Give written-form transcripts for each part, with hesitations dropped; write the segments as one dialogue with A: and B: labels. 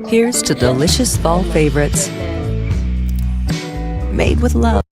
A: Here's to delicious fall favorites made with love.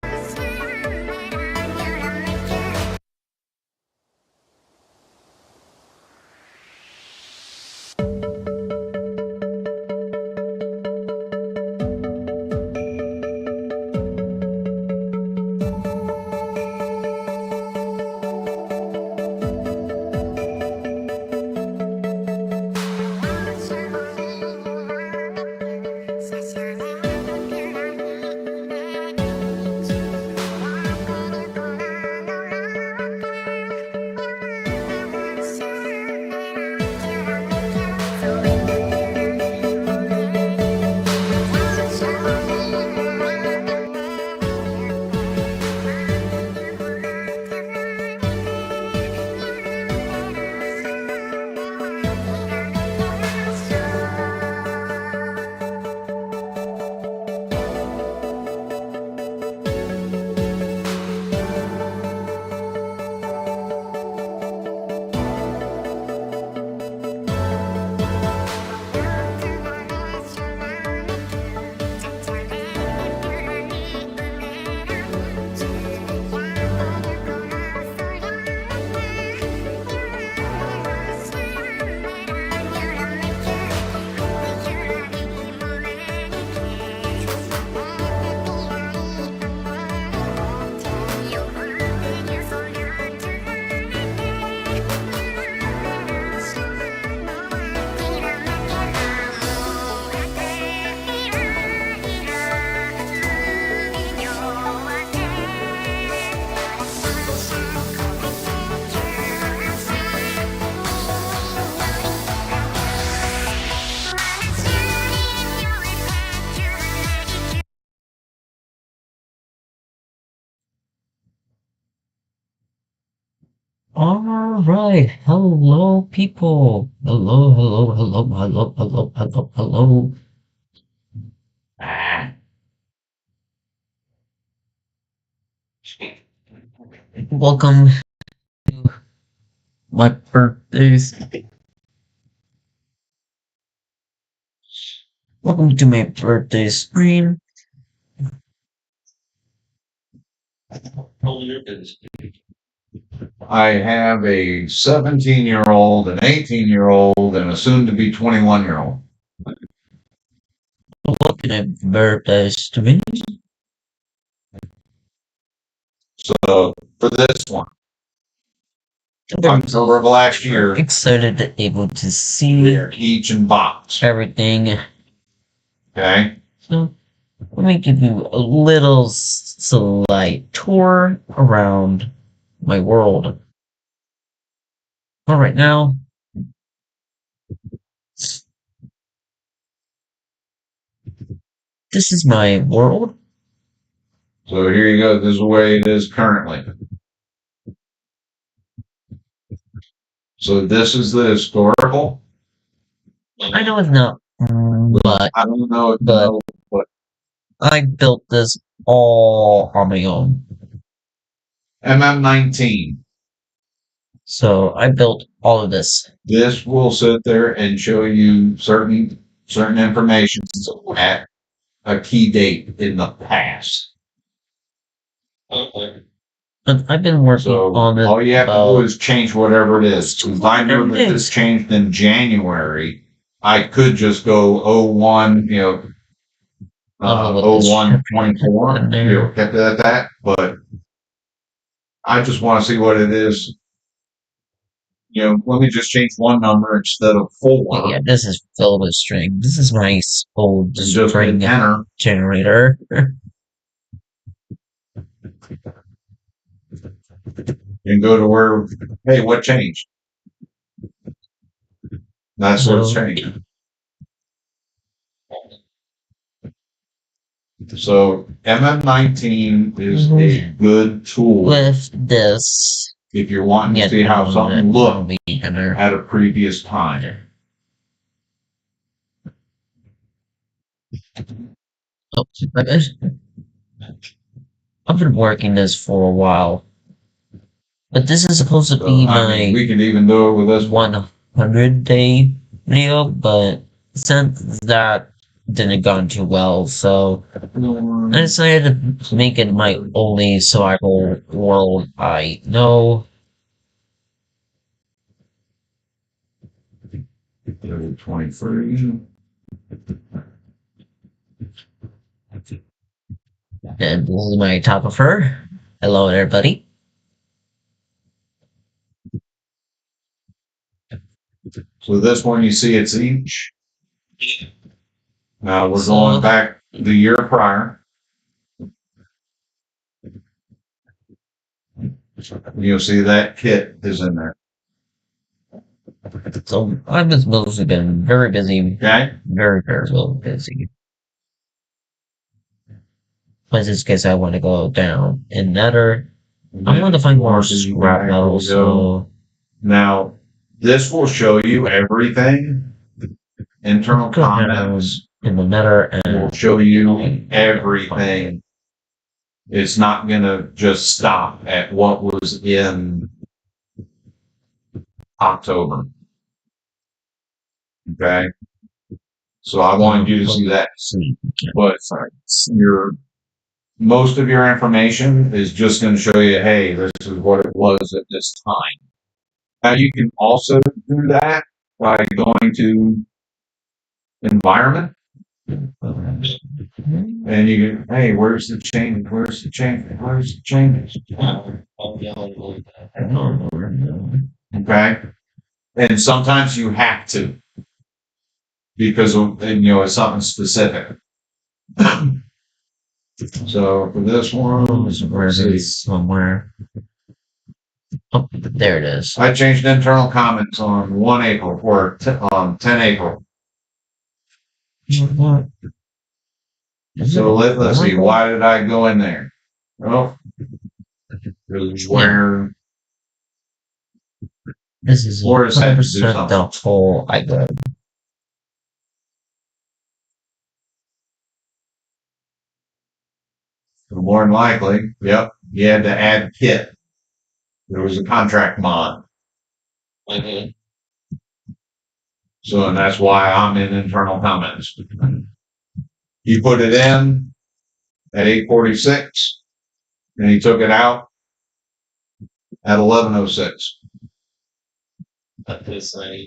B: All right. Hello, people. Hello, hello, hello, hello, hello, hello, hello. Ah, welcome to my birthdays. Welcome to my birthday stream.
C: I have a 17-year-old, an 18-year-old, and a soon-to-be 21-year-old.
B: Welcome to my birthday stream.
C: So for this one,
B: I'm
C: October of last year,
B: excited to able to see
C: they're each in box.
B: everything.
C: Okay.
B: So let me give you a little slight tour around my world. All right, now this is my world.
C: So here you go. This is the way it is currently. So this is the historical.
B: I know it's not, but
C: I don't know if you
B: but
C: know what
B: I built this all on my own.
C: MM19.
B: So I built all of this.
C: This will sit there and show you certain information at a key date in the past.
B: And I've been working
C: So
B: on it
C: all you have to do
B: about
C: is change whatever it is. If I know that this changed in January, I could just go 01,
B: level with this
C: 01, 24,
B: in there.
C: kept it at that. But I just want to see what it is. Let me just change one number instead of 4.
B: Yeah, this is filled with string. This is my old
C: And just
B: string
C: hit enter.
B: generator.
C: And go to where, hey, what changed? That's what's
B: So
C: changed. So MM19 is a good tool
B: with this,
C: if you're wanting to see how something looked at a previous time.
B: Oh, I've been working this for a while, but this is supposed to be
C: I mean,
B: my
C: we could even do it with this one.
B: 100-day video, but since that didn't gone too well, so I decided to make it my only survival world I know.
C: 23.
B: And this is my top of her. Hello, everybody.
C: So this one, you see it's each. Now we're
B: So-
C: going back the year prior. You'll see that kit is in there.
B: So I've just mostly been very busy,
C: Okay?
B: very, very busy. But in this case, I want to go down in Nether. I want to find more scrap metal, so
C: Now, this will show you everything. Internal
B: go down
C: comments
B: in the Nether
C: will
B: and
C: show you everything. It's not going to just stop at what was in October. Okay? So I wanted you to see that.
B: see.
C: But most of your information is just going to show you, hey, this is what it was at this time. Now you can also do that by going to environment, and you can, hey, where's the change? Where's the change? Where's the changes? Okay, and sometimes you have to because it's something specific. So for this one,
B: Where it is somewhere. Oh, there it is.
C: I changed internal comments on 1 April or on 10 April.
B: What?
C: So let's see. Why did I go in there? Well, because where
B: This is
C: Florida's had to do
B: 100% the
C: something.
B: whole island.
C: More than likely, yep, you had to add kit. There was a contract mod. So, and that's why I'm in internal comments. He put it in at 8:46, and he took it out at 11:06.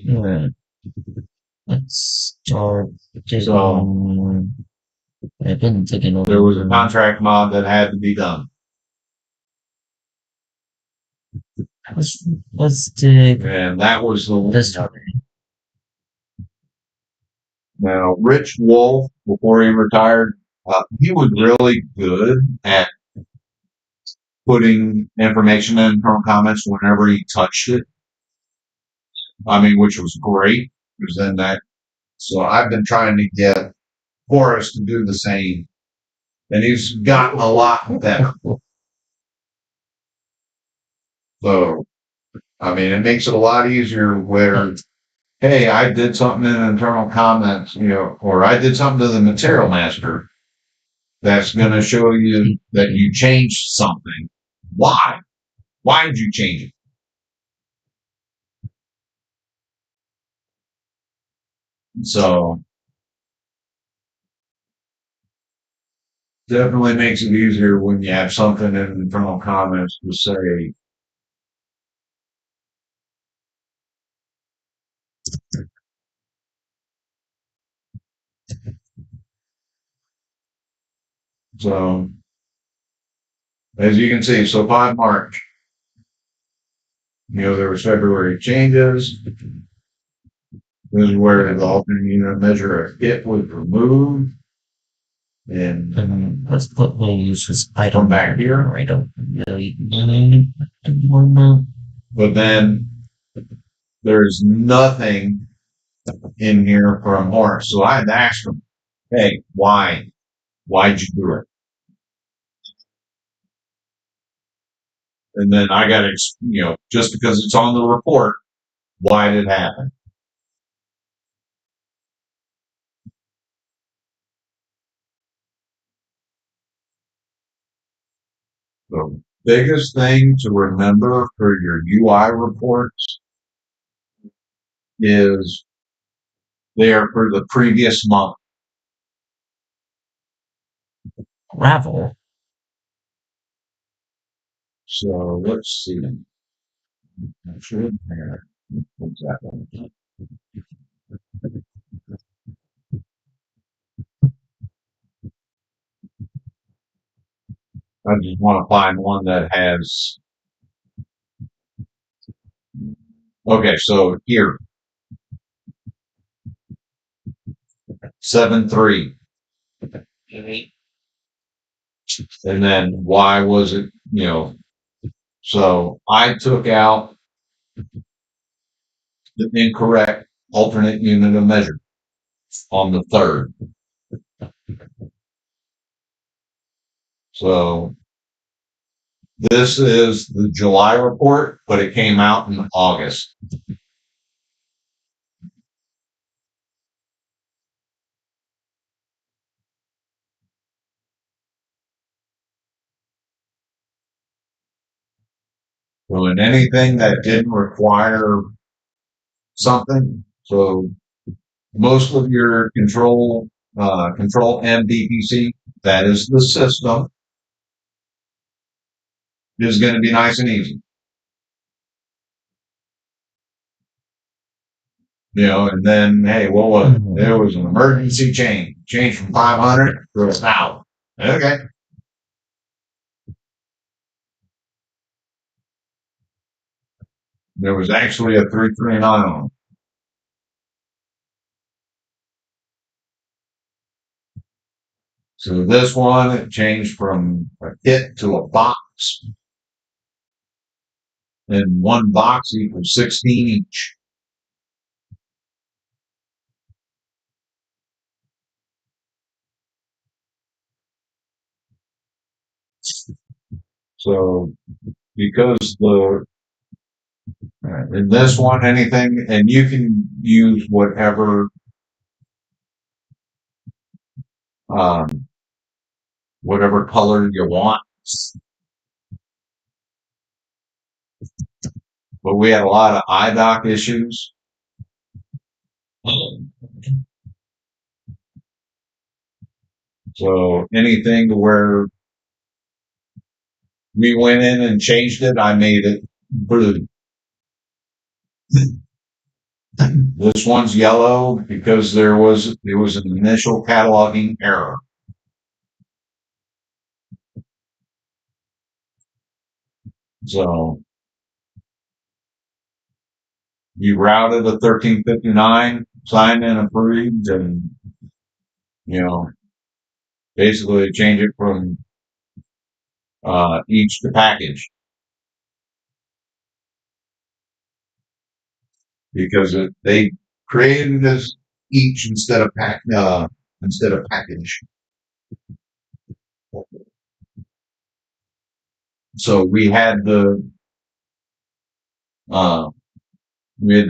B: Yeah. Let's start.
C: So
B: I've been taking over.
C: there was a contract mod that had to be done.
B: Let's take
C: And that was the
B: this.
C: Now, Rich Wolf, before he retired, he was really good at putting information in internal comments whenever he touched it. I mean, which was great. Because then that, so I've been trying to get Horace to do the same, and he's gotten a lot better. So, I mean, it makes it a lot easier where, hey, I did something in internal comments, or I did something to the material master that's going to show you that you changed something. Why? Why did you change it? So definitely makes it easier when you have something in internal comments to say. So as you can see, so 5 March, there was February changes. This is where the alternate unit measure of kit was removed. And
B: Let's put we'll use this
C: come back here.
B: I don't really.
C: But then there's nothing in here from Horace. So I had to ask him, hey, why? Why'd you do it? And then I got to, just because it's on the report, why did it happen? The biggest thing to remember for your UI reports is They are for the previous month.
B: Gravel.
C: So let's see. I'm sure there. What's that one? I just want to find one that has. Okay, so here, 7-3. And then why was it, so I took out the incorrect alternate unit of measure on the 3rd. So this is the July report, but it came out in August. So in anything that didn't require something, so most of your control MDPC, that is the system, is going to be nice and easy. And then, hey, what was it? There was an emergency change from 500 to 1,000. Okay. There was actually a 339 on it. So this one, it changed from a kit to a box. And one box equals 16 each. So because in this one, anything, and you can use um, whatever color you want. But we had a lot of IDOC issues. So anything to where we went in and changed it, I made it blue. This one's yellow because it was an initial cataloging error. So you routed a 1359, signed and approved, and basically change it from each to package because they created this each instead of package. So uh, we had to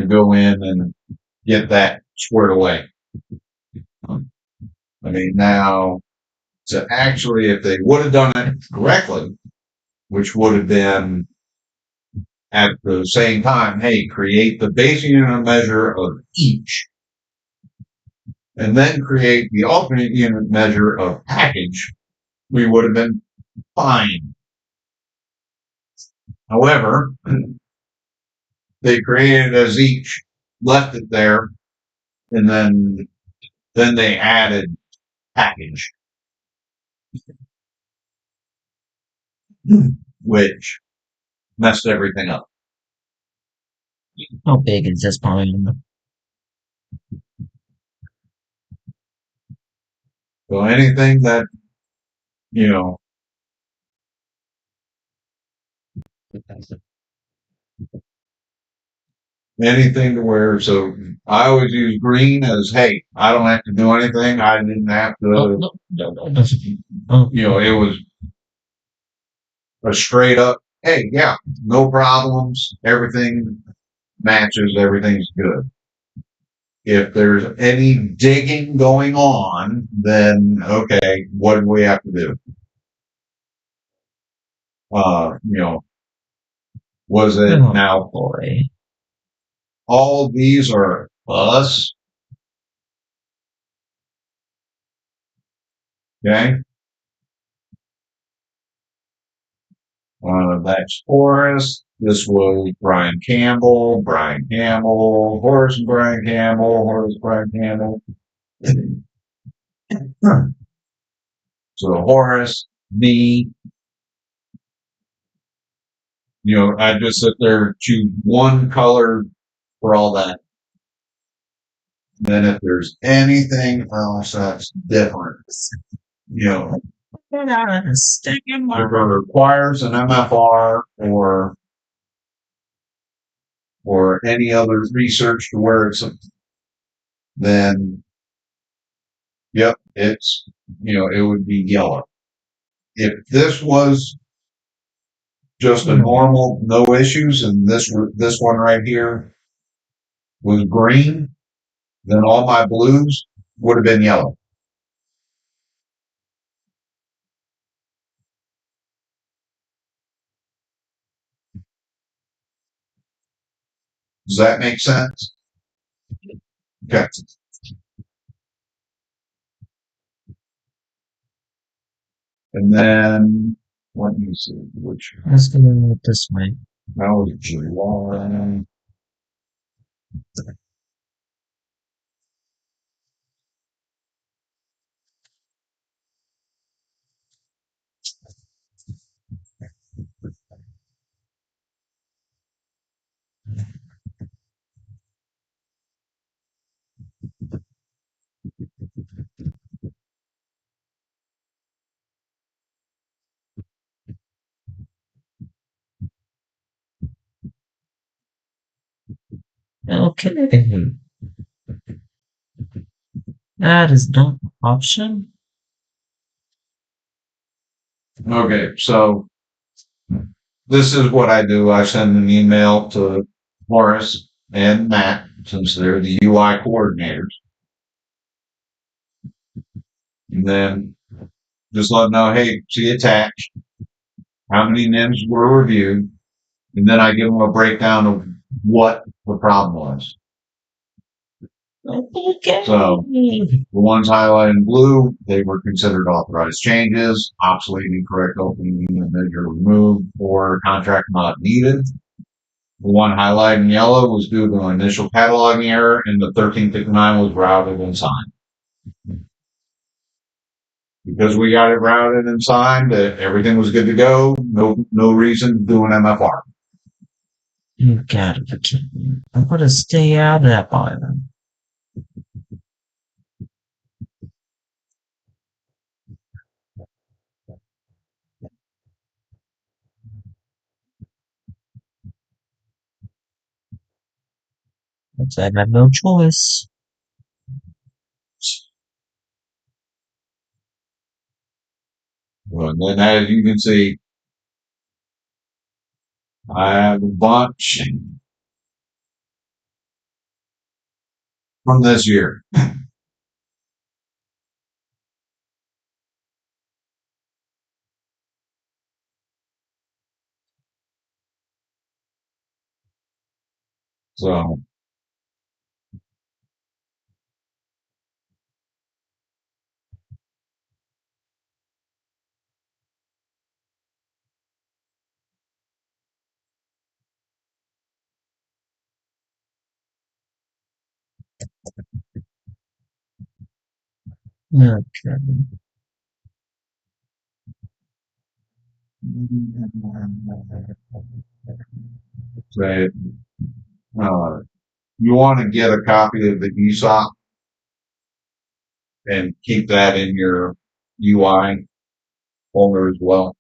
C: go in and get that squared away. I mean, now, so actually, if they would have done it correctly, which would have been at the same time, hey, create the base unit measure of each, and then create the alternate unit measure of package, we would have been fine. However, they created it as each, left it there, and then they added package, which messed everything up.
B: How big is this volume?
C: So anything that, you know, anything to where, so I always use green as, hey, I don't have to do anything. I didn't have to, it was a straight up, hey, yeah, no problems. Everything matches. Everything's good. If there's any digging going on, then okay, what do we have to do? Was it now?
B: Boy.
C: All these are us. Okay. That's Horace. This was Brian Campbell, Brian Campbell, Horace and Brian Campbell, Horace, Brian Campbell. So Horace, me, I just sit there, choose one color for all that. Then if there's anything else that's different, either requires an MFR or any other research to where then yep, it would be yellow. If this was just a normal, no issues, and this one right here was green, then all my blues would have been yellow. Does that make sense? Okay. And then let me see which.
B: Let's go this way.
C: That was July.
B: Okay. That is not an option.
C: Okay, so this is what I do. I send an email to Horace and Matt, since they're the UI coordinators. And then just let them know, hey, see attached, how many NIMs were reviewed, and then I give them a breakdown of what the problem was.
B: Okay.
C: So the ones highlighted in blue, they were considered authorized changes, obsolete, incorrect opening and measure removed, or contract not needed. The one highlighted in yellow was due to an initial cataloging error, and the 1359 was routed and signed. Because we got it routed and signed, everything was good to go. No reason to do an MFR.
B: You gotta be kidding me. I'm gonna stay out of that island. I have no choice.
C: Well, then, as you can see, I have a bunch from this year. So,
B: Okay.
C: say, you want to get a copy of the ESOP and keep that in your UI folder as well.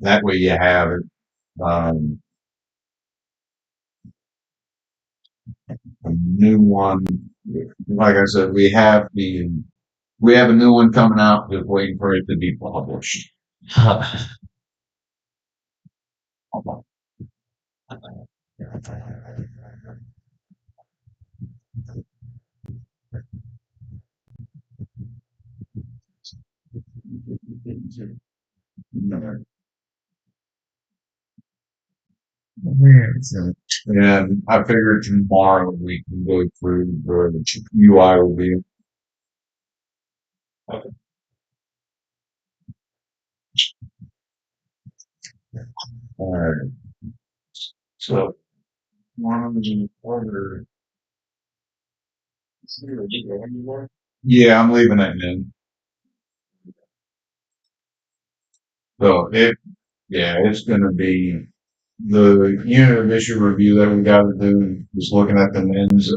C: That way you have it. A new one, like I said, we have a new one coming out, just waiting for it to be published.
B: Where is it?
C: And I figured tomorrow we can go through the UI review. Alright. So one of the order. Yeah, I'm leaving it in. So yeah, it's gonna be the unit of issue review that we gotta do is looking at the men's.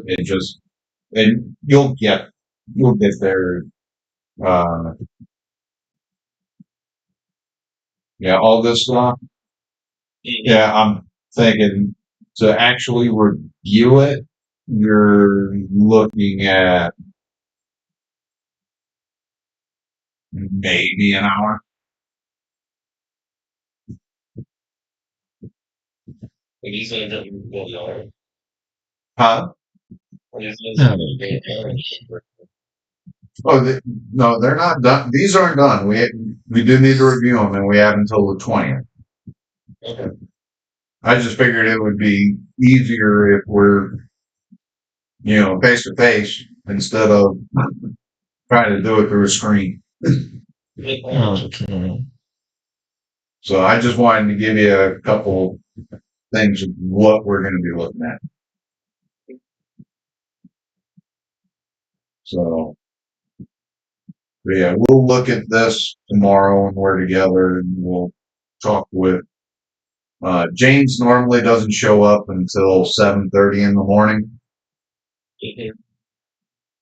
C: And you'll get there. Uh, yeah, all this stuff. Yeah, I'm thinking to actually review it, you're looking at maybe an hour. Huh? Oh, no, they're not done. These aren't done. We do need to review them, and we have until the 20th. I just figured it would be easier if we're, face to face instead of trying to do it through a screen.
B: Okay.
C: So I just wanted to give you a couple things of what we're going to be looking at. So, but yeah, we'll look at this tomorrow when we're together, and we'll talk with. James normally doesn't show up until 7:30 in the morning,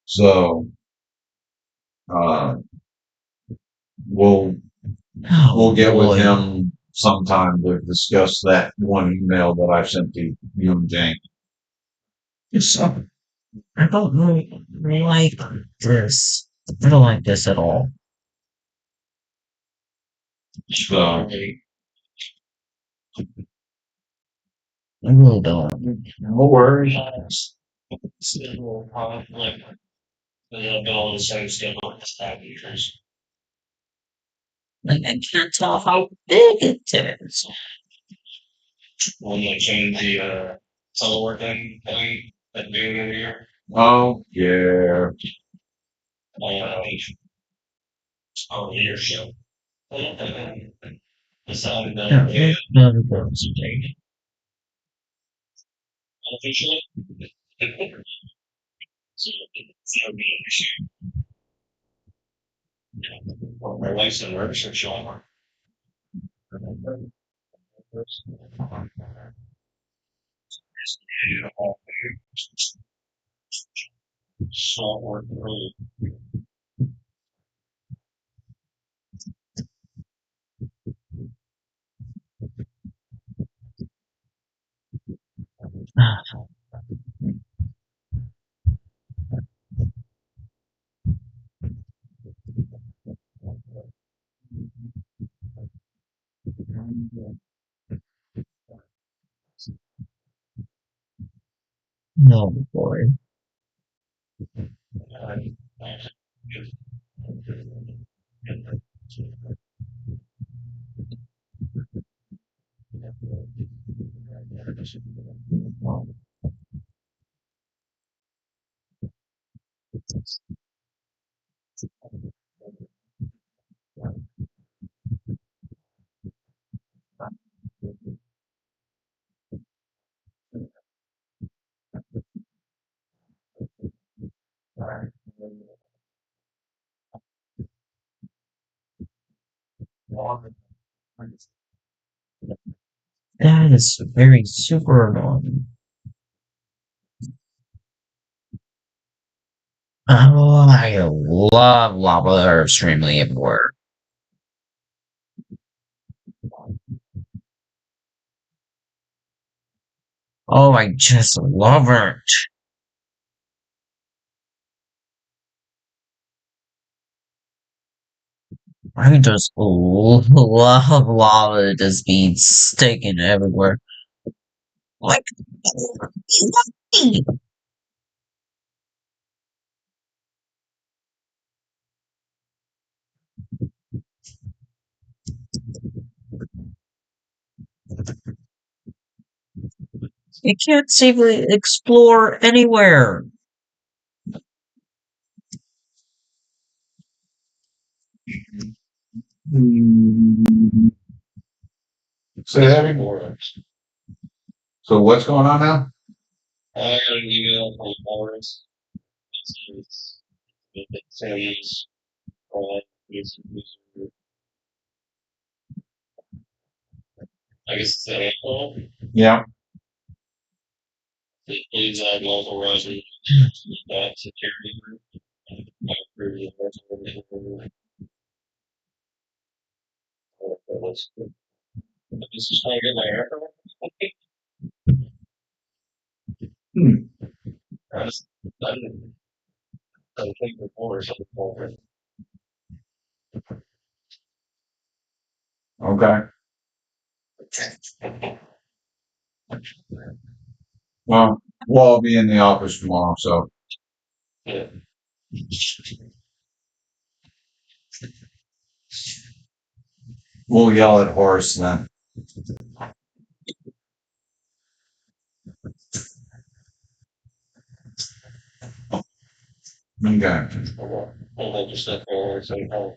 C: so uh, we'll we'll get with him sometime to discuss that one email that I sent to you and James.
B: So, I don't really like this. I don't like this at all.
C: So
B: I really don't.
C: no worries.
B: Like, I can't tell how big it is.
C: Oh yeah.
B: Yeah, there's none of those. No, boy. That is very super annoying. Oh, I love lava extremely everywhere. Oh, I just love it. I just love lava just being sticking everywhere. Like, you can't safely explore anywhere.
C: Say that again. So what's going on now?
D: I got an email from Morris. It says, it's, I guess it's an April.
C: Yeah.
D: It believes that local resident that security group. I approve the resolution. This is trying to get my hair.
C: Hmm.
D: I didn't think before or something for it.
C: Okay. Well, we'll all be in the office tomorrow, so
D: Yeah.
C: we'll yell at Horace then. Okay.
D: I'll just sit there and say, oh,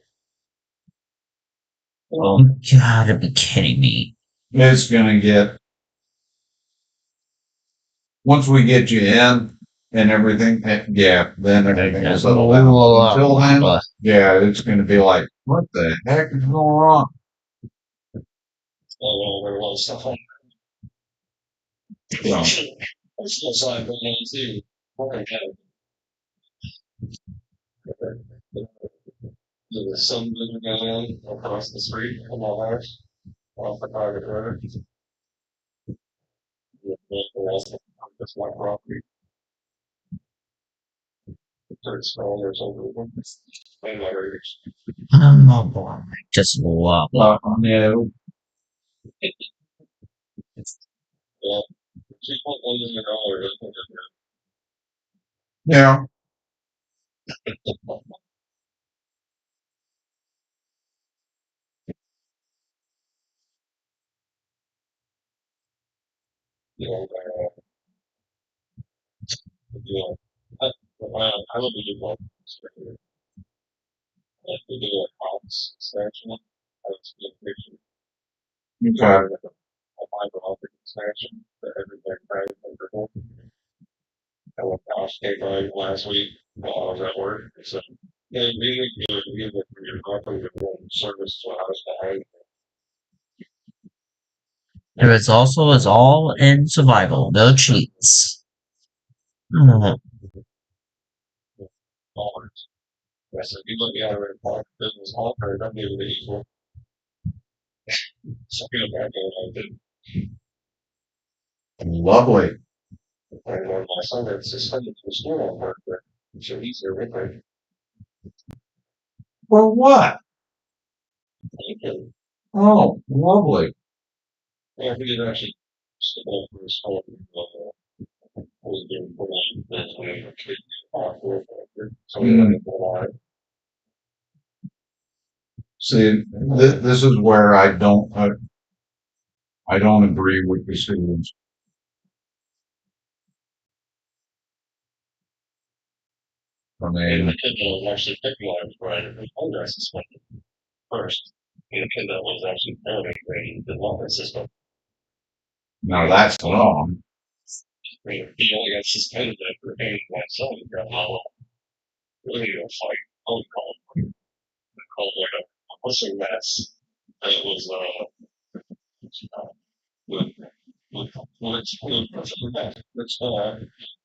B: Oh, you gotta be kidding me.
C: It's gonna get once we get you in and everything, yeah, then everything will settle down. But until then, yeah, it's gonna be like, what the heck is going on?
D: there was stuff on.
C: So,
D: There's still sign going on too. Okay. There's some moving going on across the street from my house off the private road. That's my property. It's small, there's over one. And my roots.
B: Oh boy, just love.
C: no.
D: Yeah. $2.1 million. I think
C: Yeah.
D: yeah. I would be one. Like we do a house expansion. I would see a picture.
C: Okay.
D: A fiber optic expansion that everything right wonderful. I went to Oscar right last week while I was at work. So yeah, really good. We have your property to run service to house to house.
B: There is also is all in survival, no cheats. Oh,
D: Dollars. I said, you look at it park business offer, that'd be really equal. So I feel bad going I did.
C: Lovely.
D: And my son had suspended from school on work, but so he's here with me.
C: For what?
D: And
C: Oh, lovely.
D: yeah, he did actually stick up for his school. Was doing for this when he was a kid. So we had to go on.
C: See, this is where I don't agree with the students. I
D: And
C: mean,
D: the kid that was actually picking on him, right, his under suspended first. And the kid that was actually fairly great, the longer system.
C: now that's wrong.
D: I mean, he only got suspended after paying my son got hollow. Really a fight. Phone call. Called like a pushing mess. And it was with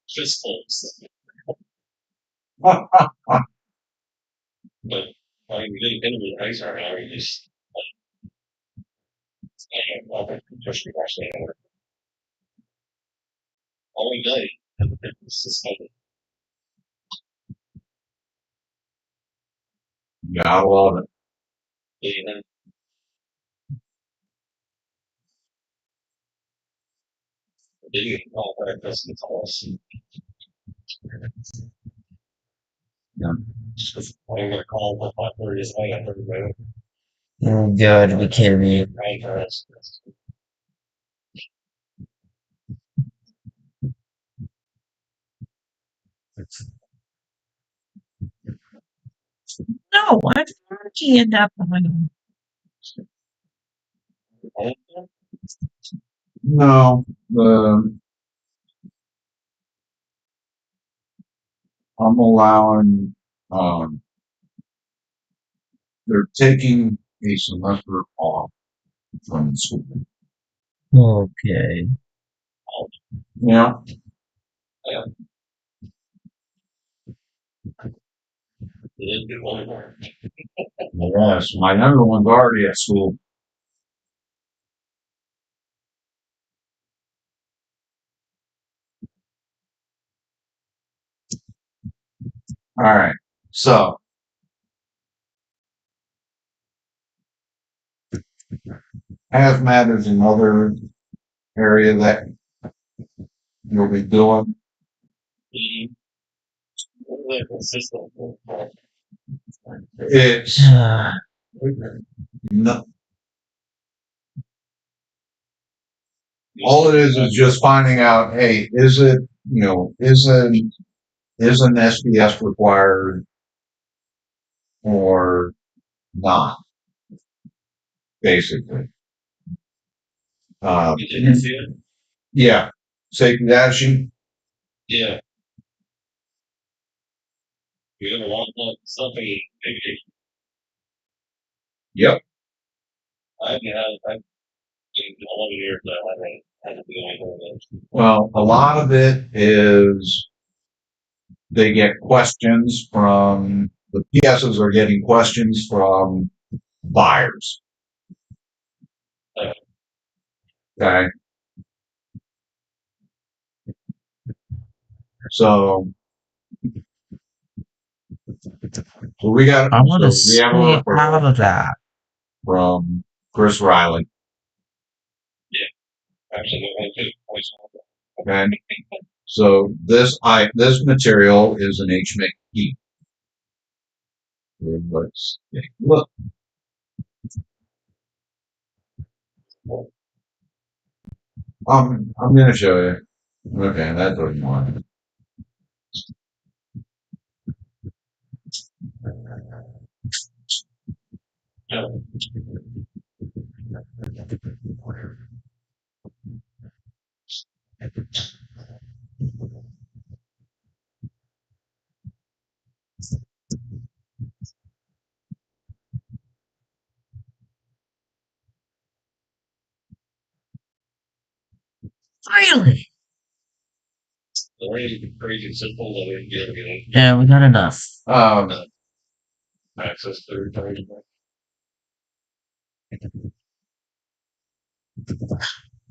D: fistfuls. But I mean, we didn't get into the ice right now. We just pushed me actually all day. And it was suspended.
C: Gotta love it.
D: And they didn't call back us and tell us.
C: Yeah.
D: I'm gonna call the 5:30 is I got everybody.
B: you gotta be kidding me. No, why did he end up behind him?
C: No, I'm allowing, um, they're taking a semester off from school.
B: Okay.
C: Yeah. Yes, my younger one's already at school. All right. So, hazmat is another area that you'll be doing. It's no, all it is just finding out, hey, is it, is an SBS required or not, basically.
D: Did you see it?
C: Yeah. Safety data sheet?
D: Yeah. You're gonna want that something maybe.
C: Yep.
D: I've in 11 years that I haven't had to do anything with it.
C: Well, a lot of it is they get questions from the PSs are getting questions from buyers. Okay. So we got
B: I'm gonna
C: we have a
B: stay out
C: referral
B: of that.
C: from Chris Riley.
D: Actually, I think
C: Okay. So this material is an HMAC. Let's take a look. I'm gonna show you. Okay, that doesn't want.
B: Really?
D: crazy simple that we get
B: Yeah, we got enough.
D: access to everything.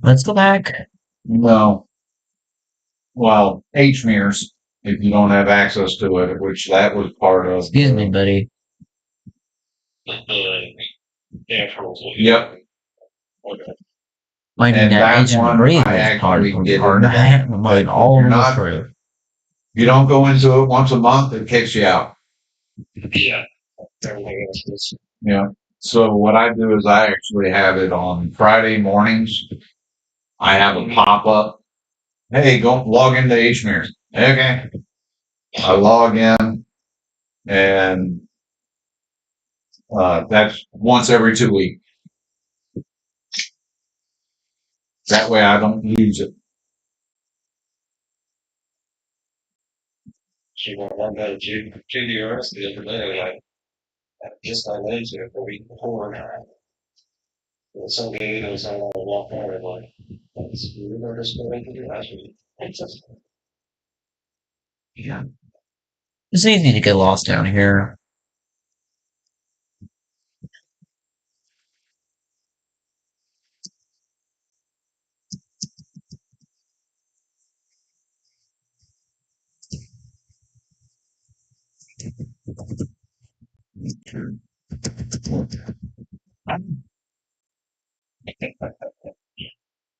B: Let's go back.
C: No. Well, HMERS, if you don't have access to it, which that was part of.
B: Excuse me, buddy.
C: Yep.
D: Okay.
B: Might
C: And
B: that
C: that
B: ancient
C: one,
B: breeze
C: I
B: was hard
C: actually
B: for
C: get
B: hard.
C: into
B: I
C: that.
B: had mine all
C: You're
B: the way
C: not-
B: through.
C: You don't go into it once a month, it kicks you out.
D: Yeah. Everything else is.
C: Yeah. So what I do is I actually have it on Friday mornings. I have a pop up. Hey, go log into HMERS. Okay. I log in and that's once every 2 weeks. That way I don't lose it.
D: She went on that GDRS the other day, like, just I went into it the week before. And somebody knows how I walk out and like, you were just going to do last week. It's just,
B: Yeah. It's easy to get lost down here.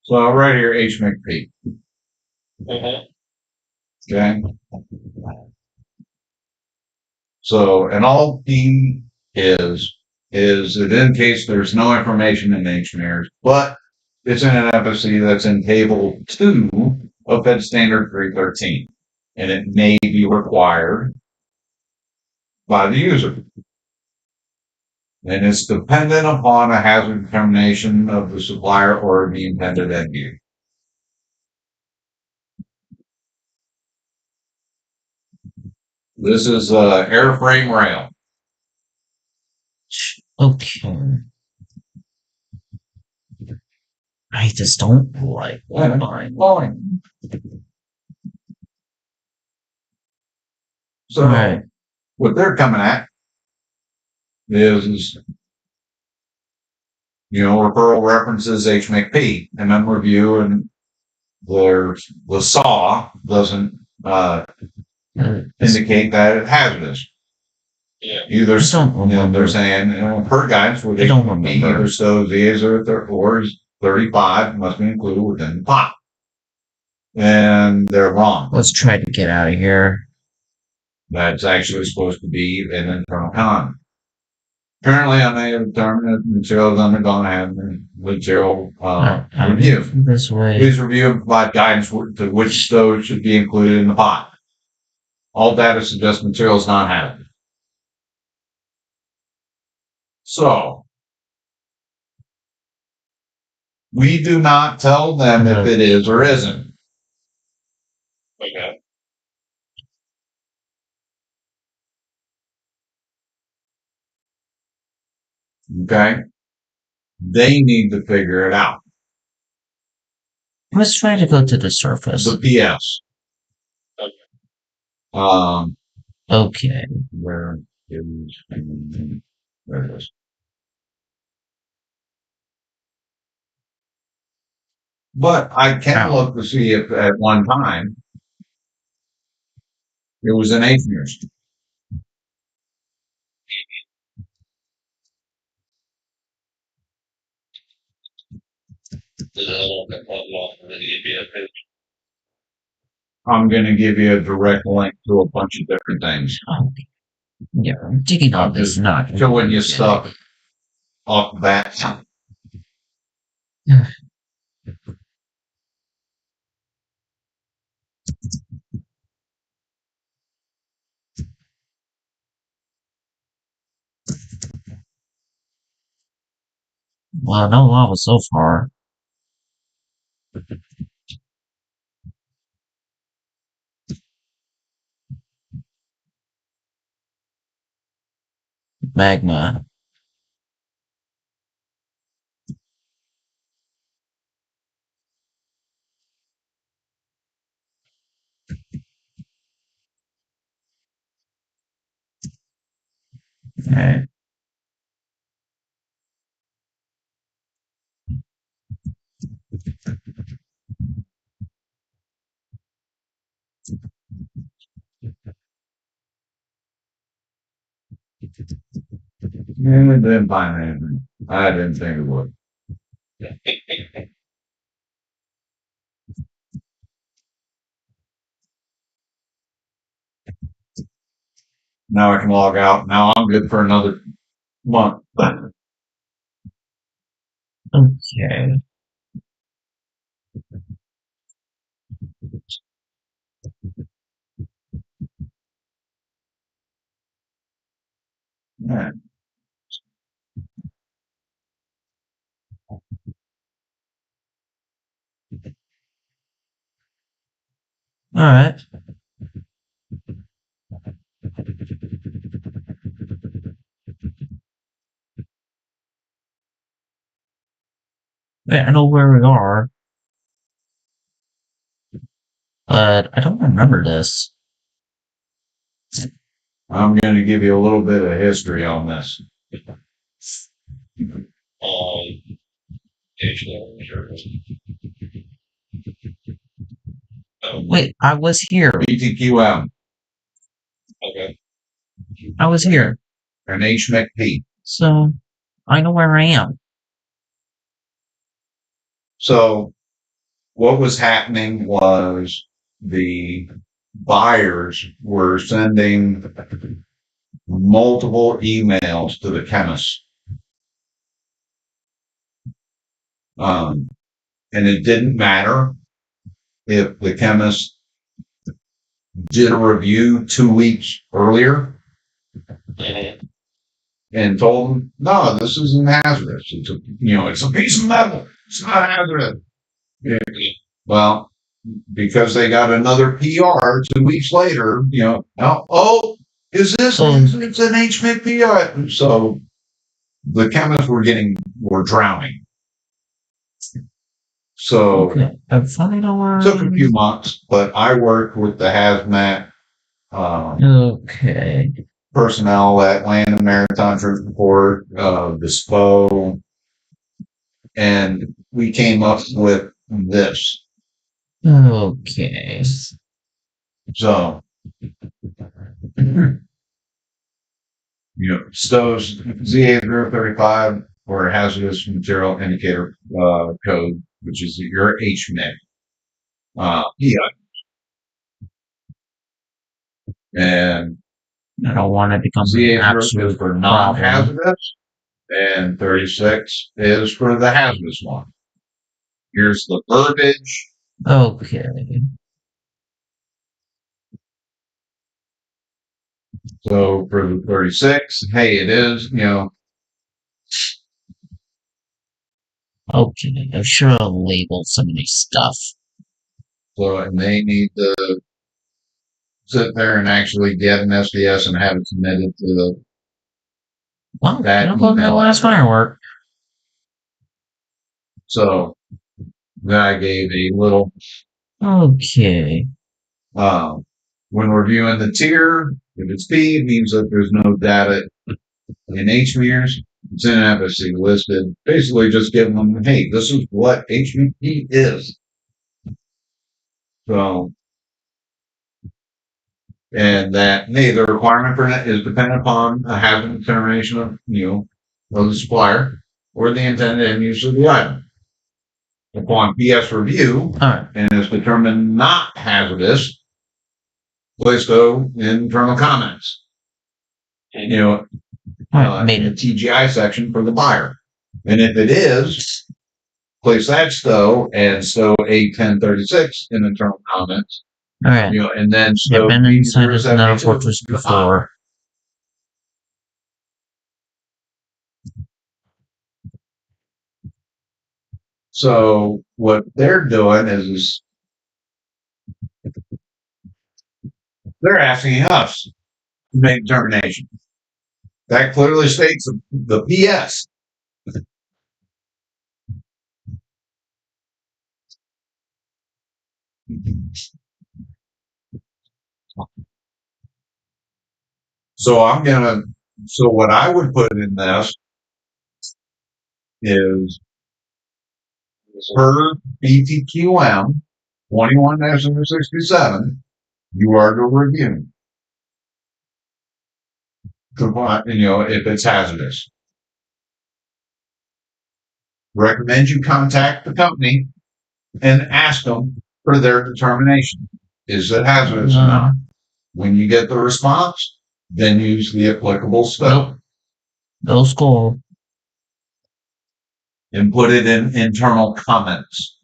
C: So right here, HMCP. Okay. So, and all D is that in case there's no information in HMERS, but it's in an FSC that's in table 2 of Fed Standard 313. And it may be required by the user. and it's dependent upon a hazard determination of the supplier or the intended end use. This is airframe rail.
B: Okay. I just don't like mine.
C: Fine. So
B: Right.
C: what they're coming at is referral references HMCP, and then review, and there's the SAW doesn't indicate that it's hazardous.
D: Yeah.
C: Either
B: I don't remember.
C: they're saying per guidance with
B: I don't
C: HMCP,
B: remember.
C: either so Z's or is 35 must be included within the pot. And they're wrong.
B: Let's try to get out of here.
C: That's actually supposed to be an internal con. Currently, I may have determined that the material is undergone having material review.
B: This way.
C: Please review and provide guidance to which stove should be included in the pot. All data suggests material is not hazardous. So, we do not tell them if it is or isn't.
D: Okay.
C: Okay? They need to figure it out.
B: Let's try to go to the surface.
C: The PS.
D: Okay.
B: Okay.
C: Where is there it is. But I can
B: Ow.
C: look to see if at one time it was an atheist.
D: Does it all get off of the EBS page?
C: I'm going to give you a direct link to a bunch of different things.
B: Oh. Yeah, I'm digging on this nut.
C: Showing you stuff off the bat.
B: Well, no lava so far. Magma. Okay.
C: And it didn't find anything. I didn't think it would. Now I can log out. Now I'm good for another month.
B: Okay.
C: Yeah.
B: Alright. Yeah, I know where we are. But I don't remember this.
C: I'm going to give you a little bit of history on this.
D: Sure.
B: Wait, I was here.
C: BTQM
D: Okay.
B: I was here.
C: and HMCP.
B: So, I know where I am.
C: So what was happening was the buyers were sending multiple emails to the chemists. And it didn't matter if the chemist did a review 2 weeks earlier.
D: Mhm.
C: and told them, no, this isn't hazardous. It's a, it's a piece of metal. It's not hazardous. Yeah. Well, because they got another PR 2 weeks later, is this it's an HMIC PR? So the chemists were drowning. So
B: Okay. I'm fine on.
C: took a few months, but I worked with the hazmat
B: Okay.
C: personnel at Land and Maritime Transport, the SPO, and we came up with this.
B: Okay.
C: So, STOW's ZA035 or hazardous material indicator code, which is your HMIC. Yeah. And
B: I don't want to become an
C: ZA0 is
B: absolute
C: for
B: problem.
C: non-hazardous, and 36 is for the hazardous one. Here's the verbiage.
B: Okay.
C: So for the 36, hey, it is,
B: Okay. I should have labeled some of these stuff.
C: so, and they need to sit there and actually get an SDS and have it submitted to
B: Well,
C: that
B: that wasn't the
C: email.
B: last firework.
C: So then I gave a little,
B: Okay.
C: when reviewing the tier, if it's B, it means that there's no data in HMERS. It's in FSC listed. Basically just giving them, hey, this is what HMP is. So, and that, hey, the requirement for that is dependent upon a hazard determination of, of the supplier or the intended end use of the item. Upon PS review,
B: Alright.
C: and is determined not hazardous, place go in internal comments. And,
B: Made
C: in the
B: it.
C: TGI section for the buyer. And if it is, place that STO and STO A1036 in internal comments.
B: Alright.
C: And then
B: Yeah,
C: STO
B: been inside of another
C: B072
B: fortress before.
C: So what they're doing is they're asking us to make a determination. That clearly states the PS. So what I would put in this is per BTQM 21-67, you are to review. If it's hazardous. Recommend you contact the company and ask them for their determination. Is it hazardous or not? When you get the response, then use the applicable stuff
B: No score.
C: and put it in internal comments.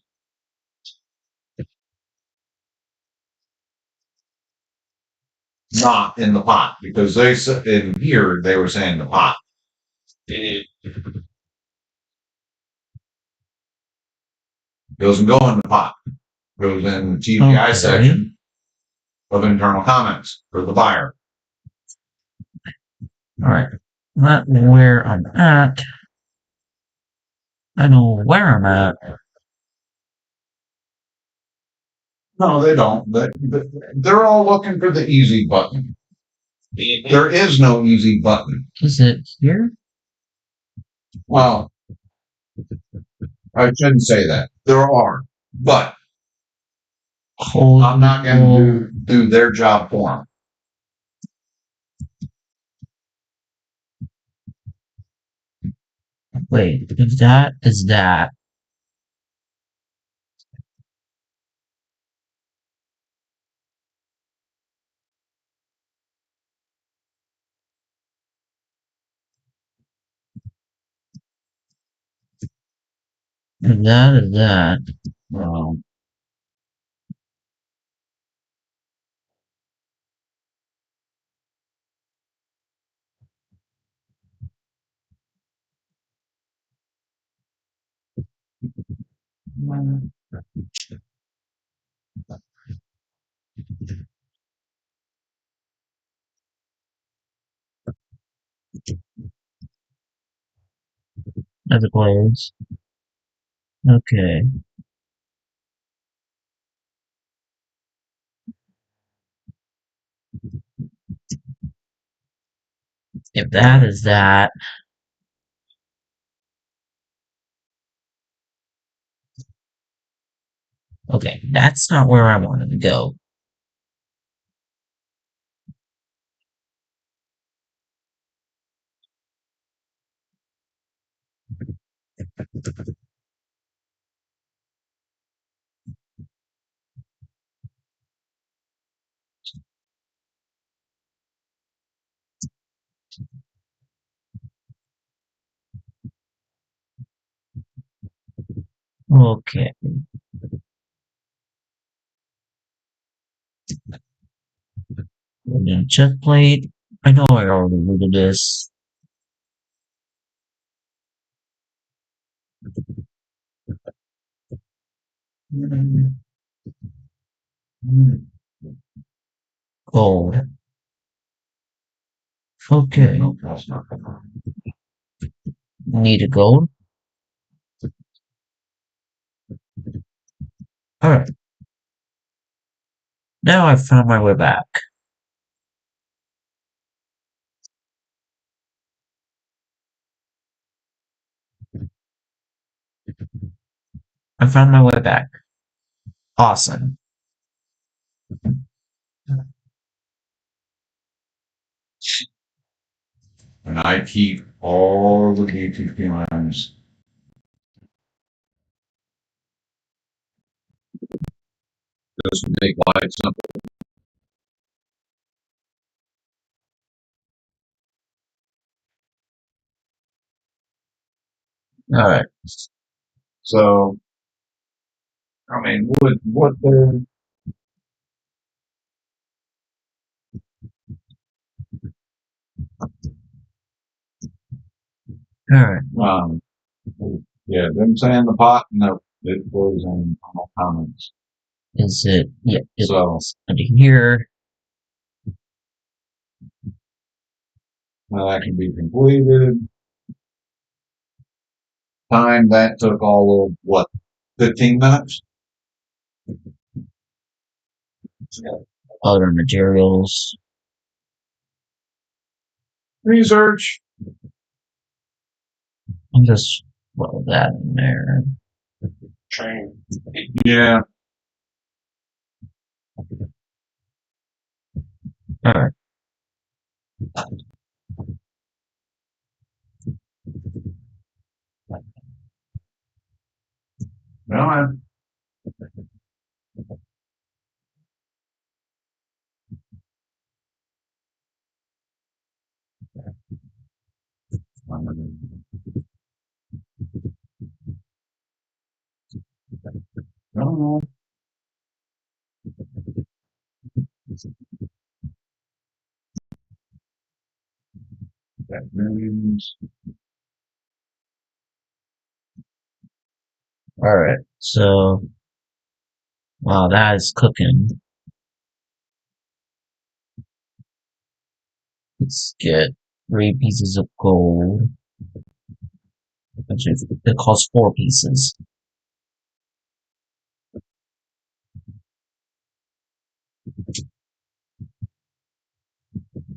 C: Not in the pot, because they said in here they were saying the pot. Doesn't go in the pot. Goes in the TGI section of internal comments for the buyer.
B: Alright. Not where I'm at. I know where I'm at.
C: No, they don't. They're all looking for the easy button. There is no easy button.
B: Is it here?
C: Well, I shouldn't say that. There are, but I'm not going to do their job for them.
B: Wait, if that is that. If that is that. As it plays. Okay. If that is that. Okay, that's not where I wanted to go. Okay. Check plate. I know I already read this. Gold. Okay. Need a gold. Alright. Now I've found my way back. I found my way back. Awesome.
C: And I keep all the BTP lines. Just to make life simple.
B: Alright.
C: So, I mean, what they're,
B: Alright.
C: yeah, them saying the pot, no, it goes in all comments.
B: Is it? Yeah.
C: So,
B: It's under here.
C: that can be completed. Time that took all of what, 15 minutes?
B: Other materials.
C: Research.
B: I'll just roll that in there.
D: Train.
C: Yeah.
B: Alright.
C: No, no. That millions.
B: Alright. So, wow, that is cooking. Let's get 3 pieces of gold. Actually, it costs 4 pieces.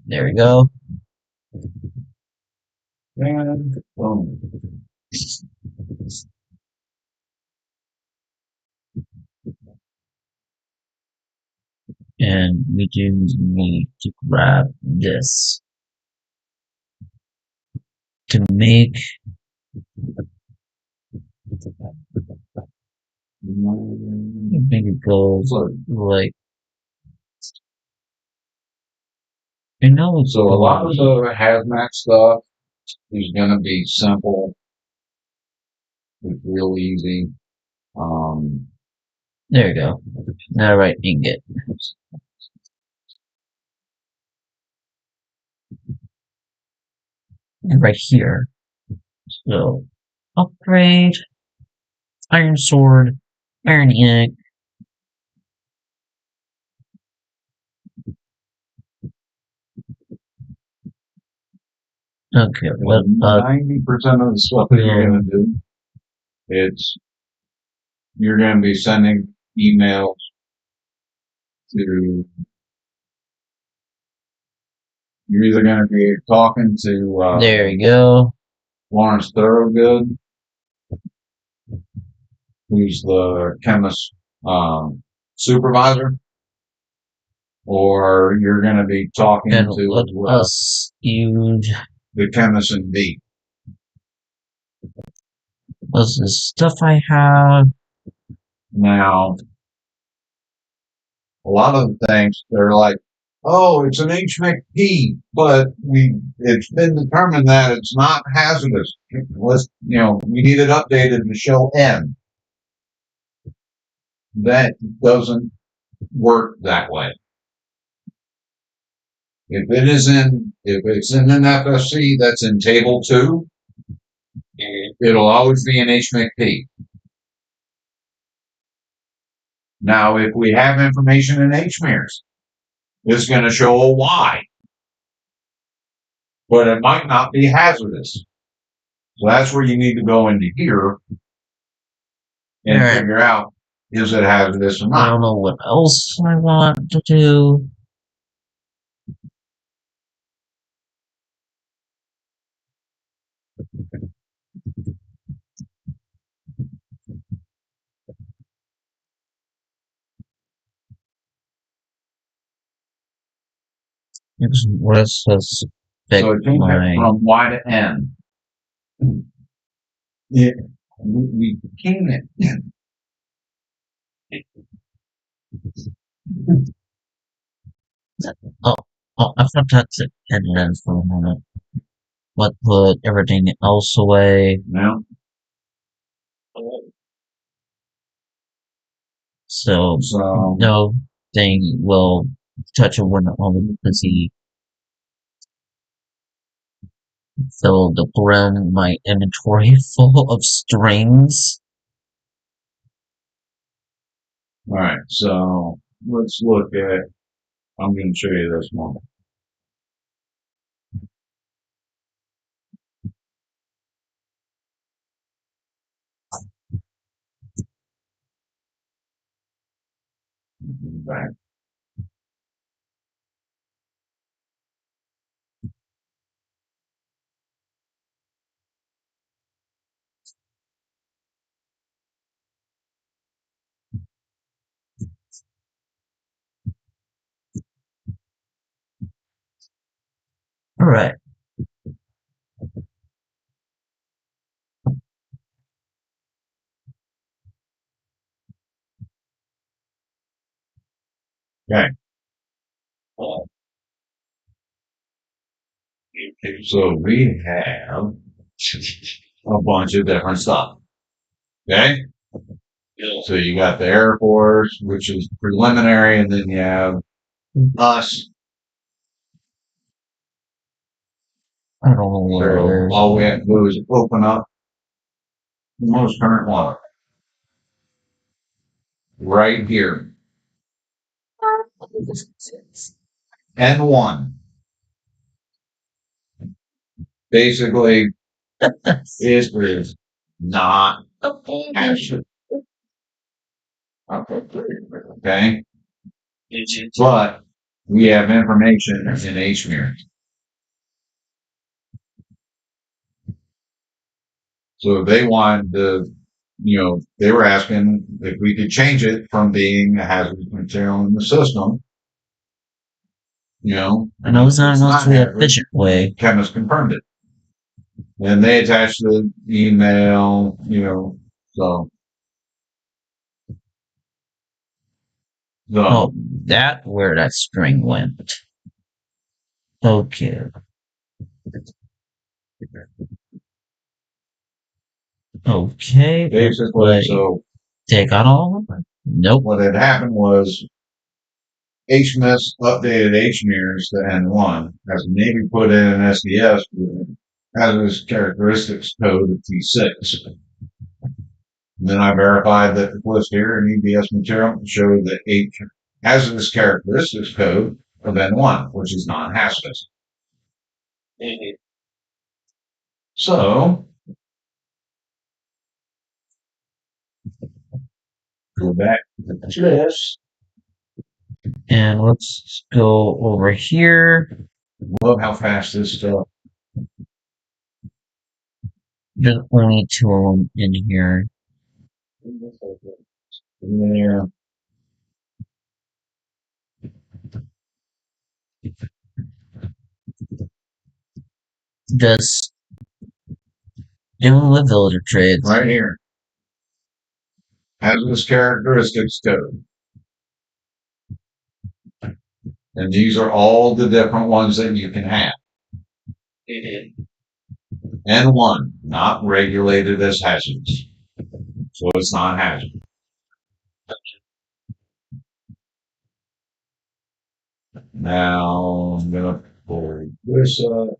B: There we go.
C: And boom.
B: And we do need to grab this to make it goes like I know it's
C: So a lot of the hazmat stuff is gonna be simple. It's real easy.
B: There you go. Now right ingot. And right here. So upgrade. Iron sword. Ernie. Okay, what about
C: 90% of the stuff that you're going to do, you're going to be sending emails to, you're either going to be talking to,
B: there you go.
C: Lawrence Thorogood, who's the chemist, supervisor, or you're going to be talking
B: And
C: to
B: let us use
C: the chemist in B.
B: what's the stuff I have.
C: Now, a lot of the things, they're like, oh, it's an HMCP, but it's been determined that it's not hazardous. We need it updated to show N. That doesn't work that way. If it's in an FSC that's in table 2, it'll always be an HMCP. Now, if we have information in HMIRS, it's going to show a Y, but it might not be hazardous. So that's where you need to go into here and figure out, is it hazardous or not?
B: I don't know what else I want to do. Let's just pick
C: So it came from Y to N. Yeah, we can't.
B: Oh, I forgot to end that for a moment. But put everything else away.
C: No.
B: So no thing will touch a window because he filled the brim my inventory full of strings.
C: All right, so let's look at. I'm going to show you this one. Back.
B: All right.
C: Okay. So we have a bunch of different stuff. Okay? So you got the Air Force, which is preliminary, and then you have us.
B: I don't know where
C: So
B: there's
C: all we have to do is open up the most current one. Right here. N1. Basically, is not action. Okay? But we have information in HMIR. So they wanted to, they were asking if we could change it from being a hazardous material in the system.
B: I know it's not the most efficient way.
C: Chemist confirmed it. And they attached the email, so.
B: Oh, that where that string went. Okay. Okay.
C: Basically, so
B: take out all of them? Nope.
C: What had happened was HMS updated HMIRS to N1 as Navy put in an SDS with hazardous characteristics code of T6. And then I verified that the list here in EBS material showed the H hazardous characteristics code of N1, which is non-hazardous. So, go back to this.
B: And let's go over here.
C: Love how fast this stuff.
B: There's only 2 of them in here.
C: Yeah.
B: Just doing with villager trades.
C: Right here. Hazardous characteristics code. And these are all the different ones that you can have. N1, not regulated as hazardous. So it's not hazardous. Now I'm going to pull this up.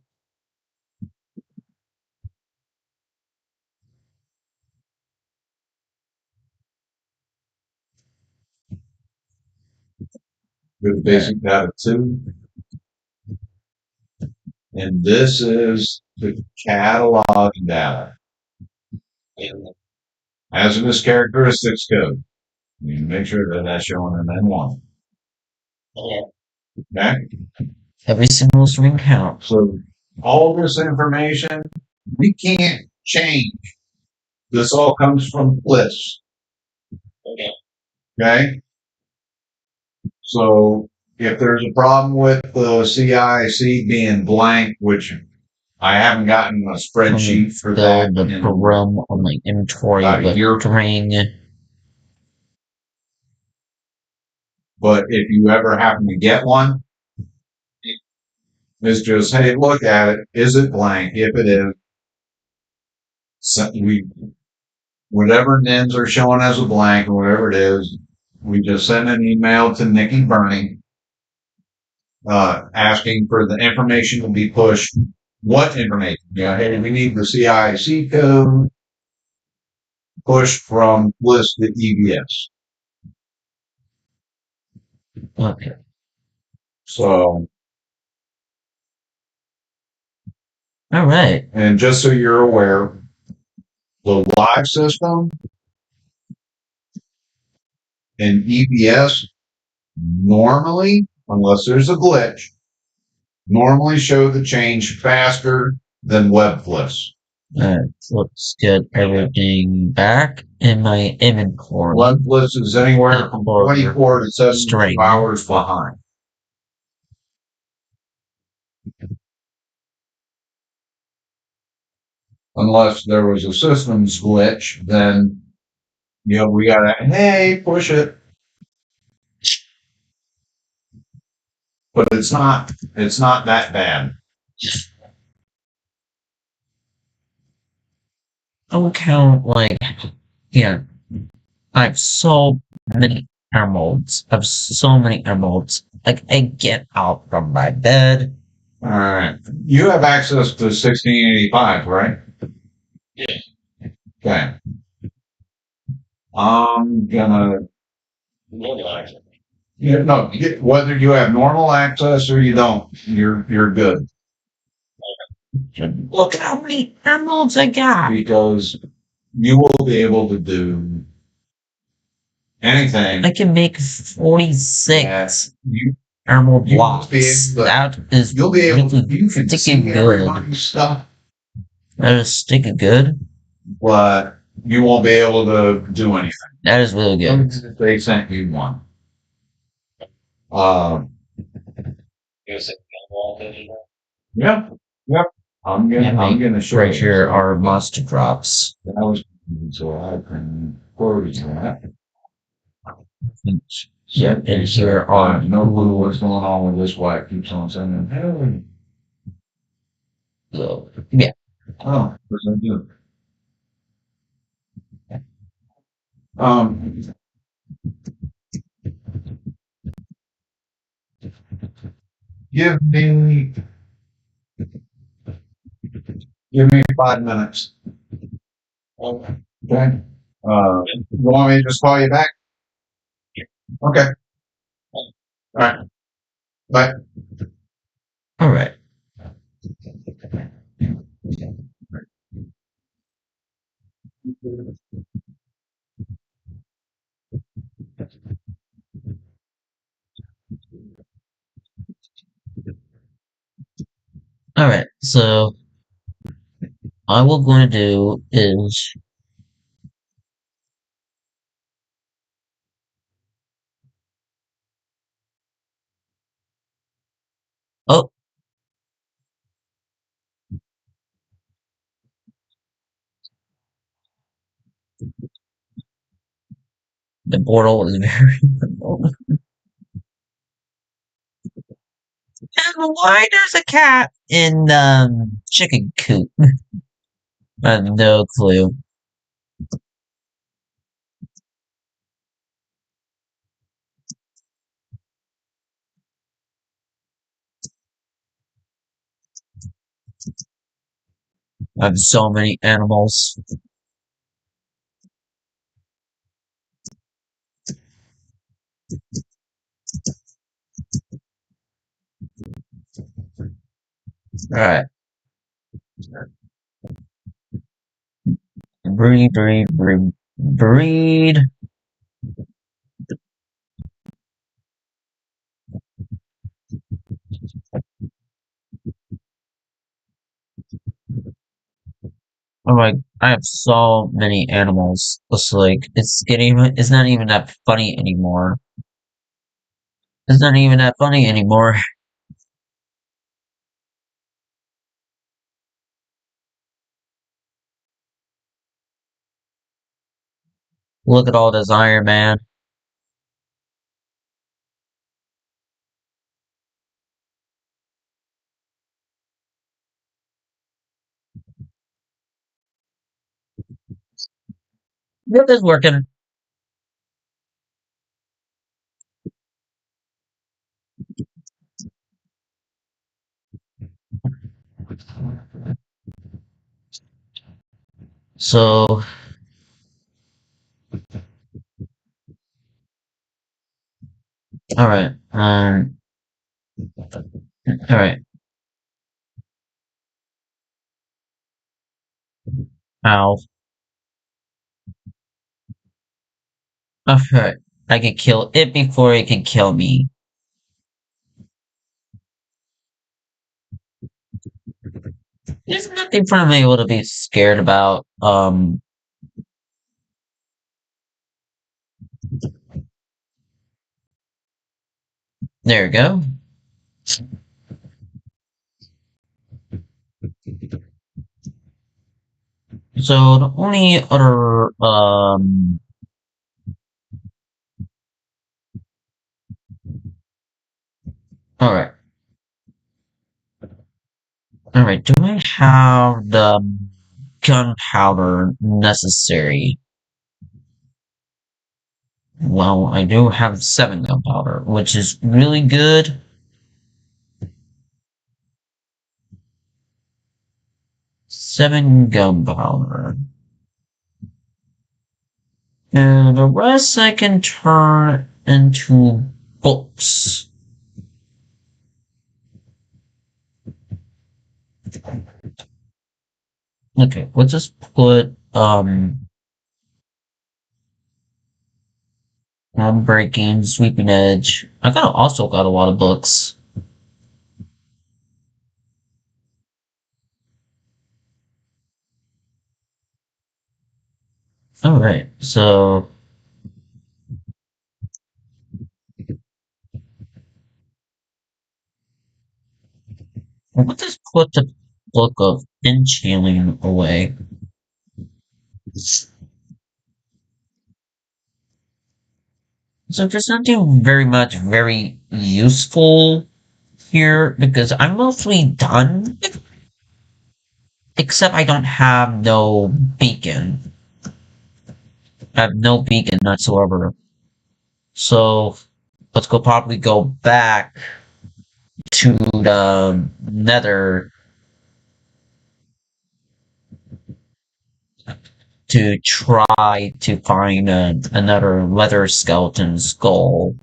C: With basic data 2. And this is the catalog data. Hazardous characteristics code. You can make sure that that's showing in N1. Okay?
B: Every single string counts.
C: So all this information, we can't change. This all comes from lists. Okay? So if there's a problem with the CIC being blank, which I haven't gotten a spreadsheet for that.
B: The param on my inventory
C: about your
B: string.
C: But if you ever happen to get one, it's just, hey, look at it. Is it blank? If it is, so whatever NINs are showing as a blank or whatever it is, we just send an email to Nikki Bernie, asking for the information to be pushed. What information? Yeah, hey, we need the CIC code pushed from list to EBS.
B: Okay.
C: So,
B: all right.
C: And just so you're aware, the live system and EBS normally, unless there's a glitch, normally show the change faster than WebFliss.
B: Let's get everything back in my inventory.
C: WebFliss is anywhere from 24 to 72 hours behind. Unless there was a systems glitch, then, we gotta, hey, push it. But it's not that bad.
B: I'll count I have so many emeralds. I have so many emeralds. Like, I get out from my bed.
C: All right. You have access to 1685, right?
D: Yeah.
C: Okay. I'm gonna. Whether you have normal access or you don't, you're good.
B: Look how many emeralds I got.
C: Because you will be able to do anything.
B: I can make 46
C: You
B: emerald
C: you will
B: blocks.
C: be able to-
B: That is
C: You'll be able to.
B: really
C: You can see
B: sticking good.
C: everybody's stuff,
B: That is sticking good.
C: but you won't be able to do anything.
B: That is really good.
C: They sent you one. Yep. I'm gonna show
B: right
C: you.
B: here are monster drops.
C: That was so I can quote that.
B: Yep, and here are
C: no clue what's going on with this. Why it keeps on sending. Hey.
B: So, yeah.
C: Oh, what's that do? Give me 5 minutes. Okay. You want me to just call you back? Okay. All right. Bye.
B: All right. All right. So all we're going to do is, oh, the portal is very remote. And why there's a cat in chicken coop? I have no clue. I have so many animals. All right. Breed, breed, breed, breed. Oh my, I have so many animals. It's like, it's not even that funny anymore. It's not even that funny anymore. Look at all this Iron Man. This is working. So, alright, alright. Ow. Okay. I can kill it before it can kill me. There's nothing for me able to be scared about. There we go. So the only other, alright. Alright, do I have the gunpowder necessary? Well, I do have 7 gunpowder, which is really good. 7 gunpowder. And the rest I can turn into books. Okay, we'll just put, breaking, sweeping edge. Also got a lot of books. Alright, so we'll just put the book of enchanting away. So there's nothing very useful here because I'm mostly done, except I don't have no beacon. I have no beacon whatsoever. So let's probably go back to the Nether to try to find another leather skeleton skull.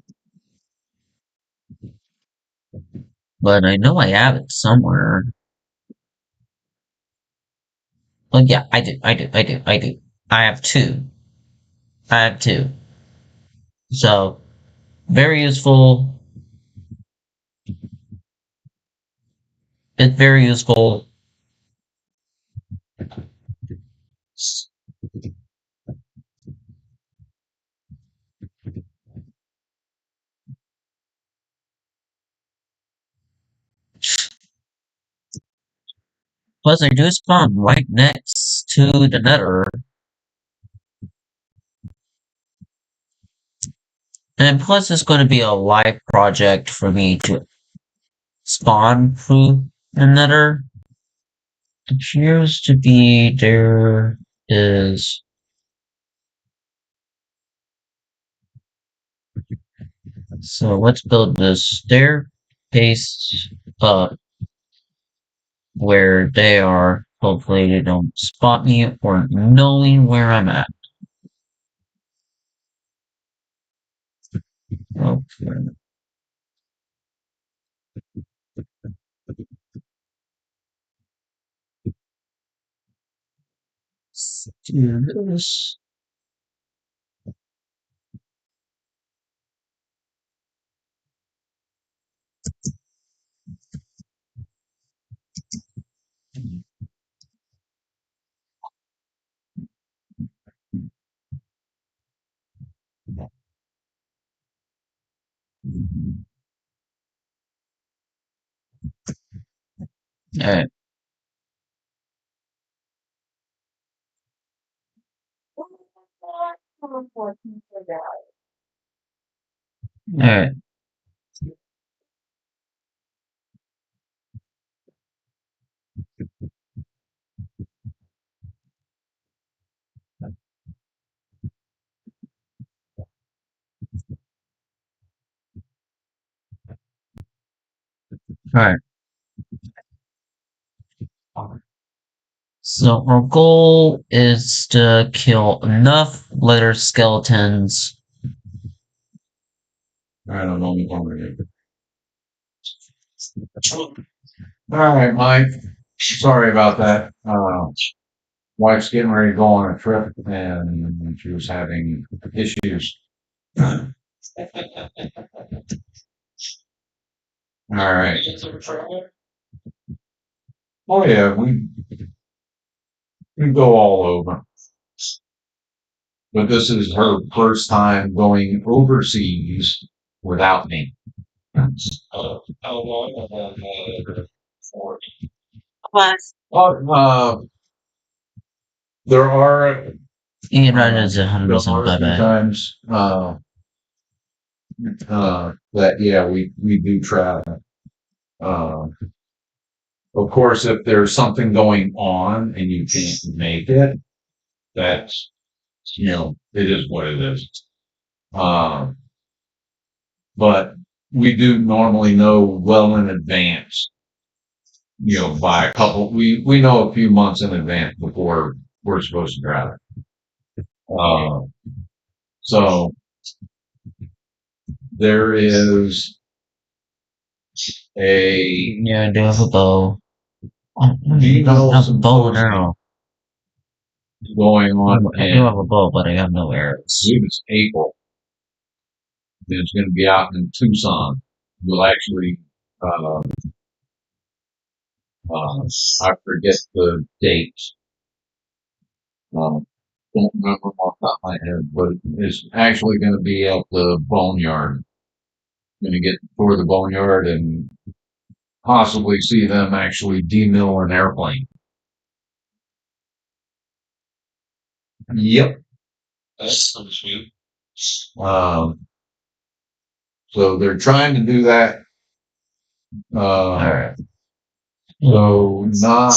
B: But I know I have it somewhere. Oh yeah, I do. I have two. I have two. So, very useful. It's very useful. Plus, I do spawn right next to the nether. And plus, it's going to be a live project for me to spawn through the nether. Appears to be there is. So let's build this staircase up where they are. Hopefully they don't spot me or knowing where I'm at. Okay. Let's do this. Alright. Alright. Alright. So our goal is to kill enough leather skeletons.
C: I don't know. All right, Mike. Sorry about that. Wife's getting ready to go on a trip, and she was having issues. All right. Oh yeah, we go all over. But this is her first time going overseas without me.
D: How long have I for?
C: There are
B: Ian Ryder is
C: there
B: 100%
C: are a few
B: bye-bye.
C: times that yeah we do travel. Of course, if there's something going on and you can't make it, that's it is what it is. Um, but we do normally know well in advance. By a couple, we know a few months in advance before we're supposed to travel. So there is a
B: Yeah, I do have a bow. I
C: female
B: don't have a bow and
C: symposium
B: arrow.
C: going on,
B: I do
C: and
B: have a bow, but I have no
C: I
B: arrows.
C: believe it's April. It's going to be out in Tucson. We'll actually, uh, I forget the date. Don't remember off the top of my head, but it's actually going to be at the boneyard. Going to get toward the boneyard and possibly see them actually demill an airplane. Yep.
D: That's pretty sweet.
C: Um, so they're trying to do that.
B: Alright.
C: So not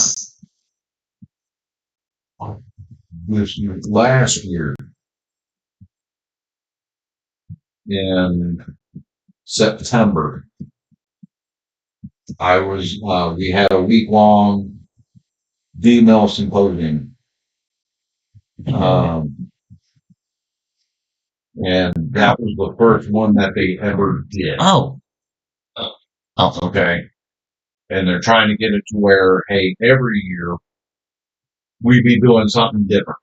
C: this year, last year in September, we had a week long D-Mill symposium. And that was the first one that they ever did.
B: Oh.
C: Okay. And they're trying to get it to where, hey, every year we'd be doing something different,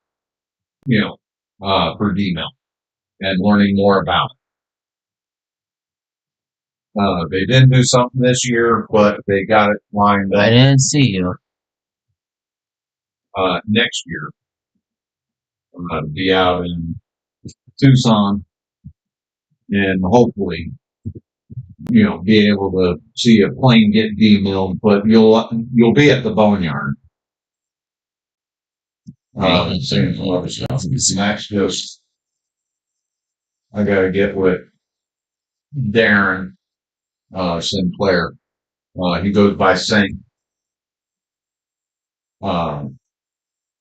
C: for DMail and learning more about it. They didn't do something this year, but they got it lined
B: I
C: up,
B: didn't see you.
C: next year. To be out in Tucson and hopefully, be able to see a plane get demilled, but you'll be at the boneyard. Seeing some other stuff. And that's just, I gotta get with Darren, Sinclair. He goes by Saint,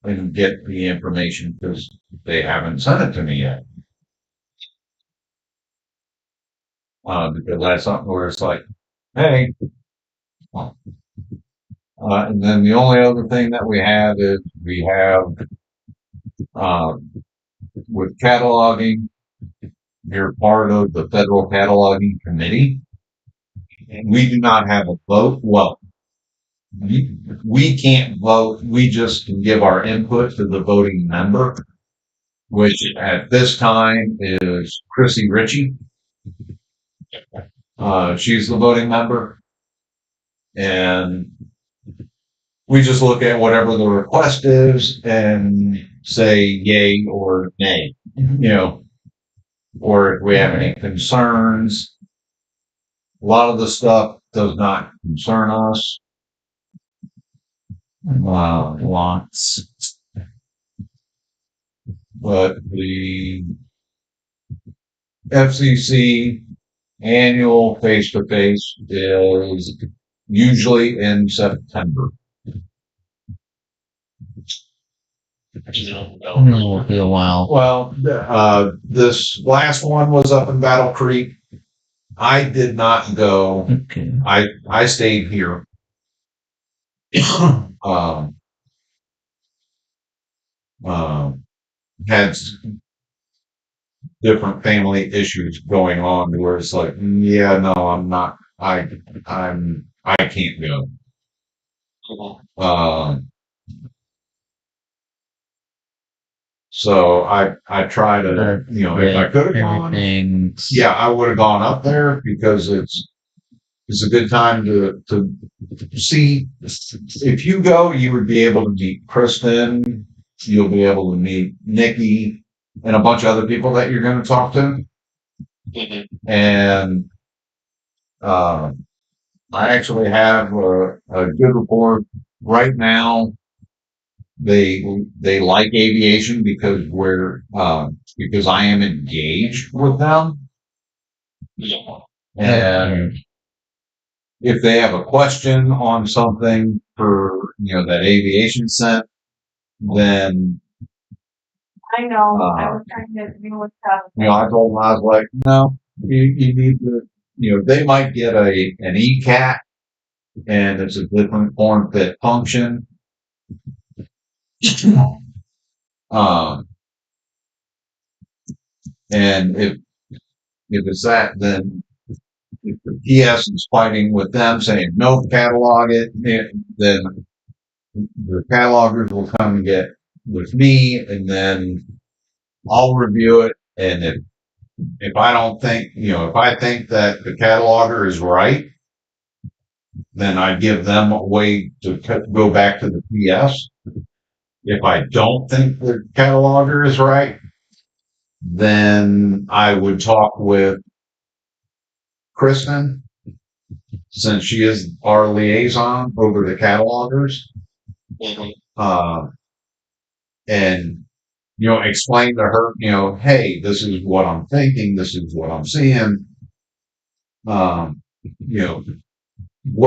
C: and get the information because they haven't sent it to me yet. Because that's something where it's like, hey, and then the only other thing that we have is with cataloging, you're part of the federal cataloging committee. And we do not have a vote. Well, we can't vote. We just can give our input to the voting member, which at this time is Chrissy Ritchie. She's the voting member. And we just look at whatever the request is and say yay or nay, or if we have any concerns. A lot of the stuff does not concern us.
B: Lots.
C: But the FCC annual face-to-face is usually in September.
B: It'll be a while.
C: Well, this last one was up in Battle Creek. I did not go.
B: Okay.
C: I stayed here. Had different family issues going on where it's like, yeah, no, I'm not. I can't go. So I try to, if I could have gone, yeah, I would have gone up there because it's a good time to see. If you go, you would be able to meet Kristen, you'll be able to meet Nikki and a bunch of other people that you're going to talk to. And I actually have a good report right now. They like aviation because because I am engaged with them. And if they have a question on something for, that aviation sent, then
E: I know. I was trying to deal with stuff.
C: I told them, I was like, no, you need to, they might get an ECAT and it's a different form fit function. And if it's that, then if the PS is fighting with them saying, no, catalog it, then the catalogers will come and get with me and then I'll review it. And if I don't think, if I think that the cataloger is right, then I give them a way to go back to the PS. If I don't think the cataloger is right, then I would talk with Kristen, since she is our liaison over the catalogers, and explain to her, hey, this is what I'm thinking, this is what I'm seeing. What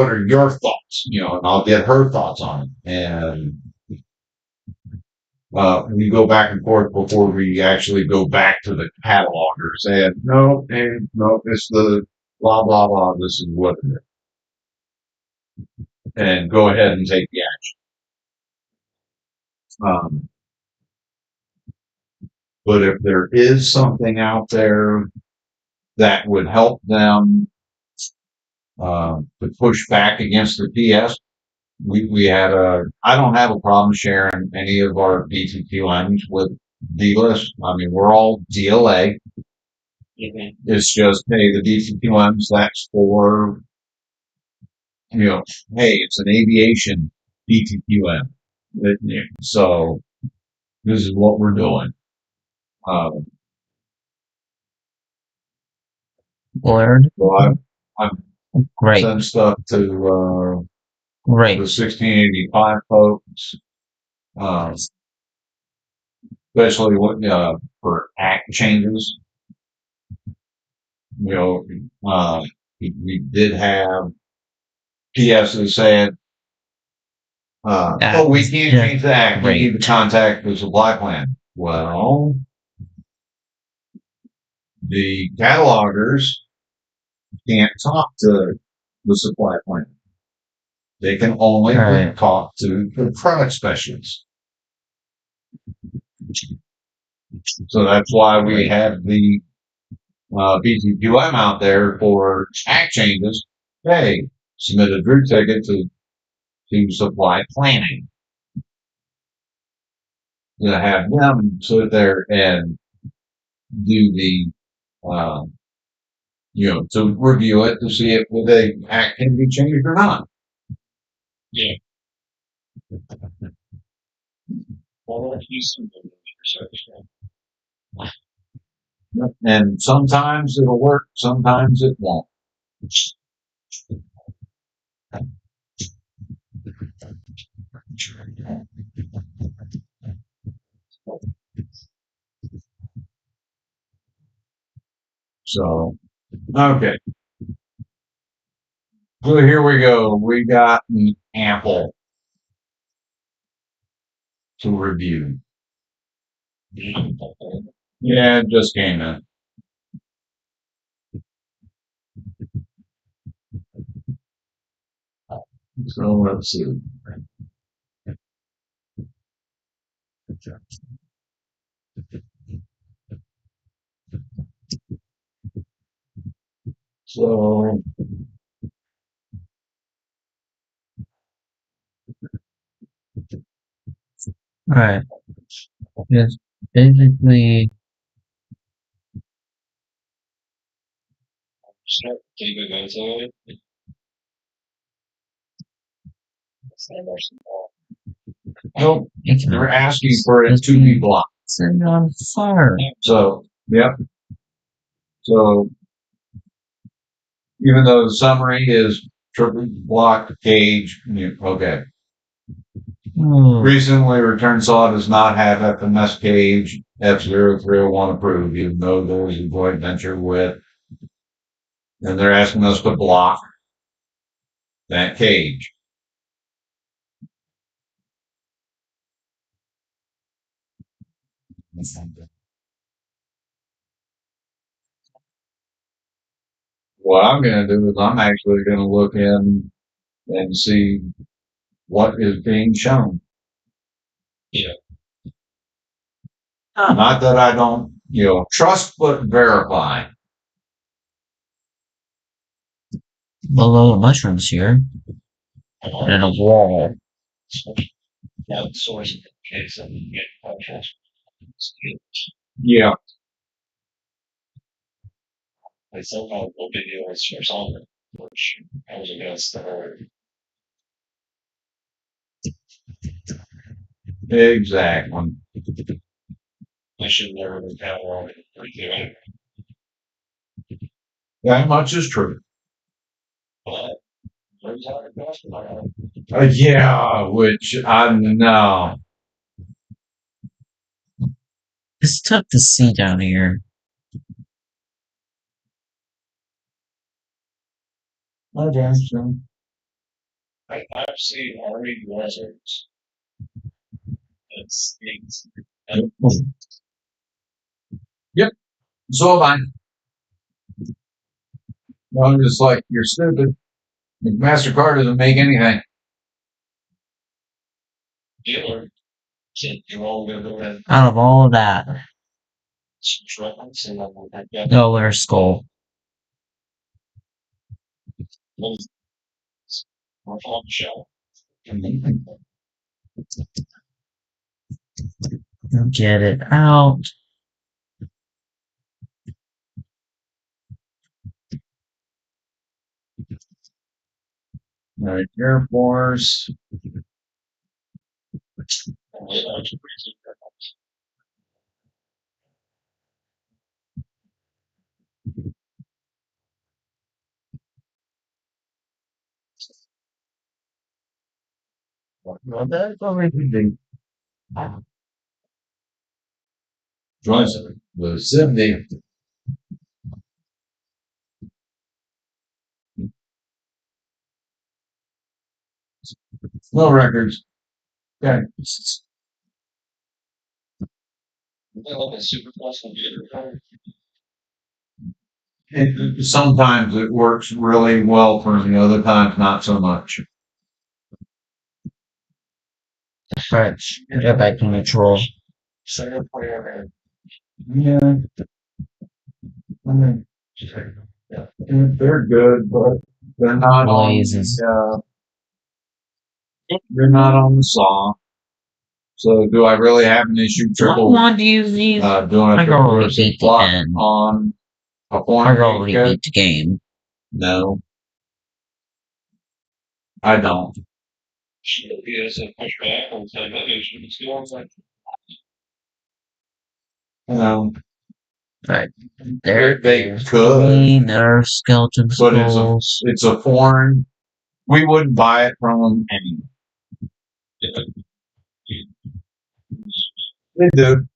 C: are your thoughts? And I'll get her thoughts on it. And we go back and forth before we actually go back to the cataloger saying, no, it's the blah, blah, blah, this is what it is. And go ahead and take the action. But if there is something out there that would help them to push back against the PS, I don't have a problem sharing any of our DTQMs with D-List. I mean, we're all DLA. It's just, hey, the DTQMs, that's for, hey, it's an aviation DTQM. So this is what we're doing.
B: Learn.
C: So I've
B: Great.
C: sent stuff to the
B: Great.
C: 1685 folks, especially for act changes. We did have PSs saying, we can't change the act. We need to contact the supply plan. Well, the catalogers can't talk to the supply plan. They can only talk to the product specialists. So that's why we have the BTQM out there for act changes. Hey, submit a Drew ticket to supply planning. Have them sit there and do the, to review it to see if the act can be changed or not.
D: Yeah. Well, he's some research.
C: And sometimes it'll work, sometimes it won't. So, okay. So here we go. We got an Apple to review. Yeah, it just came in. So let's see. So
B: Alright. Yes, basically.
C: nope, they're asking for it to be blocked.
B: Sitting on fire.
C: So, yep. So, even though the summary is triple block cage, okay. Recently, return saw does not have FMS cage F0301 approved, even though there was a joint venture with, and they're asking us to block that cage. What I'm going to do is I'm actually going to look in and see what is being shown.
D: Yeah.
C: Not that I don't, trust but verify.
B: Below the mushrooms here. And a wall.
D: Yeah, the source of the case and you get contrast.
C: Yeah.
D: Like somehow the video was shares on it, which I was against the whole.
C: Exactly.
D: I should never been cataloged for doing.
C: That much is true.
D: But there's how it goes.
C: Yeah, which I know.
B: It's tough to see down here.
C: Okay, so.
D: I've seen Army Blizzards. It's stinks.
C: Yep. So am I. I'm just like, you're stupid. MasterCard doesn't make anything.
D: Dealer. You're all gonna go ahead.
B: Out of all of that, No, their skull. Get it out. Air Force. Well, that's already
C: Joins the 70. No records. Okay. Sometimes it works really well for me, other times not so much.
B: Right. Get back to neutral.
C: Yeah. I mean, they're good, but they're not
B: Blazes.
C: they're not on the saw. So do I really have an issue
B: What
C: triple
B: one do you use?
C: doing a
B: I
C: triple
B: already
C: roasted
B: beat the
C: block
B: end.
C: on a
B: I
C: foreign
B: already
C: code?
B: beat the game.
C: No, I don't. No,
B: Right. There
C: they
B: goes
C: could,
B: Nerf skeleton
C: but
B: skulls.
C: it's a foreign. We wouldn't buy it from them anyway. They do.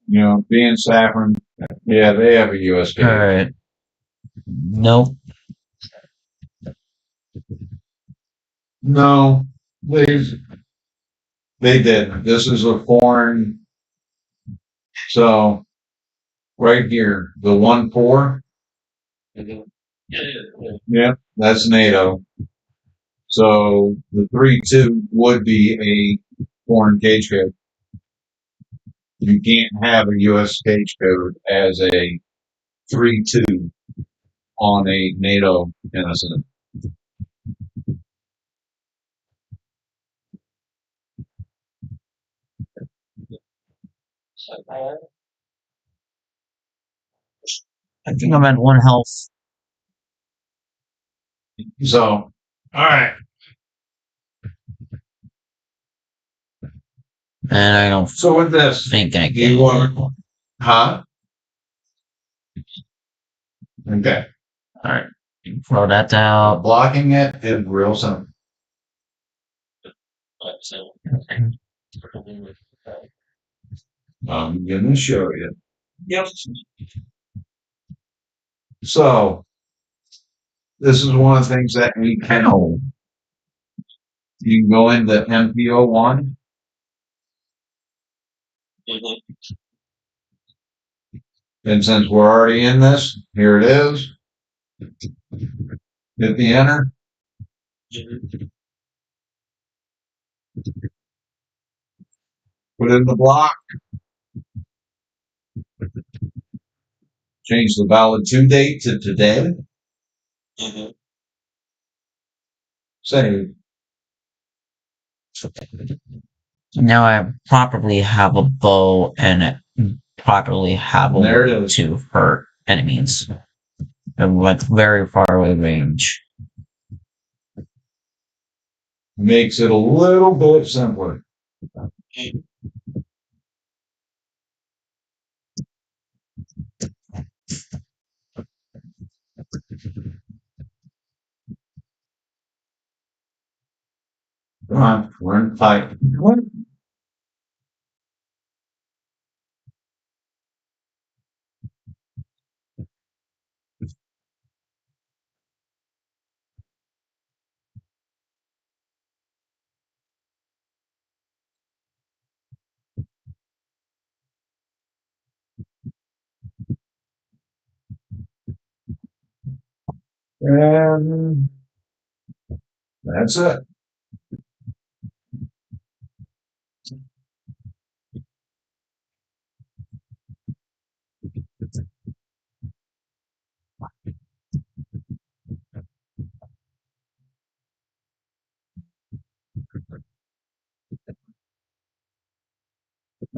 C: You know, being Saffron, yeah, they have a USB.
B: Alright. Nope.
C: No, they didn't. This is a foreign. So right here, the 1-4. Yeah, that's NATO. So the 3-2 would be a foreign cage code. You can't have a U.S. cage code as a 3-2 on a NATO innocent.
B: I think I'm at 1 health.
C: So, all right.
B: And I don't
C: So with this,
B: think I
C: do you
B: can.
C: want, huh? Okay.
B: Alright. Throw that out.
C: Blocking it is real simple. I'm gonna show you.
B: Yep.
C: So this is one of the things that we can hold. You can go into MPO1. And since we're already in this, here it is. Hit the enter. Put in the block. Change the valid to date to today. Save.
B: Now I properly have a bow and properly have a
C: There it
B: way
C: is.
B: to hurt enemies. And with very far away range.
C: Makes it a little bit simpler. Come on, we're in fight. And that's it.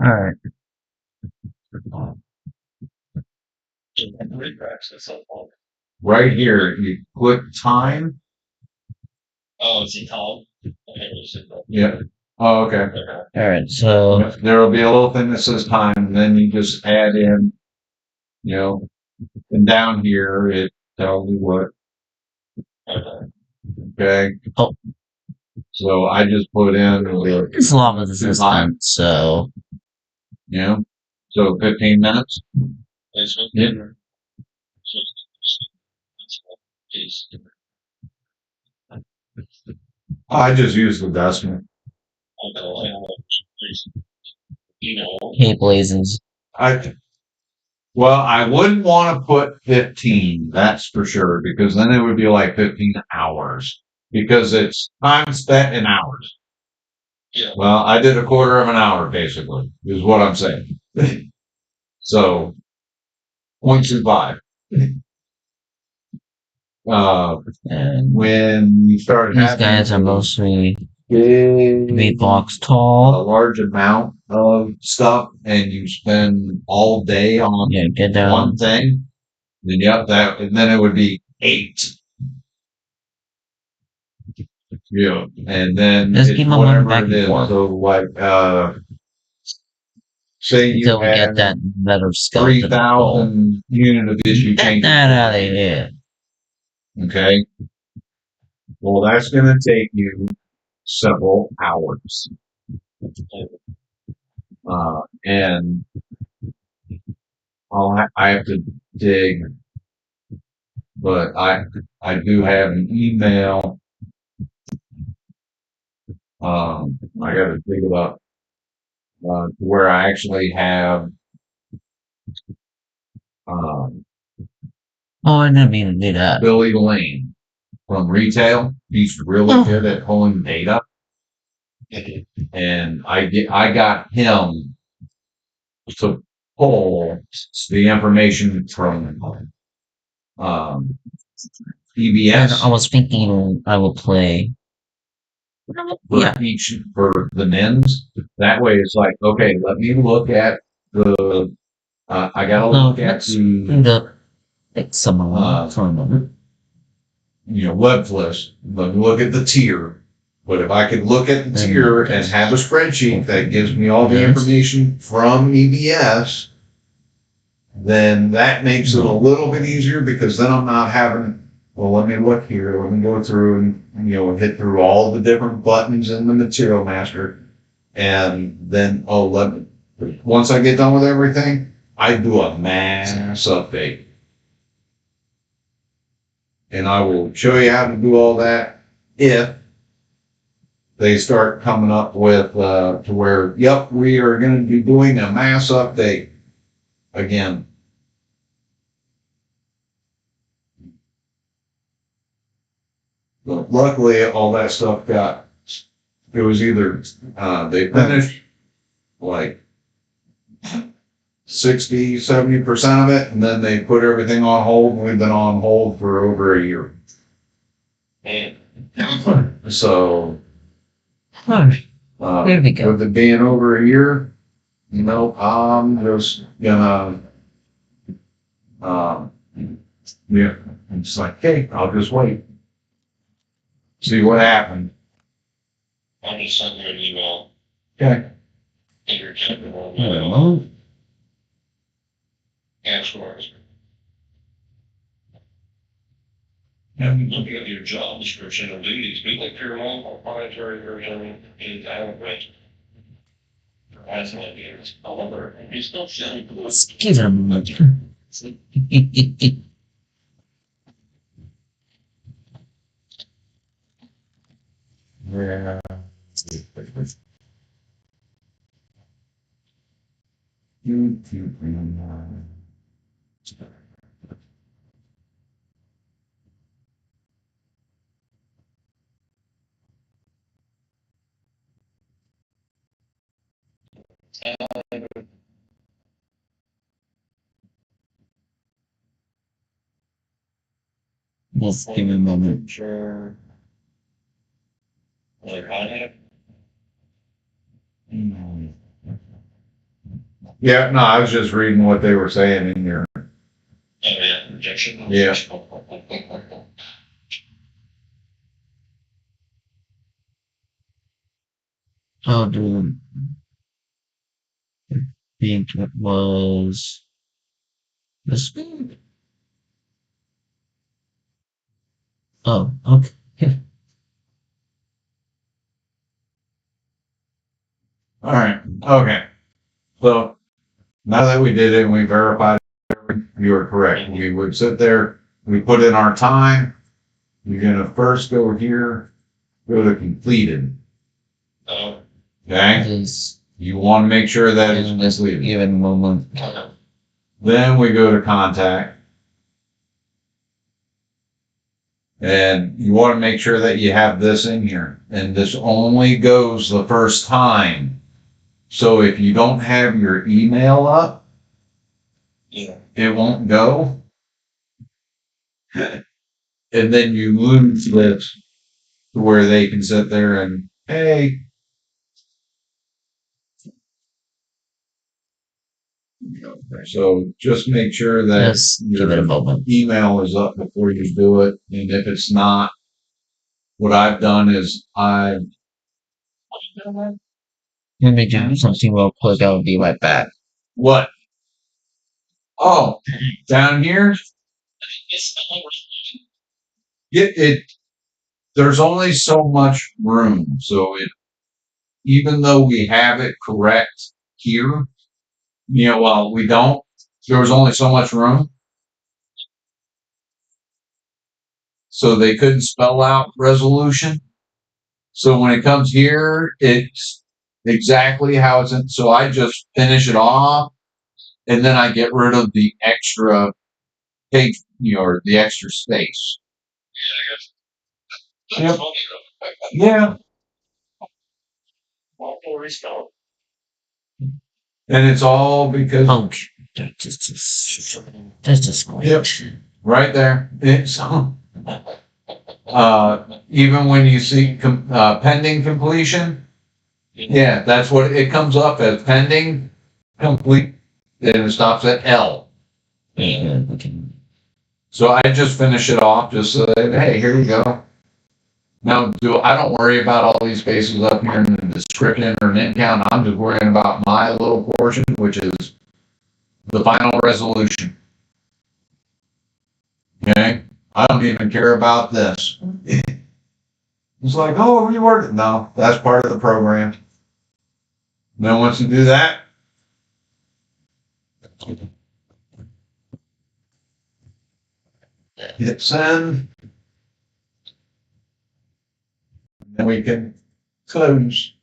B: Alright.
C: Right here, you click time.
D: Oh, is he tall?
C: Yeah. Oh, okay.
B: Alright, so
C: There will be a little thing that says time, and then you just add in, and down here it tells you what. Okay.
B: Oh.
C: So I just put in
B: as long as this is done, so
C: so 15 minutes. Yeah. I just use the decimal.
B: hey blazes.
C: Well, I wouldn't want to put 15, that's for sure, because then it would be like 15 hours. Because it's time spent in hours.
D: Yeah.
C: Well, I did a quarter of an hour, basically, is what I'm saying. So, 0.25.
B: And
C: When you start
B: these
C: having
B: guys are
C: a
B: mostly
C: big,
B: 3 blocks
C: a
B: tall.
C: large amount of stuff, and you spend all day on
B: Yeah, get down.
C: one thing, then and then it would be 8. Yeah, and then
B: Just
C: it's
B: keep on moving
C: whatever
B: back
C: it
B: and
C: is.
B: forth.
C: So, like, say you
B: Until we get
C: had
B: that leather skeleton.
C: 3,000 unit of issue
B: Get
C: change.
B: that out of here.
C: Okay. Well, that's going to take you several hours. And I have to dig, but I do have an email. I got to dig about where I actually have.
B: Oh, I didn't mean to do that.
C: Billy Lane from retail. He's really good at pulling data. And I got him to pull the information from
B: And
C: EBS
B: I was thinking I would play.
C: for the NINs. That way it's like, okay, let me look at the I gotta look at
B: the someone for a moment.
C: web list. Let me look at the tier. But if I could look at the tier and have a spreadsheet that gives me all the information from EBS, then that makes it a little bit easier because then I'm not having, well, let me look here. Let me go through and, hit through all the different buttons in the material master. And then, once I get done with everything, I do a mass update. And I will show you how to do all that if they start coming up with to where, yep, we are going to be doing a mass update again. But luckily, all that stuff it was either they finished like 60, 70% of it, and then they put everything on hold, and we've been on hold for over a year. So,
B: There we go.
C: with it being over a year, I'm just gonna, yeah, it's like, hey, I'll just wait. See what happened.
D: I'll just send you an email.
C: Okay.
D: In your general
B: Hello.
D: Ashworth. And looking at your job description and duties, be like your own proprietary version is adequate. As it is, however, you still should.
B: Excuse me.
C: Yeah.
B: Just give me a moment.
D: Sure. Like, I have
C: Yeah, no, I was just reading what they were saying in here.
D: Oh, yeah, rejection.
C: Yeah.
B: Oh, dude. I think it was this. Oh, okay.
C: All right. Okay. So now that we did it and we verified it, you were correct. We would sit there, we put in our time. You're gonna first go here, go to completed.
D: Oh,
C: Okay?
B: Just
C: You want to make sure that it's
B: in this
C: completed.
B: given moment.
C: Then we go to contact. And you want to make sure that you have this in here. And this only goes the first time. So if you don't have your email up,
D: yeah.
C: it won't go. And then you lose this to where they can sit there and, hey. So just make sure that
B: Just give it a moment.
C: email is up before you do it. And if it's not, what I've done is
B: Let me do something real quick. I'll be right back.
C: what? Oh, down here, it there's only so much room. So even though we have it correct here, well, we don't. There was only so much room, so they couldn't spell out resolution. So when it comes here, it's exactly how it's in. So I just finish it off, and then I get rid of the extra page, or the extra space.
D: Yeah, I guess. That's
C: Yep.
D: funny though.
C: Yeah,
D: Well, we'll restart.
C: and it's all because
B: Oh, that's just great.
C: Yep. right there. It's even when you see pending completion, yeah, that's what it comes up as, pending complete, and it stops at L.
B: Yeah, we can.
C: So I just finish it off, just so that, hey, here you go. Now, I don't worry about all these spaces up here in the description or name count. I'm just worrying about my little portion, which is the final resolution. Okay? I don't even care about this. It's like, oh, rework it. No, that's part of the program. Then once you do that, hit send. Then we can close.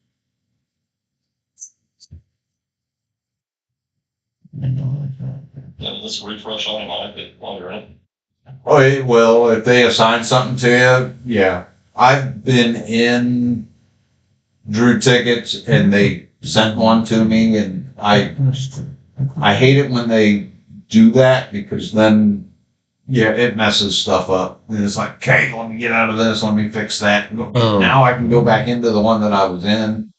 D: Yeah, let's refresh on mine while you're in.
C: Oh, it will. If they assign something to you, yeah. I've been in Drew tickets and they sent one to me, and I hate it when they do that, because then, yeah, it messes stuff up. And it's like, okay, let me get out of this, let me fix that.
B: Oh.
C: Now I can go back into the one that I was in.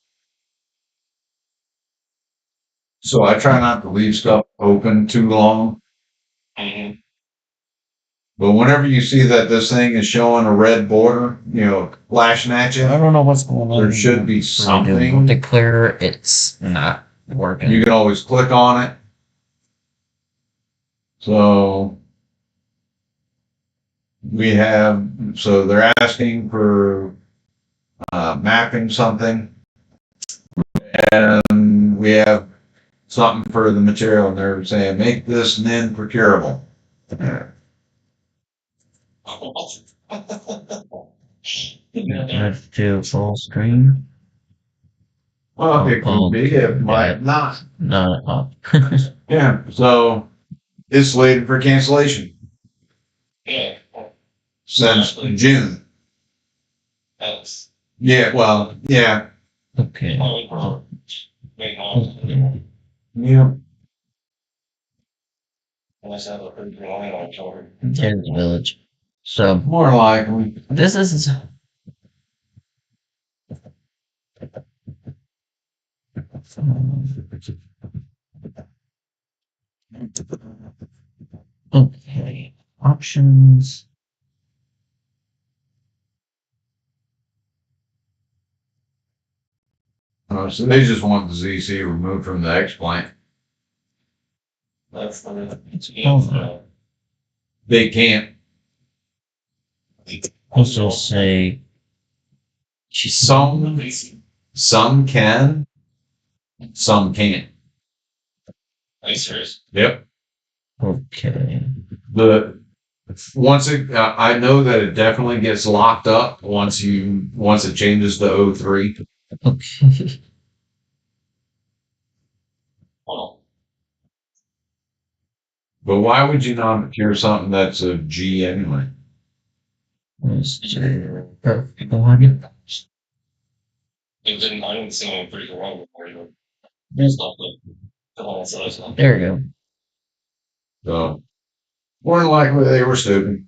C: So I try not to leave stuff open too long.
D: Mm-hmm.
C: But whenever you see that this thing is showing a red border, flashing at
B: I
C: you,
B: don't know what's going on.
C: there should be something.
B: To clear, it's not working.
C: You can always click on it. So so they're asking for mapping something, and we have something for the material, and they're saying make this NIN procurable.
B: Let's do full screen.
C: Well, it could be, it might not.
B: No.
C: Yeah, so it's slated for cancellation
D: Yeah.
C: since June.
D: That's
C: Yeah, well, yeah.
B: Okay.
D: probably for main house.
C: Yeah.
D: Unless I have a pretty good line on shoulder.
B: Here's the village. So
C: More likely.
B: this is Okay. Options.
C: So they just want the ZC removed from the explant.
D: That's the,
B: Oh.
C: They can't.
B: Let's just say she's
C: Some can, some can't.
D: Are you serious?
C: Yep.
B: okay.
C: Once it, I know that it definitely gets locked up once it changes to O3.
B: Okay.
D: Well,
C: But why would you not cure something that's a G anyway?
B: Let's do perfect one.
D: I didn't see one pretty wrong before you. There's nothing. So
B: There we go.
C: So more than likely they were stupid.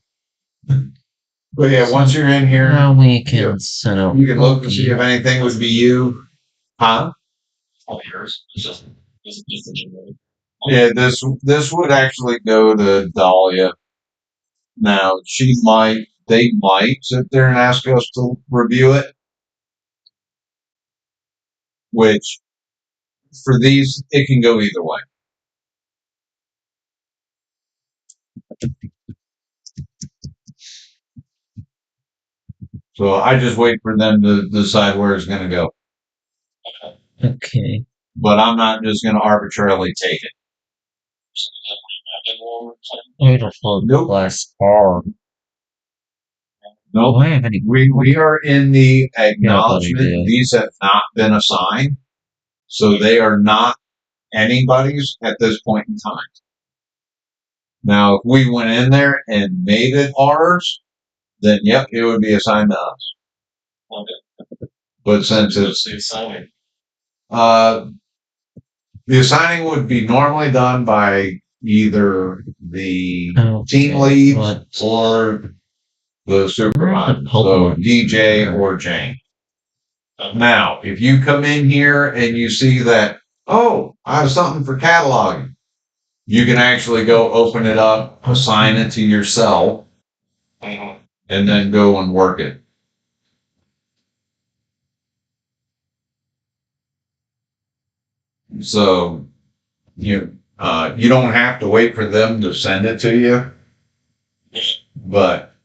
C: But yeah, once you're in here,
B: Now we can set up.
C: you can look to see if anything would be you. Huh?
D: all yours. It's just a generic.
C: Yeah, this would actually go to Dahlia. Now they might sit there and ask us to review it, which for these it can go either way. So I just wait for them to decide where it's going to go.
B: Okay.
C: But I'm not just going to arbitrarily take it.
B: Beautiful
C: Nope.
B: glass bar.
C: Nope.
B: Do I have any?
C: We are in the acknowledgement.
B: Yeah.
C: These have not been assigned, so they are not anybody's at this point in time. Now, if we went in there and made it ours, then yep, it would be assigned to us.
D: Okay.
C: But since
D: It's
C: it's
D: exciting.
C: the assigning would be normally done by either the
B: Okay,
C: team lead
B: but-
C: or the supervisor,
B: the
C: so
B: Pokemon?
C: DJ or Jane. Now, if you come in here and you see that, oh, I have something for cataloging, you can actually go open it up, assign it to yourself,
D: Mhm.
C: and then go and work it. So you don't have to wait for them to send it to you, but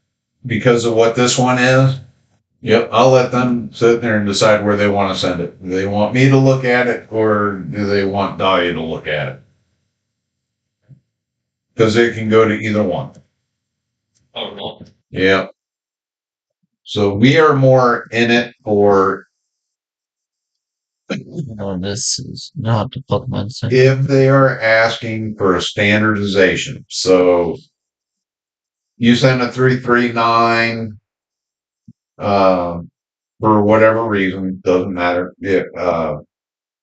C: because of what this one is, yep, I'll let them sit there and decide where they want to send it. Do they want me to look at it, or do they want Dahlia to look at it? Because it can go to either one.
D: Oh, no.
C: Yeah. So we are more in it for
B: No, this is not the Pokemon Center.
C: if they are asking for a standardization. So you send a 339 for whatever reason, doesn't matter.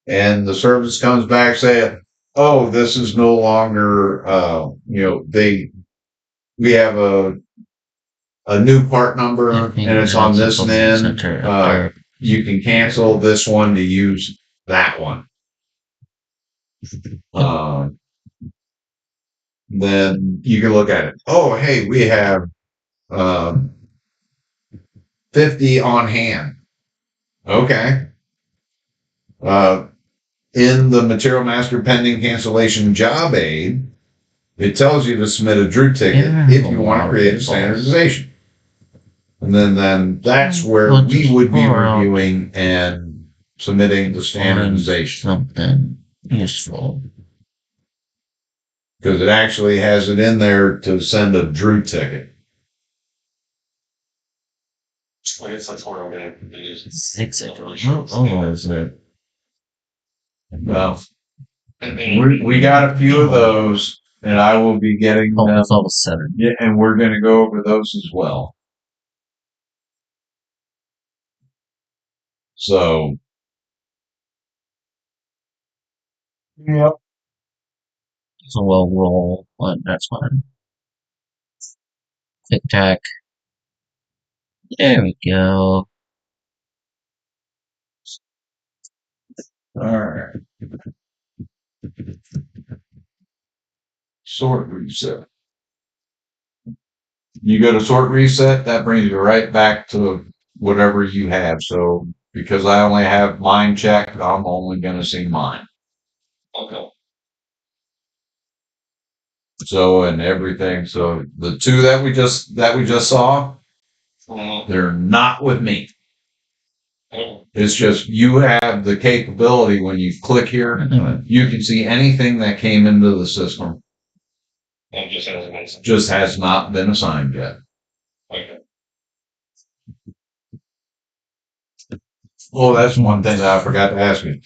C: And the service comes back saying, "Oh, this is no longer we have a new part number and it's on this end. You can cancel this one to use that one." Then you can look at it. Oh, hey, we have 50 on hand. Okay. In the Material Master pending cancellation job aid, it tells you to submit a Drew ticket if you want to create a standardization. And then that's where we would be reviewing and submitting the standardization.
B: Something useful.
C: Because it actually has it in there to send a Drew ticket.
D: I guess that's where I'm going to use
B: 6 Oh, is it?
C: Well, we got a few of those, and I will be getting
B: Oh,
C: them.
B: it's almost 7.
C: Yeah, and we're going to go over those as well. So, yep.
B: So we'll roll one. That's fine. Tic tac. There we go.
C: All right. Sort reset. You go to sort reset, that brings you right back to whatever you have. So because I only have mine checked, I'm only going to see mine.
D: Okay.
C: So and everything. So the two that we just saw, they're not with me. It's just you have the capability when you click here, you can see anything that came into the system.
D: It just hasn't been assigned.
C: Just has not been assigned yet.
D: Okay.
C: Oh, that's one thing that I forgot to ask you.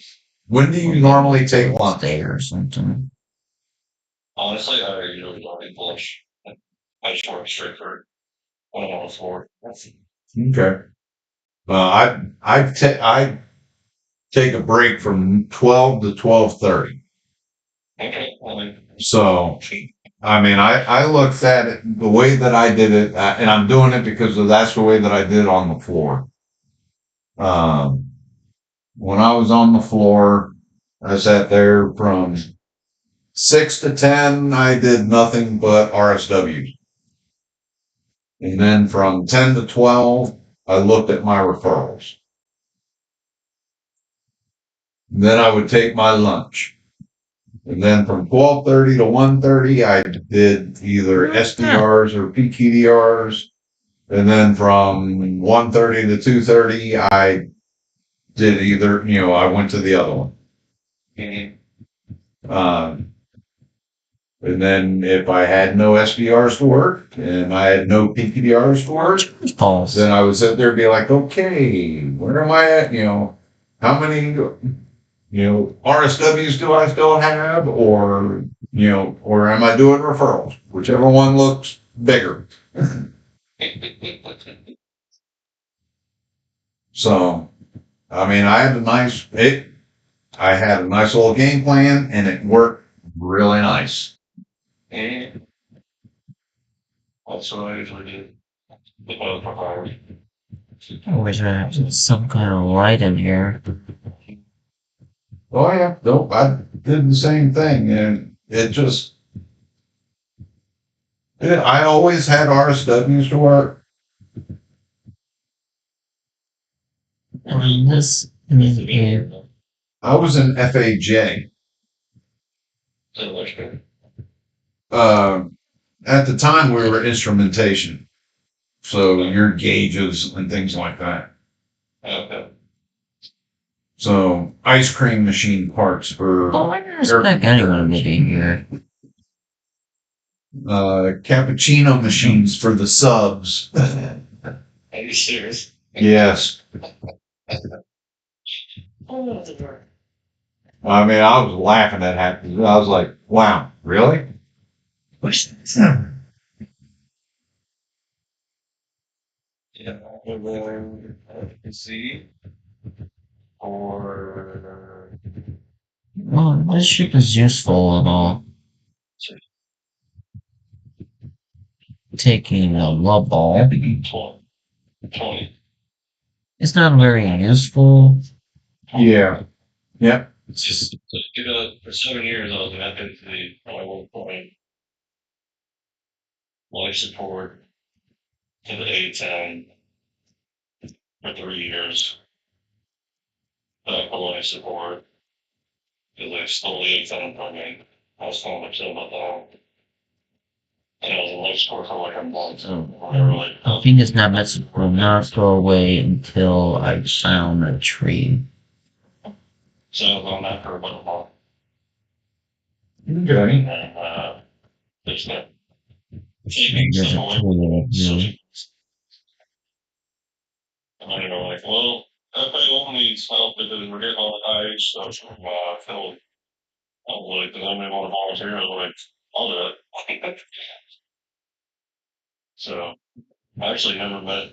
C: When do you normally take lunch?
B: Day or something.
D: Honestly, I usually don't eat lunch. I just work straight through when I'm on the floor.
C: Okay. I take a break from 12 to 12:30.
D: Okay.
C: So, I mean, I looked at it the way that I did it, and I'm doing it because that's the way that I did it on the floor. When I was on the floor, I sat there from 6 to 10. I did nothing but RSWs. And then from 10 to 12, I looked at my referrals. And then I would take my lunch. And then from 12:30 to 1:30, I did either SDRs or PQDRs. And then from 1:30 to 2:30, I did either, I went to the other one. And then if I had no SDRs to work and I had no PQDRs to work, then I would sit there and be like, okay, where am I at? How many, RSWs do I still have? Or am I doing referrals? Whichever one looks bigger. So, I mean, I had a nice little game plan and it worked really nice.
D: And that's what I usually do. With my other providers.
B: I wish I had some kind of light in here.
C: Oh yeah, nope, I did the same thing and I always had RSWs to work.
B: This is it.
C: I was in FAJ.
D: So much good.
C: At the time we were instrumentation. So your gauges and things like that.
D: Okay.
C: So ice cream machine parts for
B: Oh, I didn't expect anyone to be here.
C: cappuccino machines for the subs.
D: Are you serious?
C: Yes. I mean, I was laughing at that. I was like, wow, really?
D: Yeah. And then see or
B: Well, this ship is useful at all. Taking a love ball.
D: 20.
B: It's not very useful.
C: Yeah. Yep.
D: It's just for 7 years I was an FNC on 1 point life support to the A10 for 3 years. Back to life support because they stole the A10 from me. I was calling myself about that. And I was in life support for like a month. They were like,
B: I think it's not meant to not go away until I found a tree.
D: so I was on that for about a month.
C: Okay.
D: And there's no
B: There's a tool here.
D: And then they're like, well, FA1 needs help because we're getting on the ice. So Phil, I was like, does anybody want to volunteer? I was like, I'll do it. So I actually never met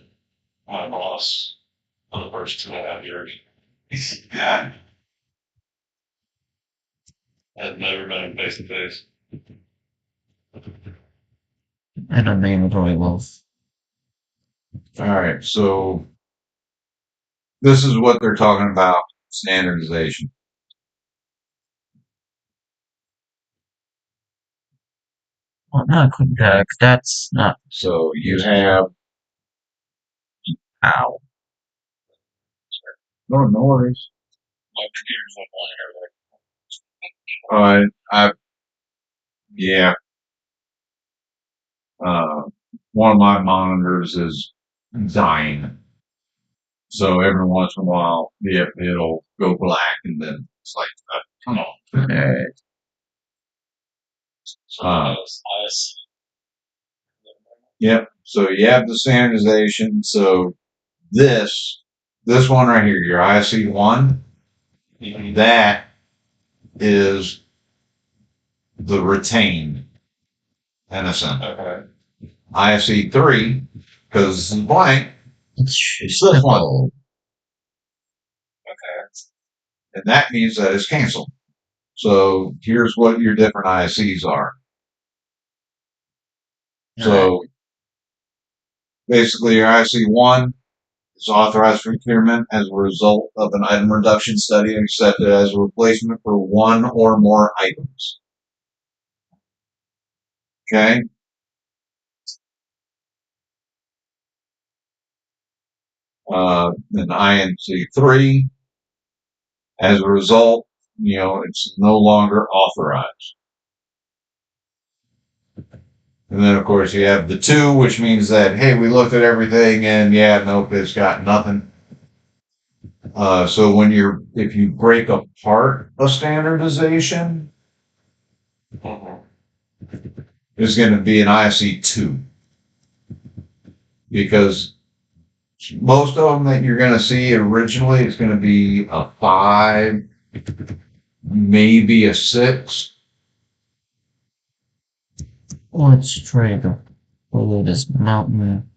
D: my boss for the first 2.5 years. I've never met him face to face.
B: I don't name it really well.
C: All right. So this is what they're talking about, standardization.
B: Well, not quick back. That's not.
C: So you have
B: Ow.
C: no worries.
D: My computer's online here.
C: I yeah. One of my monitors is dying. So every once in a while, it'll go black, and then it's like, come on.
D: So
C: Uh,
D: I see.
C: Yep. So you have the standardization. So this one right here, your IC1, that is the retained NSN.
D: Okay.
C: IC3, because this is blank,
B: It's
C: it's this one.
D: Okay.
C: And that means that it's canceled. So here's what your different ICs are. So basically, your IC1 is authorized for procurement as a result of an item reduction study and accepted as a replacement for one or more items. Okay? Then INC3, as a result, it's no longer authorized. And then, of course, you have the 2, which means that, hey, we looked at everything and yeah, nope, it's got nothing. So if you break apart a standardization, it's going to be an IC2. Because most of them that you're going to see originally is going to be a 5, maybe a 6.
B: Let's try to follow this mountain.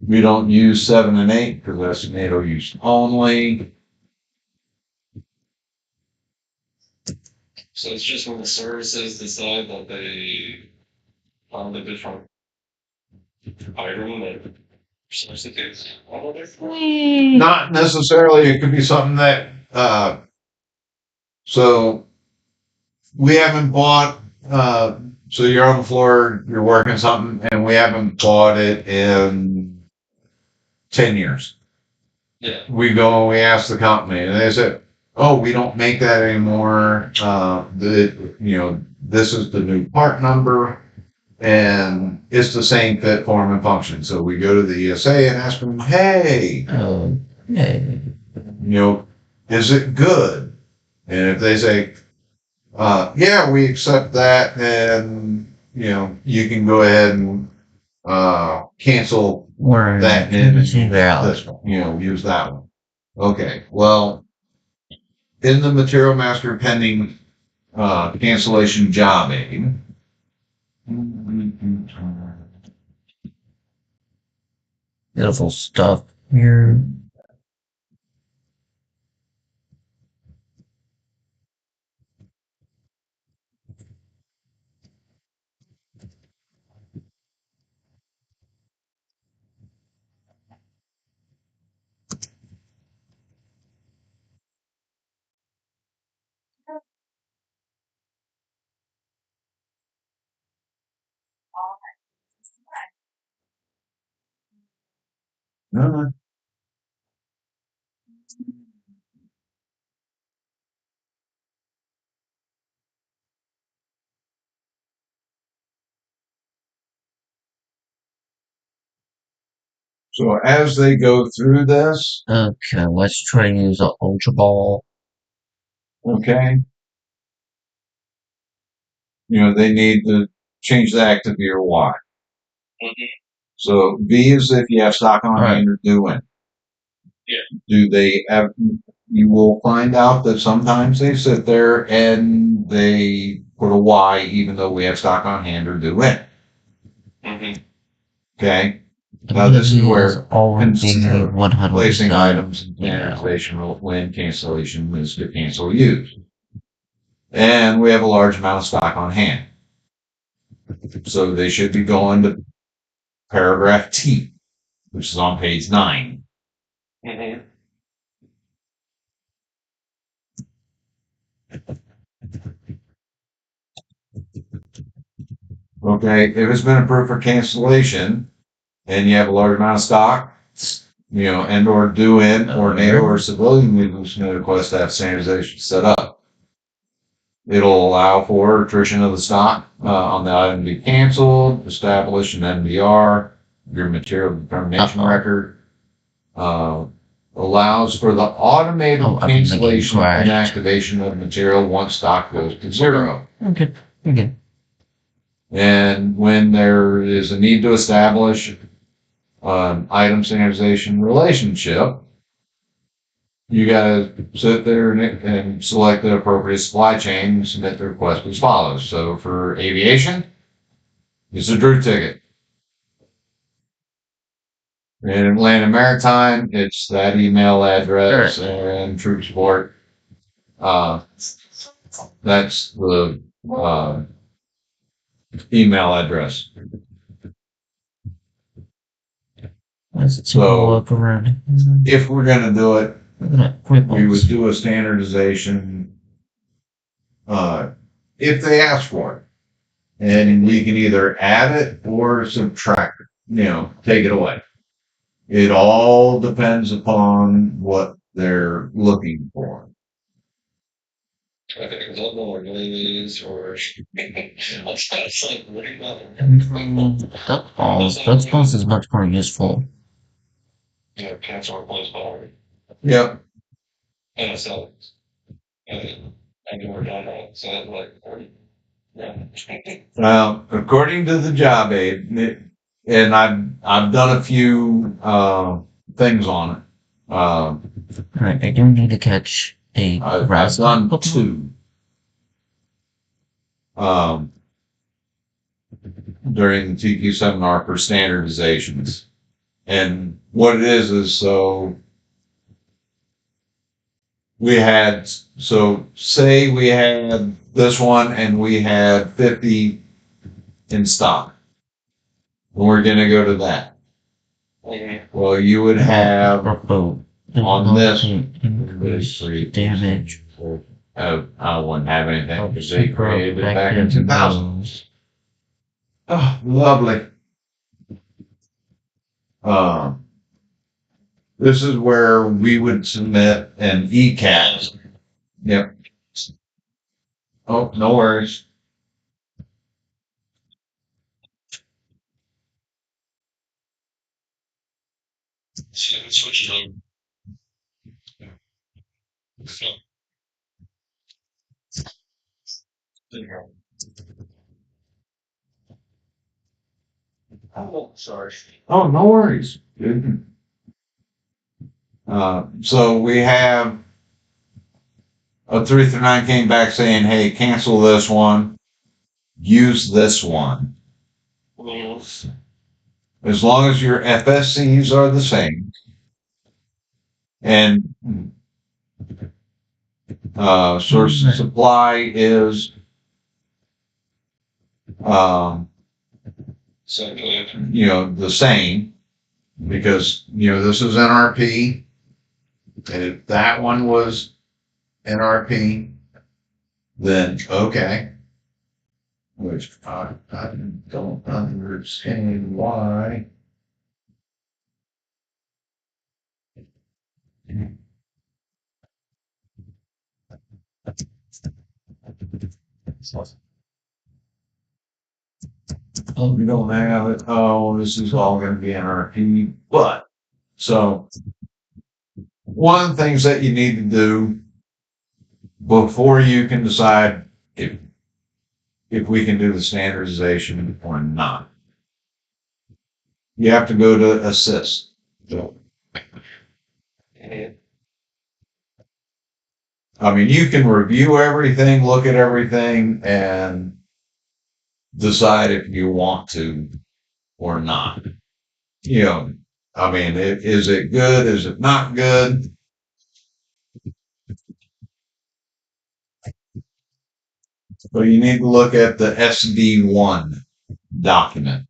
C: We don't use 7 and 8 because that's NATO use only.
D: So it's just when the services decide that they found a different item that substitutes all of it.
C: Not necessarily. It could be something that, so we haven't bought, so you're on the floor, you're working something, and we haven't bought it in 10 years.
D: Yeah.
C: We go and we ask the company, and they say, "Oh, we don't make that anymore. This is the new part number, and it's the same fit, form, and function." So we go to the ESA and ask them, "Hey,
B: Oh, hey.
C: Is it good?" And if they say, "Yeah, we accept that," and you can go ahead and cancel
B: We're
C: that in and use
B: valid.
C: this one. Use that one. Okay. Well, in the material master pending cancellation job aid.
B: Beautiful stuff here.
C: No. So as they go through this,
B: Okay, let's try to use an Ultra Ball.
C: okay, they need to change the active V or Y. So V is if you have stock on hand or due in.
D: Yeah.
C: Do they have? You will find out that sometimes they sit there and they put a Y even though we have stock on hand or due in. Okay. Now this is where placing items in cancellation when cancellation is to cancel used. And we have a large amount of stock on hand. So they should be going to paragraph T, which is on page 9. Okay, if it's been approved for cancellation and you have a large amount of stock, and or due in or NATO or civilian leaders may request to have standardization set up. It'll allow for attrition of the stock on the item to be canceled, establish an MDR, your material determination record, allows for the automated cancellation and activation of material once stock goes to zero.
B: Okay. Okay.
C: And when there is a need to establish item standardization relationship, you gotta sit there and select the appropriate supply chain and submit the request as follows. So for aviation, it's a Drew ticket. In land and maritime, it's that email address and troop support. That's the email address.
B: Let's
C: So,
B: look around.
C: if we're gonna do it, we would
B: We
C: do a standardization if they ask for it. And we can either add it or subtract it, take it away. It all depends upon what they're looking for.
D: I think it's a little more ladies or it's like really
B: That falls is much more useful.
D: cancel or close call.
C: Yep.
D: And it's and I do work on that. So that's like yeah.
C: Well, according to the job aid, and I've done a few things on it.
B: Alright, I do need to catch a
C: I've
B: grass.
C: done two. During the TQ seminar for standardizations. And what it is so say we had this one and we had 50 in stock. We're going to go to that. Well, you would have on this
B: damage.
C: I wouldn't have anything because they created it back in 2000. Oh, lovely. This is where we would submit an ECAS. Yep. Oh, no worries.
D: Switch it over. Oh, sorry.
C: Oh, no worries. So we have a 339 came back saying, hey, cancel this one, use this one. As long as your FSCs are the same and source of supply is the same, because this is NRP, and if that one was NRP, then okay. Which I don't understand why. Oh, we don't have it. Oh, this is all going to be NRP. But, so, one of the things that you need to do before you can decide if we can do the standardization or not, you have to go to assist. I mean, you can review everything, look at everything, and decide if you want to or not. I mean, is it good? Is it not good? So you need to look at the SD1 document.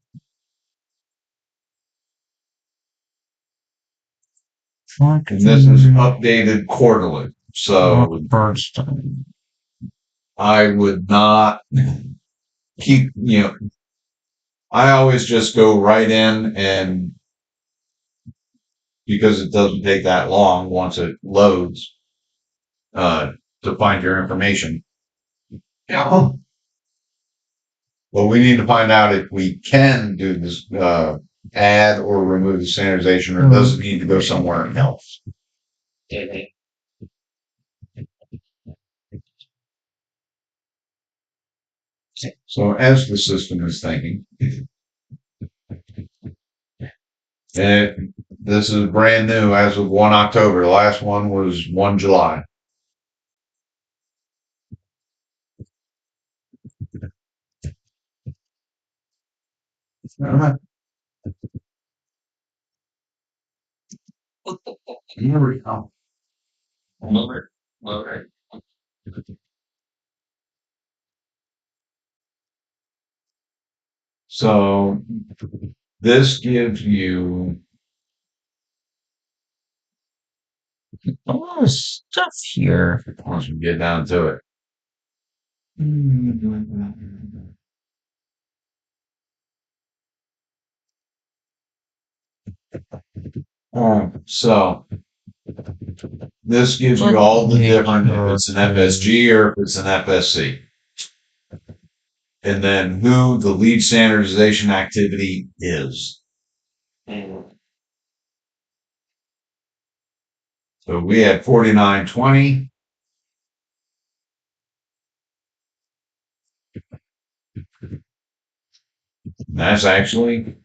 C: And this is updated quarterly. So I would not keep, I always just go right in, and because it doesn't take that long once it loads, to find your information. Yeah. Well, we need to find out if we can do this, add or remove the standardization, or does it need to go somewhere else? So as the system is thinking, and this is brand new as of 1 October. The last one was 1 July. Here we go. So this gives you
B: A lot of stuff here.
C: once we get down to it. So this gives you all the different, if it's an FSG or if it's an FSC. And then who the lead standardization activity is. So we had 4920. That's actually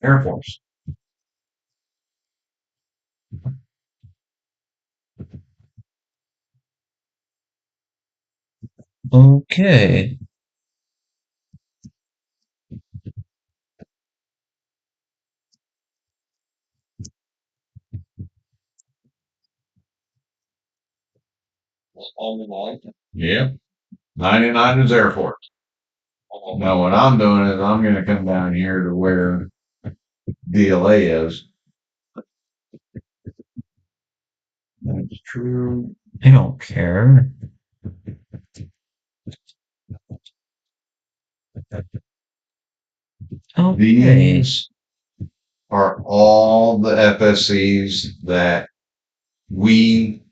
C: Air Force.
B: Okay.
C: Yep. 99 is Air Force. Now what I'm doing is I'm going to come down here to where DLA is. That's true.
B: I don't care. Okay.
C: These are all the FSCs that we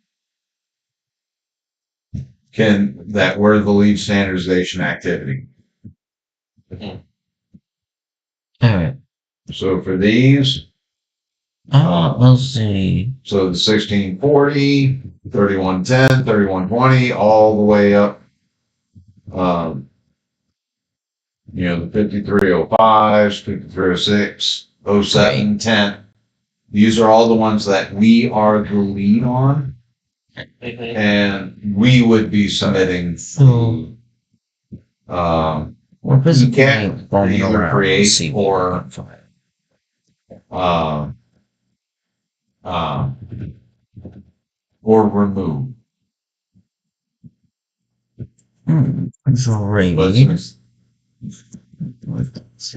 C: that were the lead standardization activity.
B: Alright.
C: So for these,
B: Let's see.
C: so the 1640, 3110, 3120, all the way up, the 5305s, 5306, 07, 10. These are all the ones that we are the lead on, and we would be submitting to,
B: We're busy
C: you can't
B: bumming
C: either
B: around.
C: create
B: Let's see what
C: or-
B: we can find.
C: or remove.
B: Great.
C: But I'm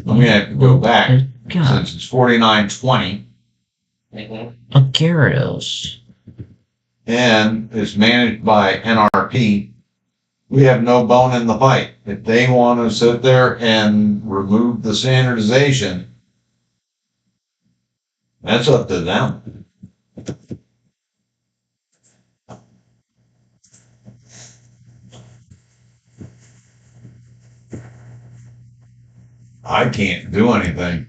C: gonna have to go back since it's 4920
B: A Gyarados.
C: and it's managed by NRP. We have no bone in the fight. If they want to sit there and remove the standardization, that's up to them. I can't do anything.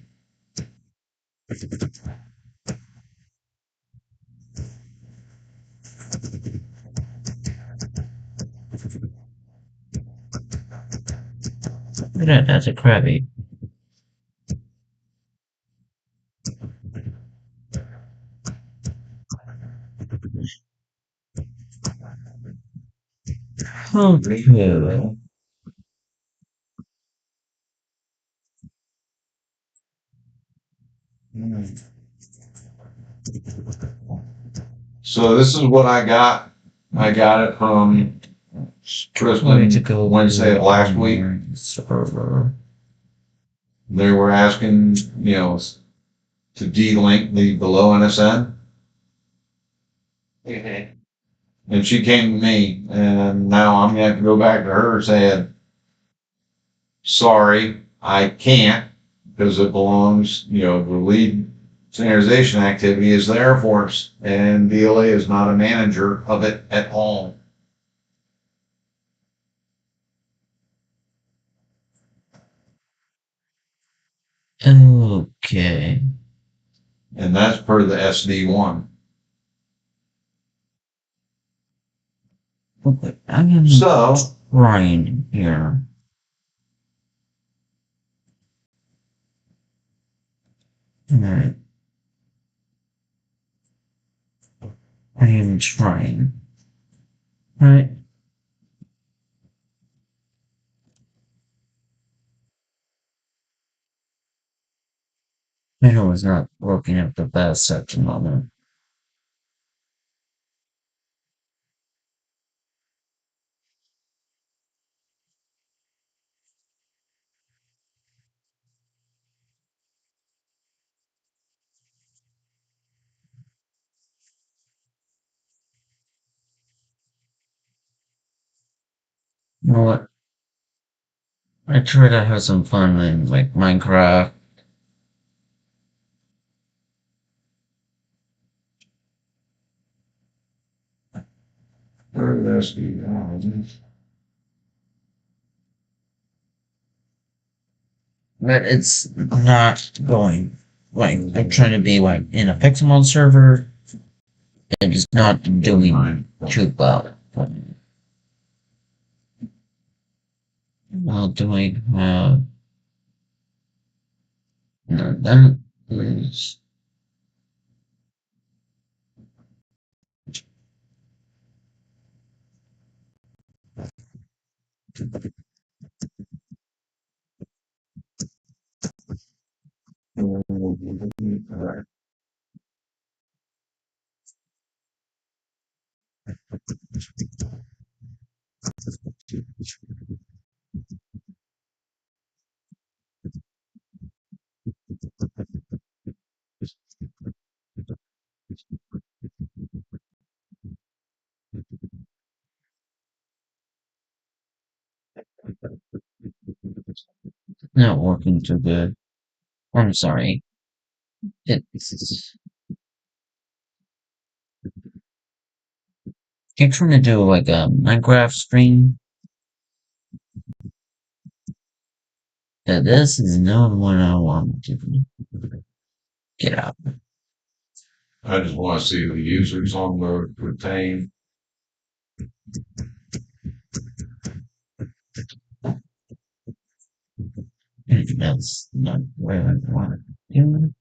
B: Look at that, that's a Krabby. Okay.
C: So this is what I got. I got it from Tristan Wednesday of last week.
B: Server.
C: They were asking, to delink the below NSN. And she came to me, and now I'm going to have to go back to her saying, sorry, I can't. because it belongs, the lead standardization activity is the Air Force, and DLA is not a manager of it at all.
B: Okay.
C: And that's per the SD1.
B: Okay. I am
C: So,
B: trying here. Alright. I am trying. Right. I know it's not working out the best at the moment. You know what? I try to have some fun in like Minecraft.
C: per the SD1.
B: But it's not going. Like, I'm trying to be like in a Pixelmon server. And it's not doing too well. Well, doing no, that is not working too good. I'm sorry. It's I'm trying to do like a Minecraft stream. This is not what I want to get out.
C: I just want to see the users on the retain.
B: That's not where I want to do.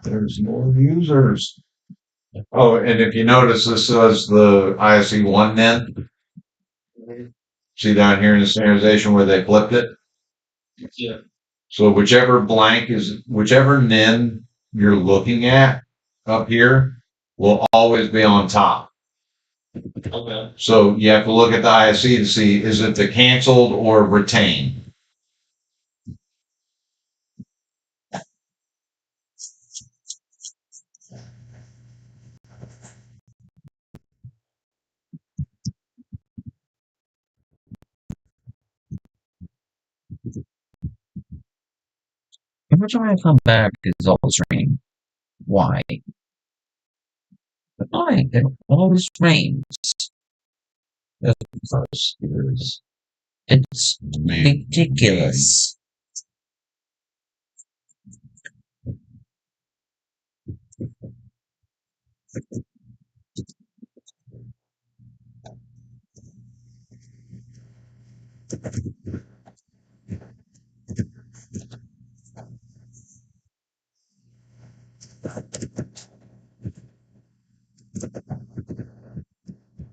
C: There's more users. Oh, and if you notice, this says the ISE1 NIN. See down here in the standardization where they flipped it?
D: Yeah.
C: So whichever NIN you're looking at up here will always be on top.
D: Okay.
C: So you have to look at the ISE to see, is it the canceled or retained?
B: Every time I come back, it's always raining. Why? Why? It always rains. It's ridiculous.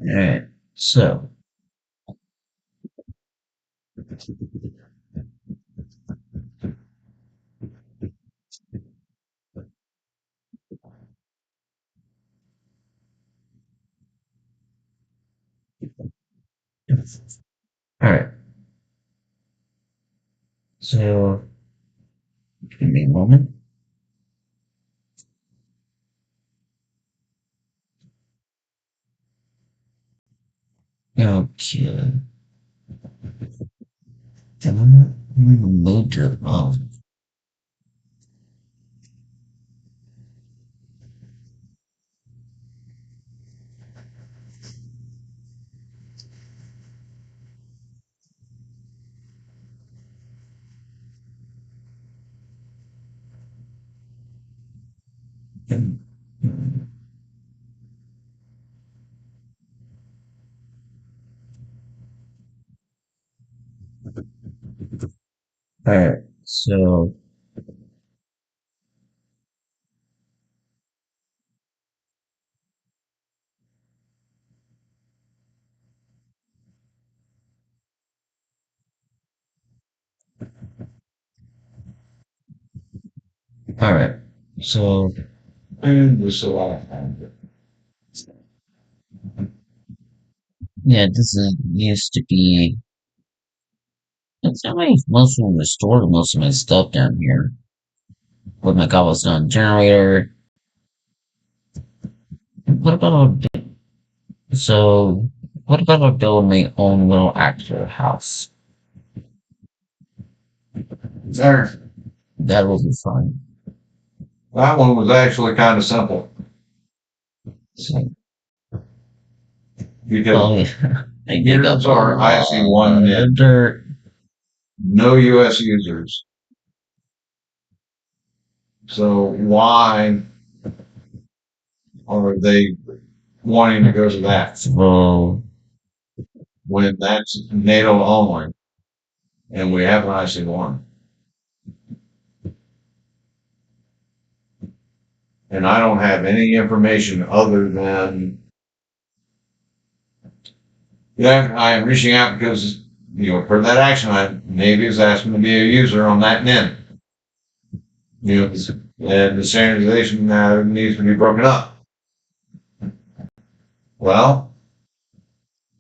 B: Alright, so All right. So, give me a moment. Okay. I'm moved it. Oh. All right. So, all right. So,
C: And there's a lot of time.
B: yeah, this is used to be. It's not my most of restored most of my stuff down here. With my cobblestone generator. What about so? What about I build my own little actual house?
C: There,
B: That will be fun.
C: that one was actually kind of simple
B: So,
C: because
B: oh yeah, I dig up
C: here's
B: a
C: our
B: lot
C: IC1 net,
B: of dirt.
C: no US users. So why are they wanting to go to that
B: So,
C: when that's NATO only and we have an IC1? And I don't have any information other than, yeah, I am reaching out because, for that action, Navy is asking to be a user on that NIN. And the standardization now needs to be broken up. Well,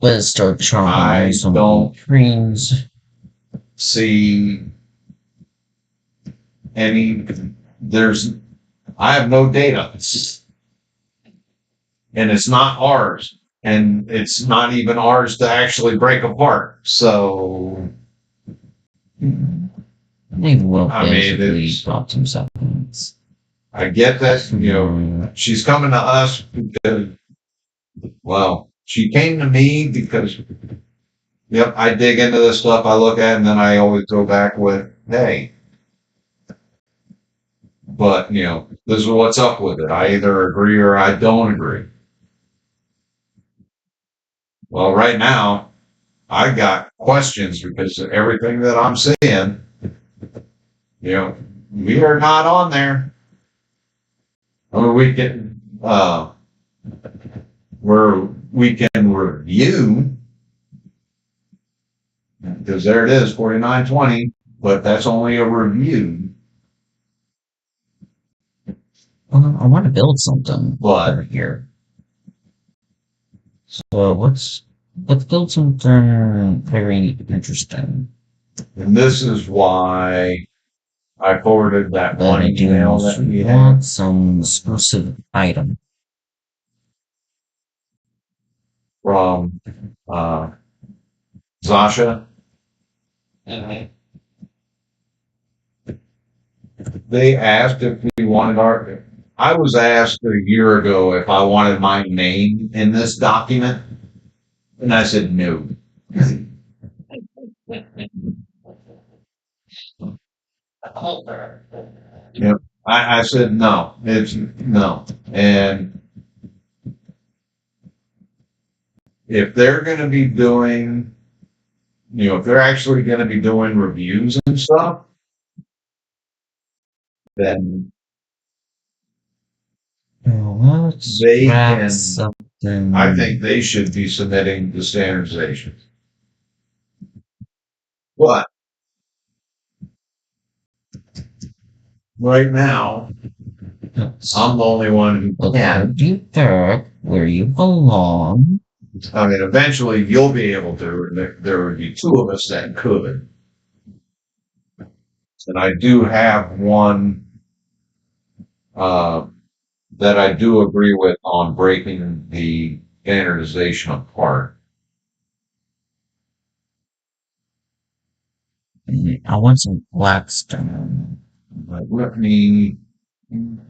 B: let's start chopping
C: I
B: some
C: don't
B: trees.
C: see I have no data. And it's not ours. And it's not even ours to actually break apart. So,
B: Maybe we'll
C: I mean,
B: basically drop some supplements.
C: I get that, she's coming to us because, well, she came to me because, yep, I dig into this stuff, I look at it, and then I always go back with, hey, but, this is what's up with it. I either agree or I don't agree. Well, right now, I got questions because everything that I'm seeing, we are not on there. I mean, we can review, because there it is, 4920, but that's only a review.
B: Well, I want to build something
C: But
B: over here. So let's build something very interesting.
C: and this is why I forwarded that
B: But
C: one
B: I do
C: email that we
B: want
C: had
B: some exclusive item.
C: from Zasha. They asked if we wanted I was asked a year ago if I wanted my name in this document, and I said no. Yep. I said no. It's no. And if they're going to be doing, if they're actually going to be doing reviews and stuff, then
B: Let's
C: they
B: grab
C: can,
B: something.
C: I think they should be submitting the standardization. But right now, I'm the only one who
B: Okay,
C: can.
B: you back where you belong.
C: I mean, eventually you'll be able to, and there would be two of us that could. And I do have one that I do agree with on breaking the standardization apart.
B: I want some Blackstone.
C: But let me.
B: And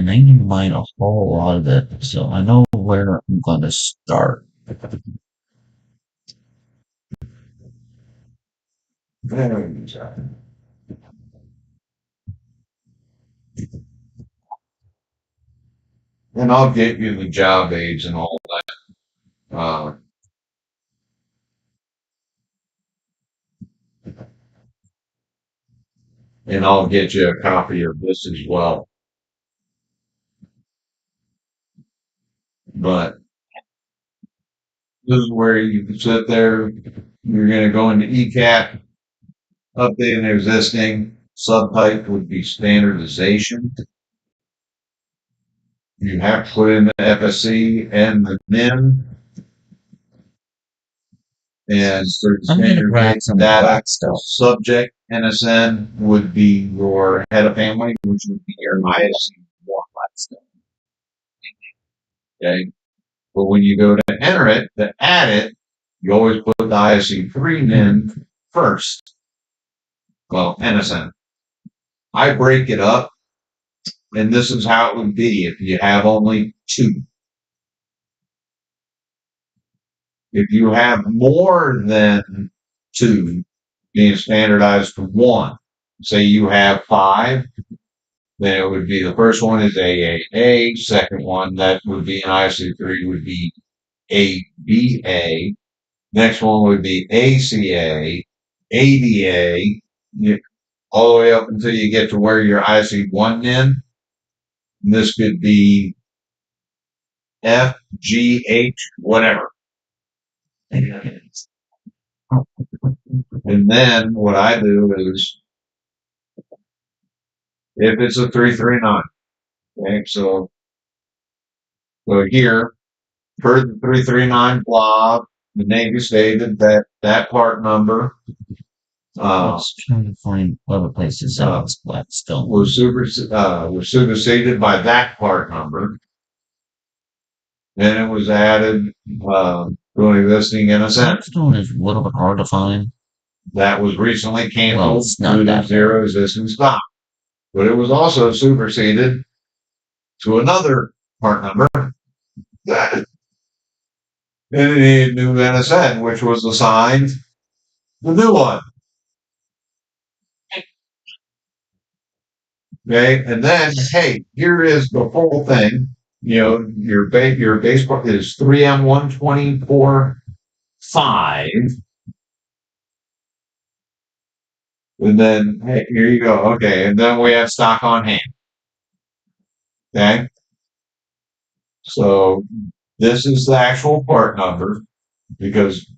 B: I need to mine a whole lot of it, so I know where I'm going to start.
C: There we go. And I'll get you the job aids and all that. And I'll get you a copy of this as well. But this is where you can sit there. You're going to go into ECAT, update an existing. Subtype would be standardization. You have to put in the FSC and the NIM. And for
B: I'm going to grab
C: standardized
B: some
C: data,
B: Blackstone.
C: subject NSN would be your head of family, which would be your ISC1 Blackstone. Okay. But when you go to enter it, to add it, you always put the ISC3 NIM first. Well, NSN. I break it up, and this is how it would be if you have only two. If you have more than two, being standardized to one, say you have five, then it would be the first one is AAA, second one that would be an IC3 would be ABA, next one would be ACA, ADA, all the way up until you get to where your IC1 in. And this could be F, G, H, whatever. And then what I do is, if it's a 339, okay, so here, per the 339 blob, the Navy stated that that part number
B: I was trying to find other places that was Blackstone.
C: was superseded by that part number. Then it was added to an existing NSN.
B: Blackstone is a little bit hard to find.
C: That was recently
B: Well,
C: canceled
B: it's not
C: due to
B: that
C: zero existing stock. But it was also superseded to another part number that it needed new NSN, which was assigned the new one. Okay, and then hey, here is the full thing. You know, your base part is 3M124.5. And then hey, here you go. Okay, and then we have stock on hand. Okay. So this is the actual part number because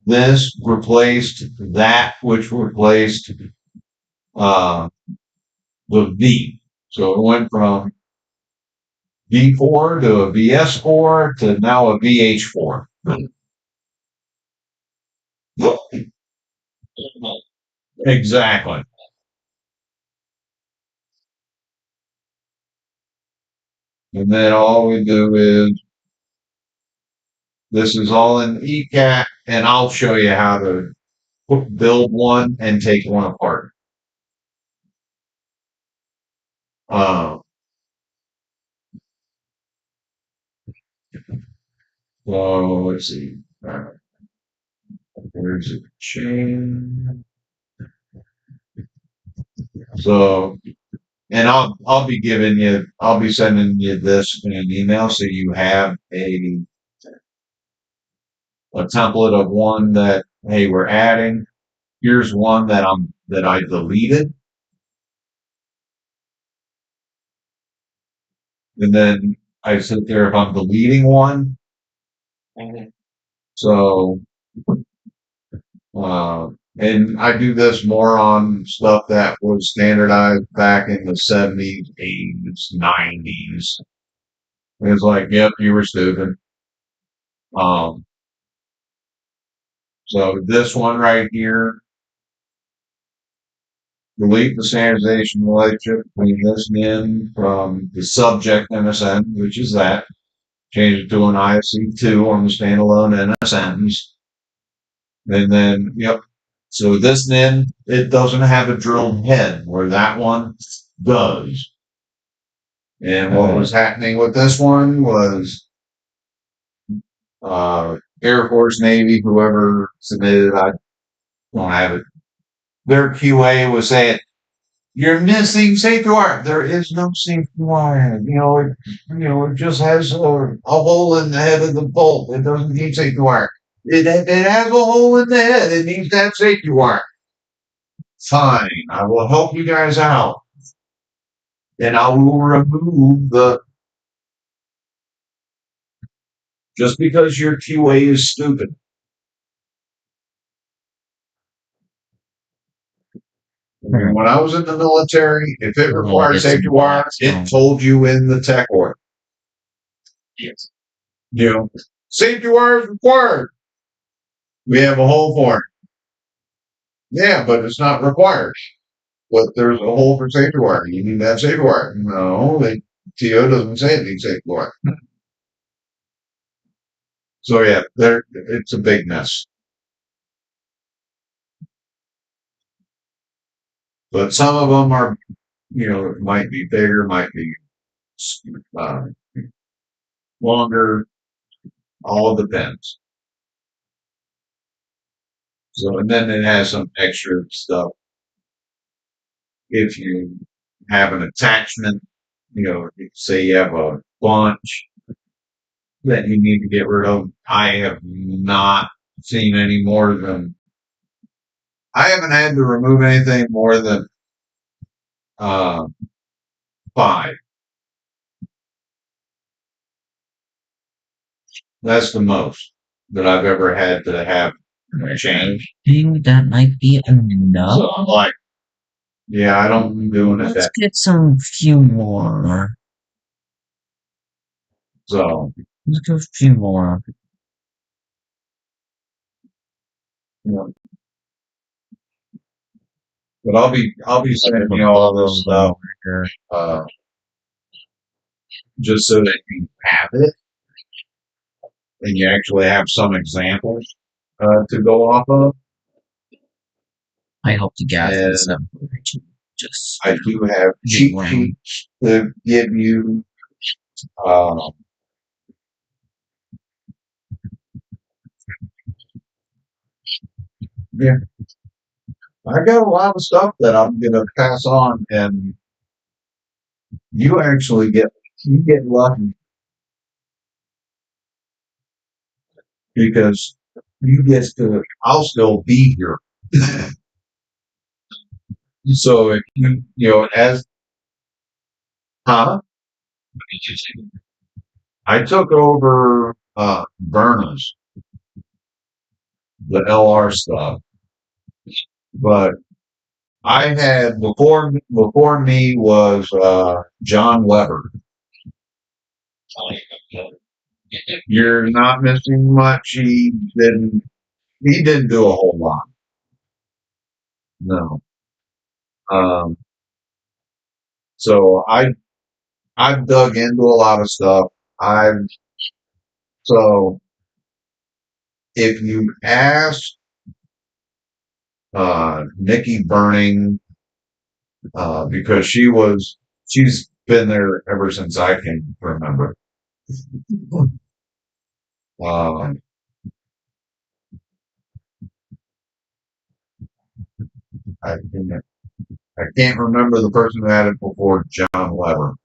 C: this replaced that which replaced the V. So it went from V4 to a VS4 to now a VH4. Exactly. And then all we do is this is all in ECAT, and I'll show you how to build one and take one apart. So let's see. Where's the chain? So, and I'll be sending you this in an email so you have a template of one that, hey, we're adding. Here's one that I deleted. And then I sit there if I'm deleting one. So, And I do this more on stuff that was standardized back in the 70s, 80s, 90s. It's like, yep, you were stupid. Um, so this one right here, delete the standardization relationship between this and N from the subject MSN, which is that. Change it to an ISC2 on the standalone in a sentence. And then, yep. So this then, it doesn't have a drilled head where that one does. And what was happening with this one was Air Force, Navy, whoever submitted, I don't have it. Their QA was saying, you're missing safety wire. There is no safety wire. It just has a hole in the head of the bolt. It doesn't need safety wire. It has a hole in the head. It needs that safety wire. Fine. I will help you guys out. And I will remove just because your QA is stupid. When I was in the military, if it required safety wire, it told you in the tech order. Yes. Safety wire is required. We have a hole for it. Yeah, but it's not required. But there's a hole for safety wire. You need to have safety wire. No, the TO doesn't say it needs safety wire. So yeah, it's a big mess. But some of them are, might be bigger, might be longer. All depends. So, and then it has some extra stuff. If you have an attachment, say you have a bunch that you need to get rid of. I have not seen any more than, I haven't had to remove anything more than 5. That's the most that I've ever had to have changed.
B: I think that might be enough.
C: So I'm like, yeah, I don't doing it.
B: Let's get some few more.
C: So
B: let's go a few more.
C: But I'll be sending you all this stuff, just so that you have it, and you actually have some examples to go off of.
B: I hope to get this.
C: I do have cheat sheets to give you. Yeah, I got a lot of stuff that I'm gonna pass on, and you actually get lucky because I'll still be here. So if huh? I took over Verna's, the LR stuff, but I had before me was John Weber. You're not missing much. He didn't do a whole lot. No. So I've dug into a lot of stuff. So if you ask Nikki Burning, because she's been there ever since I can remember. I can't remember the person who had it before John Weber.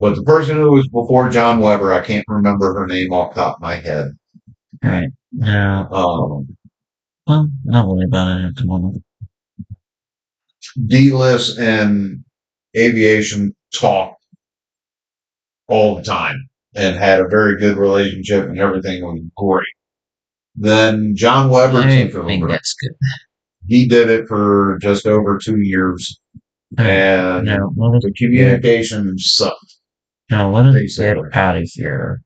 C: But the person who was before John Weber, I can't remember her name off the top of my head.
B: All right. Now, well, not worry about it at the moment.
C: D-List and aviation talked all the time and had a very good relationship, and everything was great. Then John Weber took over.
B: That's good.
C: he did it for just over 2 years, and
B: Now, let us
C: the communication sucked.
B: now let us get
C: Basically.
B: out of here.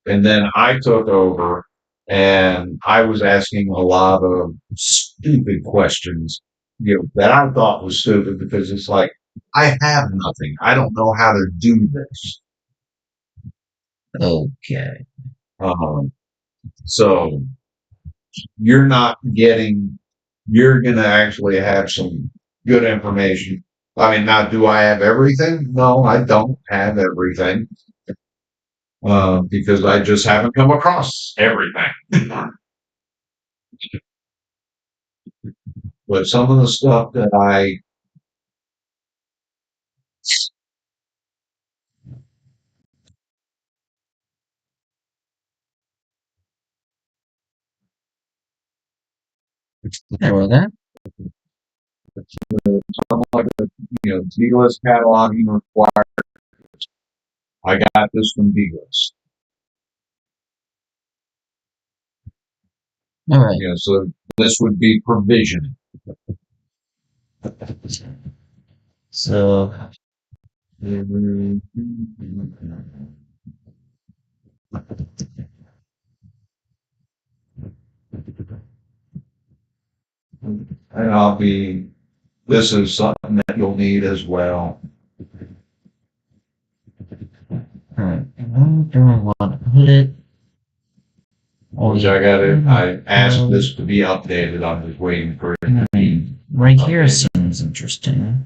C: And then I took over, and I was asking a lot of stupid questions, that I thought was stupid because it's like, I have nothing. I don't know how to do this.
B: Okay.
C: So you're not getting, you're going to actually have some good information. I mean, now, do I have everything? No, I don't have everything. Because I just haven't come across everything. But some of the stuff that
B: There we go.
C: like D-list cataloging required. I got this from D-list.
B: All right.
C: So this would be provisioning.
B: So,
C: And this is something that you'll need as well.
B: all right. Where do I want to put it?
C: Which I asked this to be updated. I'm just waiting for it to be.
B: Right here seems interesting.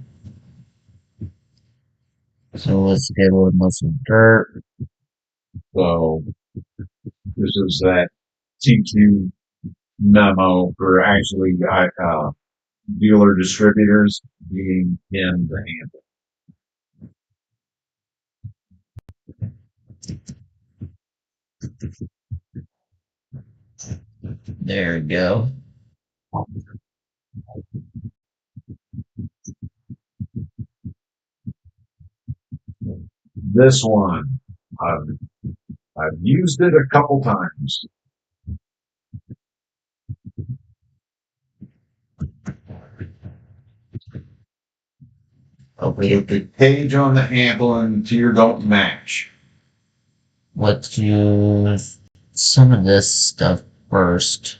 B: So let's get with some dirt.
C: So this is that TQ memo for actually dealer distributors being in the handle.
B: There we go.
C: This one, I've used it a couple times.
B: Okay.
C: The page on the handle and tier don't match.
B: Let's use some of this stuff first.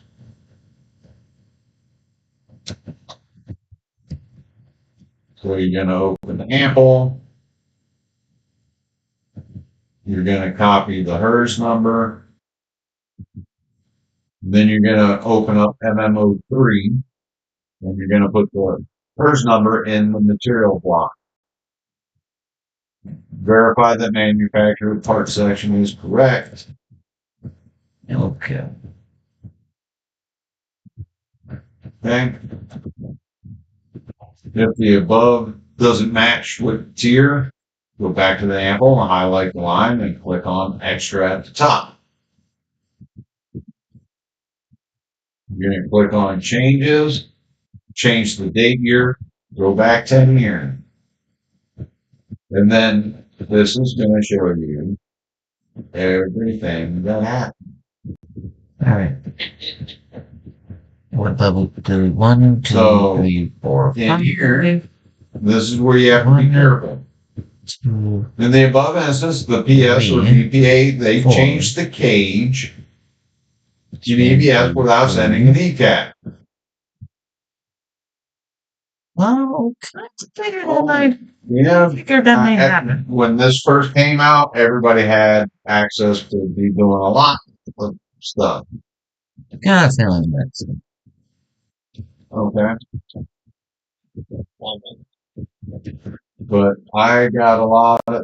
C: So you're going to open the ample. You're going to copy the HERS number. Then you're going to open up MMO3, and you're going to put the HERS number in the material block. Verify that manufacturer part section is correct.
B: Okay.
C: Okay. If the above doesn't match with tier, go back to the ample and highlight the line and click on extra at the top. You're going to click on changes, change the date year, go back 10 years. And then this is going to show you everything that happened.
B: All right. What level do we 1, 2,
C: So,
B: 3, 4, 5?
C: In here, this is where you have to be careful.
B: 2.
C: In the above instance, the PS or VPA, they changed the cage to EBS without sending an ECAT.
B: Well, I figured that
C: Yeah,
B: figured that may happen.
C: when this first came out, everybody had access to be doing a lot of stuff.
B: Got a feeling that's
C: Okay. But I got a lot of,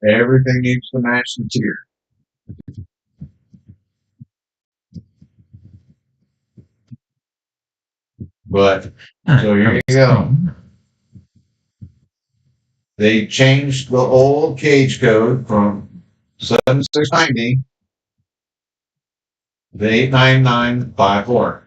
C: everything needs to match the tier. But, so here you go. They changed the old cage code from 7690 to 89954.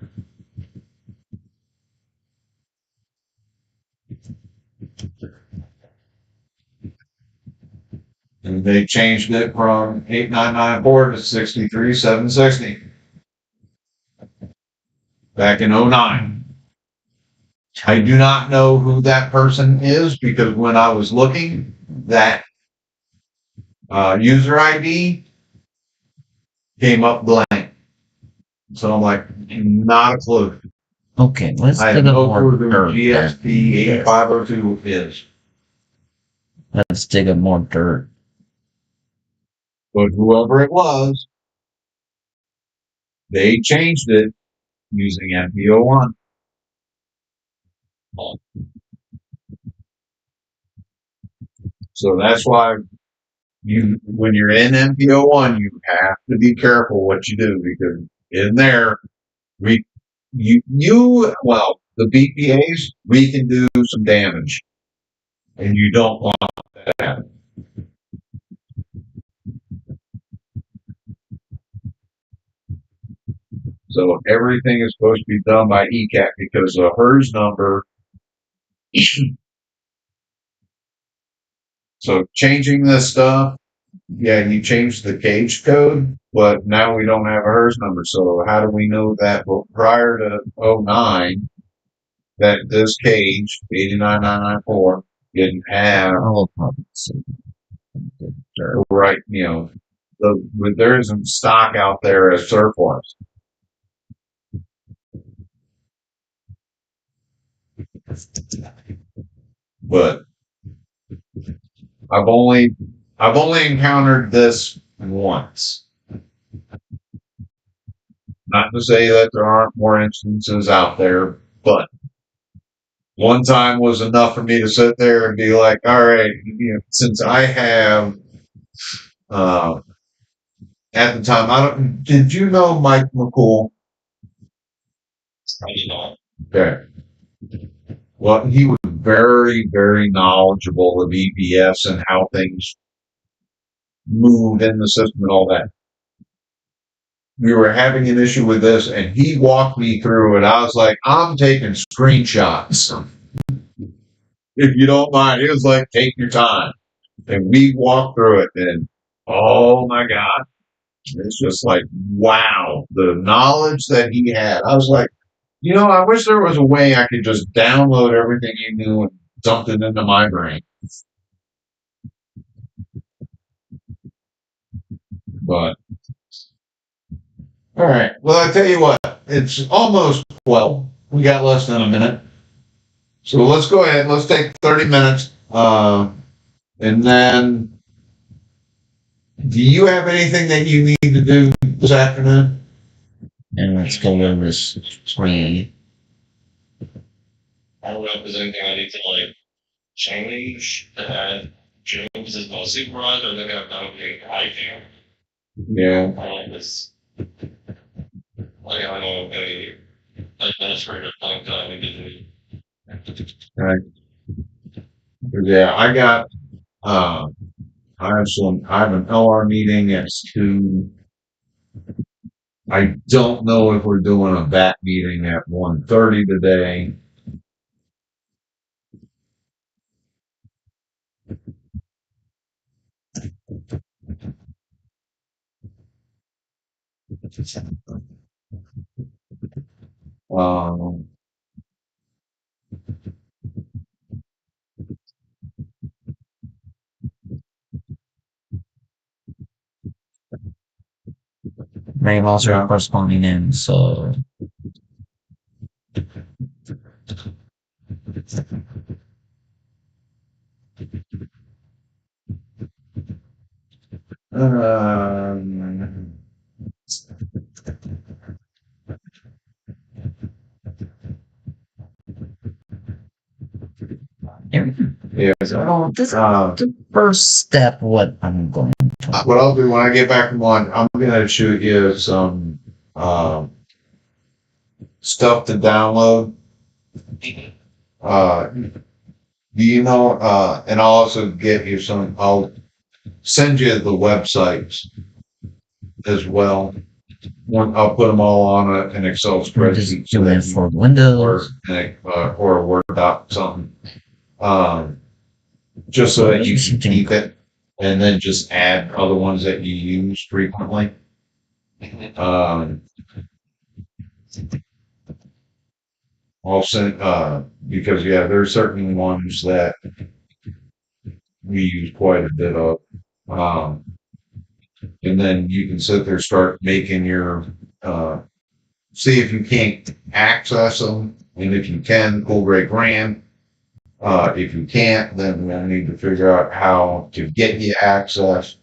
C: And they changed it from 8994 to 63760. back in '09. I do not know who that person is because when I was looking, that user ID came up blank. So I'm like, not a clue.
B: Okay, let's
C: I
B: dig
C: have
B: up
C: no
B: more
C: clue who
B: dirt.
C: GSP 8502 is.
B: Let's dig up more dirt.
C: But whoever it was, they changed it using MPO1. So that's why when you're in MPO1, you have to be careful what you do because in there, well, the BPAs, we can do some damage and you don't want that. So everything is supposed to be done by ECAT because the HERS number. So changing this stuff, yeah, you changed the cage code, but now we don't have a HERS number. So how do we know that? Well, prior to '09, that this cage, 89994, didn't have right, there isn't stock out there as surplus. But I've only encountered this once. Not to say that there aren't more instances out there, but one time was enough for me to sit there and be like, all right, since I have, at the time, did you know Mike McCool? Okay. Well, he was very, very knowledgeable of EPS and how things move in the system and all that. We were having an issue with this and he walked me through it. I was like, I'm taking screenshots. If you don't mind. He was like, take your time. And we walked through it and oh my God. It's just like, wow, the knowledge that he had. I was like, I wish there was a way I could just download everything he knew and dump it into my brain. But, all right. Well, I tell you what, it's almost 12. We got less than a minute. So let's go ahead. Let's take 30 minutes. And then, do you have anything that you need to do this afternoon?
B: And let's go over this tree.
D: I don't know if there's anything I need to change to add James as my supervisor. I think I've done okay. I can.
C: Yeah.
D: This, I don't know any administrative things that I need to do.
C: All right. Yeah, I have an LR meeting at 2. I don't know if we're doing a back meeting at 1:30 today. Um,
B: Ray also corresponding in, so
C: um, yeah.
B: so this is the first step. What I'm going to.
C: What I'll do when I get back from lunch, I'm gonna shoot you some stuff to download. And I'll also get you some. I'll send you the websites as well. I'll put them all on an Excel spreadsheet.
B: Just doing it for Windows
C: or a Word doc, something. Just so that you can keep it, and then just add other ones that you use frequently. I'll send, because yeah, there's certain ones that we use quite a bit of. Um, and then you can sit there, start making your, uh, see if you can't access them. And if you can, cool, great, grand. If you can't, then we'll need to figure out how to get you access.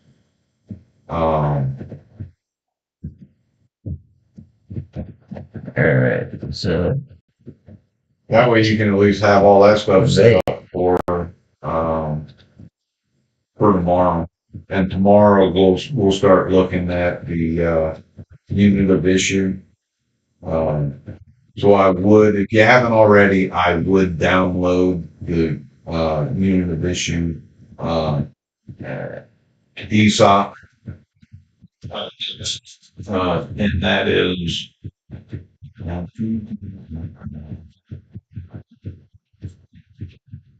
C: Um,
B: Alright, so
C: that way you can at least have all that stuff set up um, for tomorrow. And tomorrow we'll start looking at the unit of issue. Um, so I would, if you haven't already, I would download the unit of issue ESOP, and that is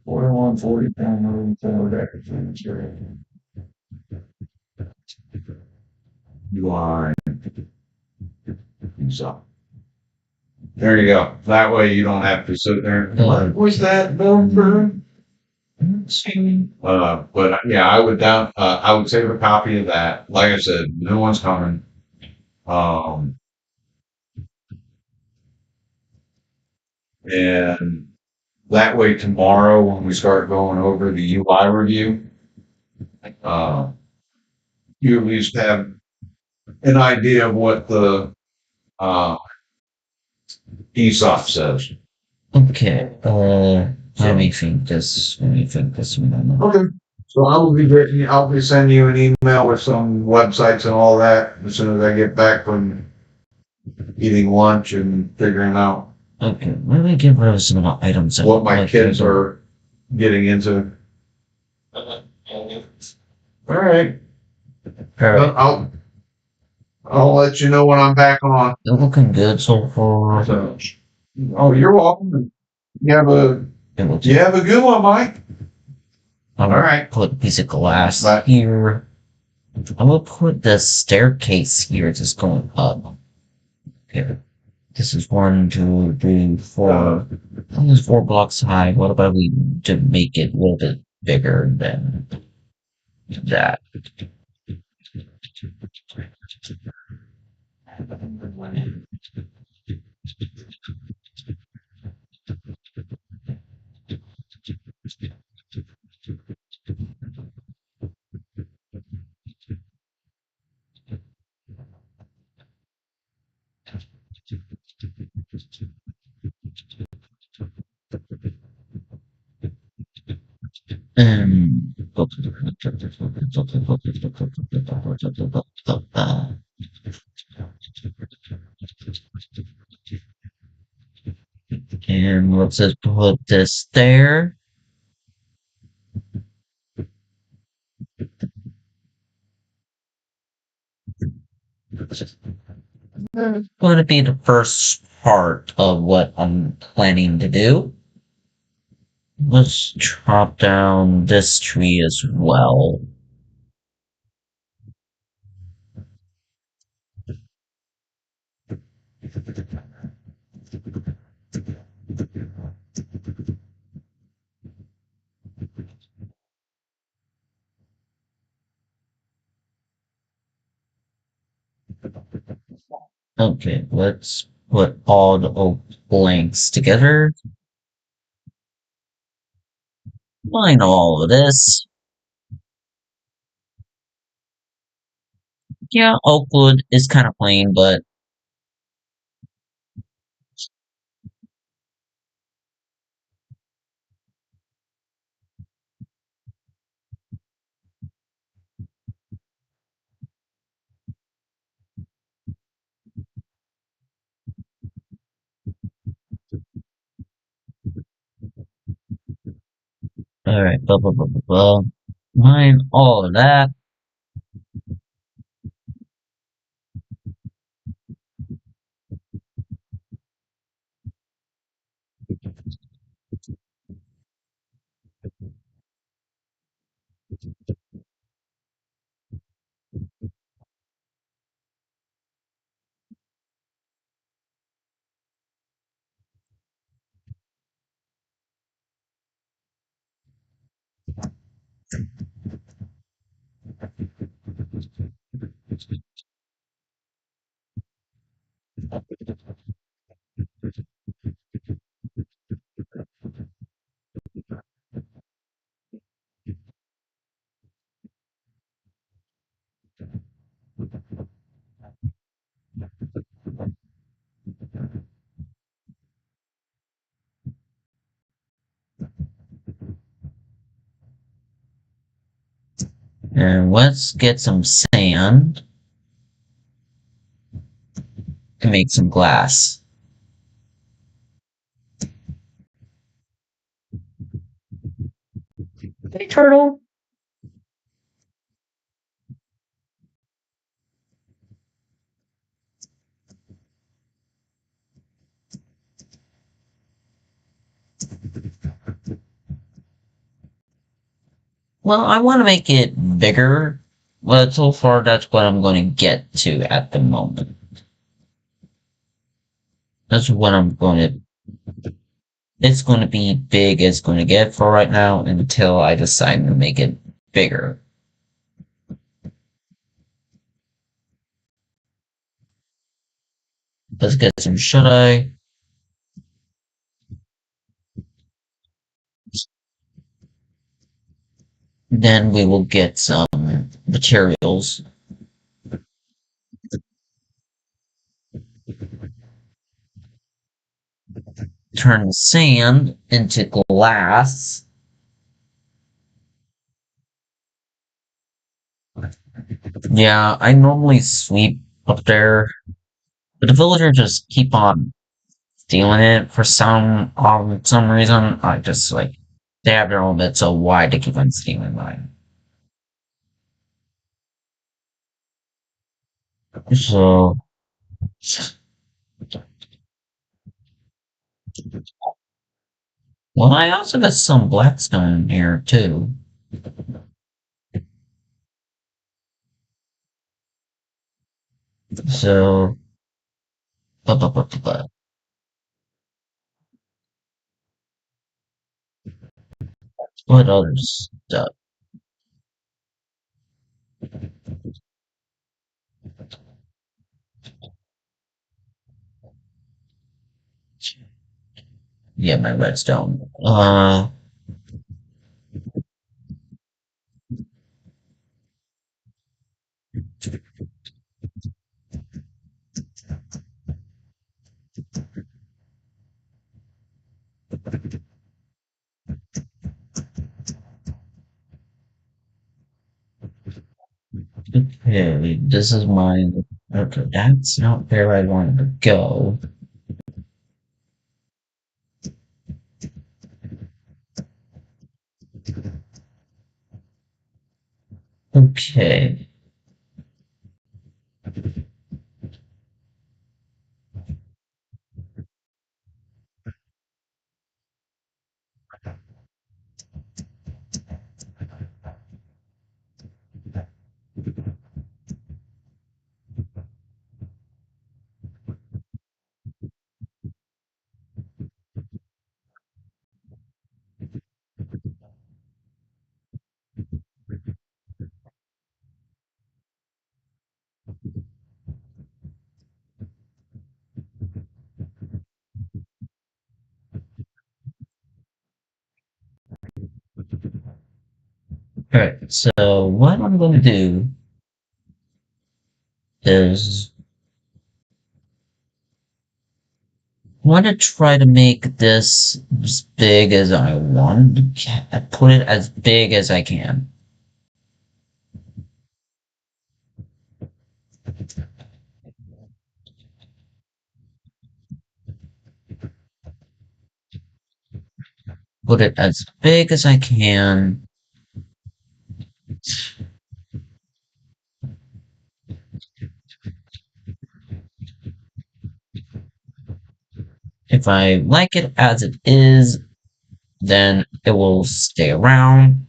C: 41, 40 pound line ESOP. There you go. That way you don't have to sit there. What was that number? But yeah, I would save a copy of that. Like I said, new one's coming. Um, and that way tomorrow when we start going over the UI review, uh, you at least have an idea of what the, uh, ESOP says.
B: okay, let me think this one.
C: Okay. So I'll be sending you an email with some websites and all that as soon as I get back from eating lunch and figuring out
B: Okay, let me give her some items.
C: what my kids are getting into. All right.
B: Alright,
C: I'll let you know when I'm back on.
B: they're looking good so far.
C: So, oh, you're welcome. You have a good one, Mike.
B: I'm
C: All
B: gonna
C: right.
B: put a piece of glass
C: Bye.
B: here. I'm gonna put the staircase here, just going up. Okay. This is 1, 2, 3, 4. It's 4 blocks high. What about we to make it a little bit bigger than that? Um, and let's just put this there. Going to be the first part of what I'm planning to do. Let's chop down this tree as well. Okay, let's put all the oak blanks together. Mine all of this. Yeah, oak wood is kind of plain, but alright, blah blah blah blah blah. Mine all of that. And let's get some sand to make some glass. Hey, turtle. Well, I want to make it bigger, but so far that's what I'm going to get to at the moment. That's what I'm going to. It's going to be big as it's going to get for right now until I decide to make it bigger. Let's get some shut eye. Then we will get some materials. Turn sand into glass. Yeah, I normally sweep up there, but the villagers just keep on stealing it for some reason. I just like they have their own bit, so why they keep on stealing mine? So, well, I also got some blackstone here too. So, bu- bu- bu- bu- bu- what other stuff? Yeah, my redstone. Okay, this is mine. Okay, that's not where I wanted to go. Okay. Alright, so what I'm gonna do is I want to try to make this as big as I want. I put it as big as I can. Put it as big as I can. If I like it as it is, then it will stay around.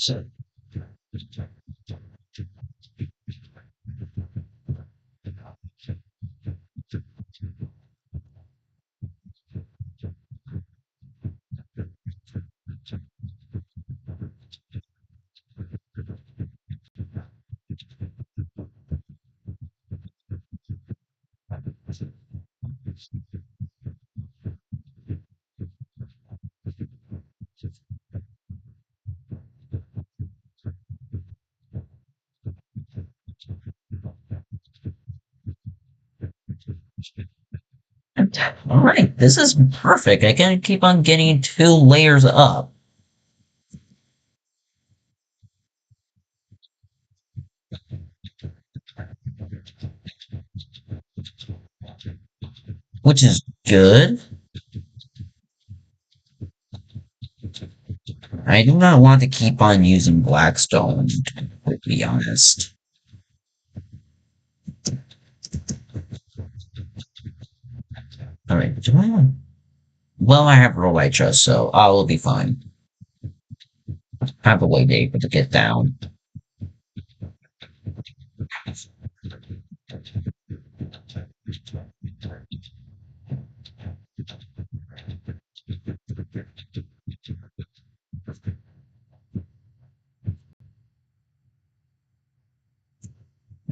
B: So, all right, this is perfect. I can keep on getting 2 layers up, which is good. I do not want to keep on using Blackstone, to be honest. All right, do I want? Well, I have roll light trust, so I will be fine. I have a way to able to get down.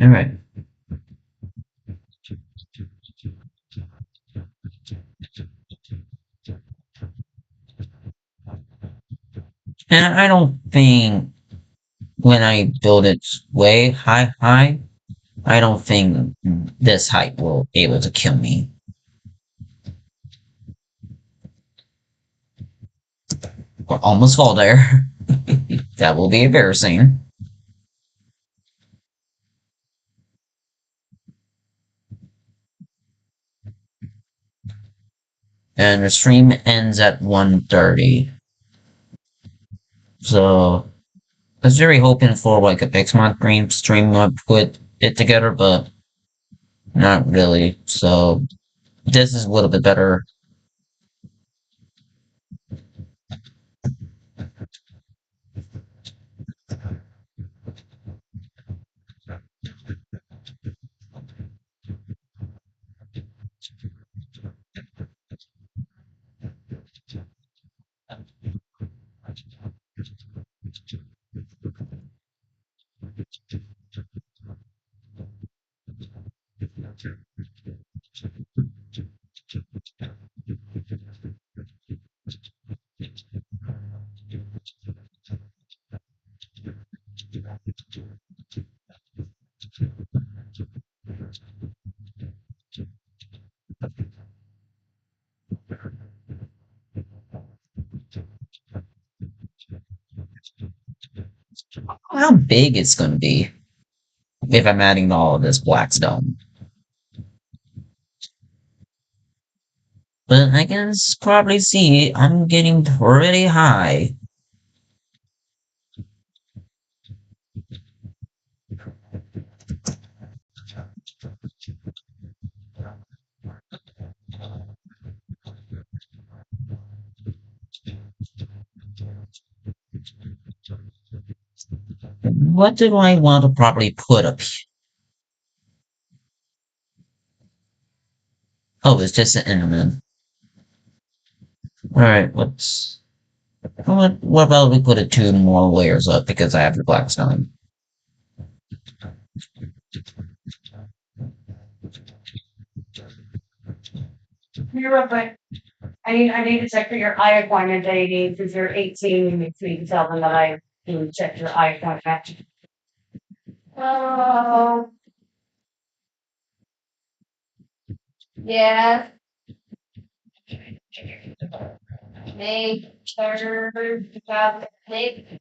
B: All right. And I don't think when I build it way high, I don't think this height will be able to kill me. Or almost fall there. That will be embarrassing. And the stream ends at 1:30. So I was very hoping for like a Pixmont Dream stream up put it together, but not really. So this is a little bit better. How big it's going to be if I'm adding all of this black stone. But I can probably see I'm getting pretty high. What do I want to probably put up here? Oh, it's just an Enderman. Alright, what about we put it 2 more layers up because I have the black stone?
E: Here real quick. I need to check for your eye appointment that you need, because you're 18, you need to tell them that I can check your eye appointment. Oh, yes. May 3rd, 2008.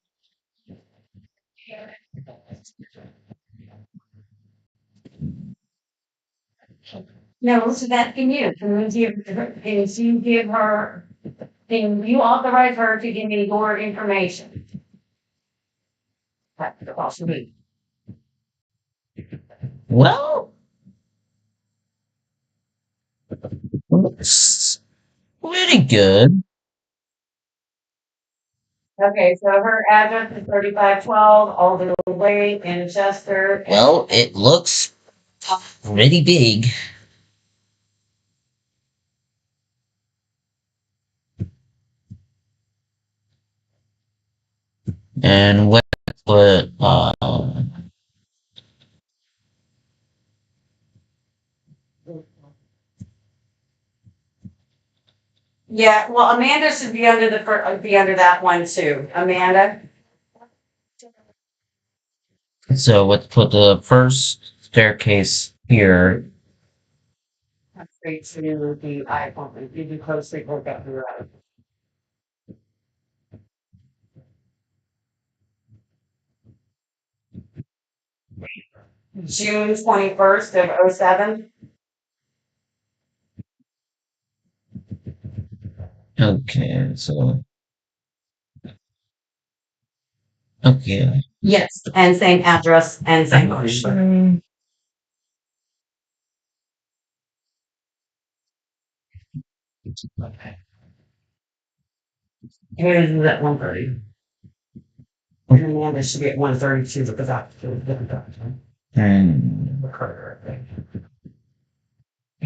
E: No, so that can you, can you give her, can you authorize her to give me your information? That's the cost of me.
B: Well, looks pretty good.
E: Okay, so her address is 3512 Alden Way in Chester.
B: Well, it looks pretty big. And what
E: Yeah, well, Amanda should be under be under that one too. Amanda?
B: so let's put the first staircase here.
E: That's great to do the iPhone. You do closely work up the road. June 21st of '07.
B: Okay, so okay.
E: Yes, and same address and same question. Here's at 1:30. And Amanda should be at 1:32 because I.
B: And
E: The Carter, I think.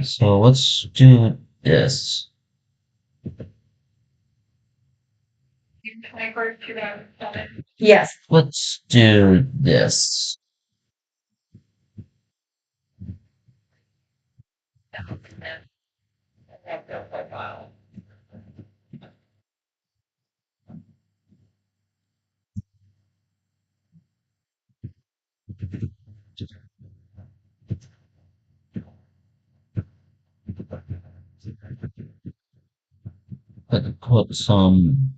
B: so let's do this.
E: June 21st, 2007. Yes.
B: Let's do this. Let's put some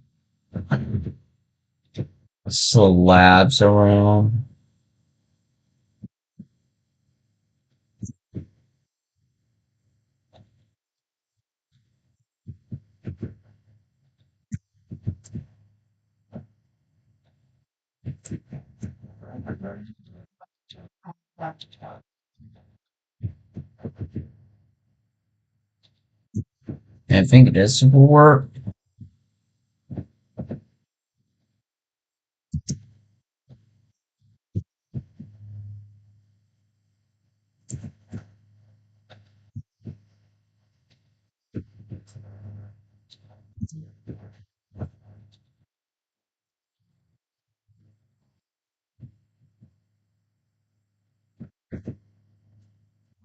B: slabs around. I think this will work.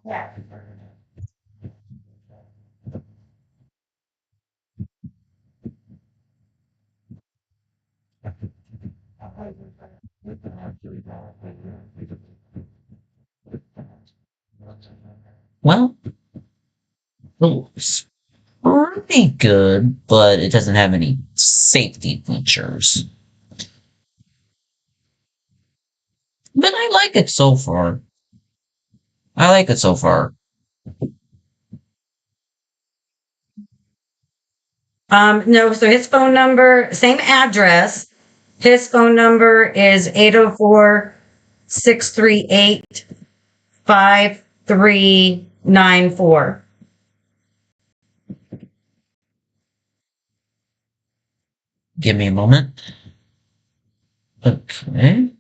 E: Yeah.
B: Well, it looks pretty good, but it doesn't have any safety features. But I like it so far. I like it so far.
E: No, so his phone number, same address. His phone number is 804-638-5394.
B: Give me a moment. Okay.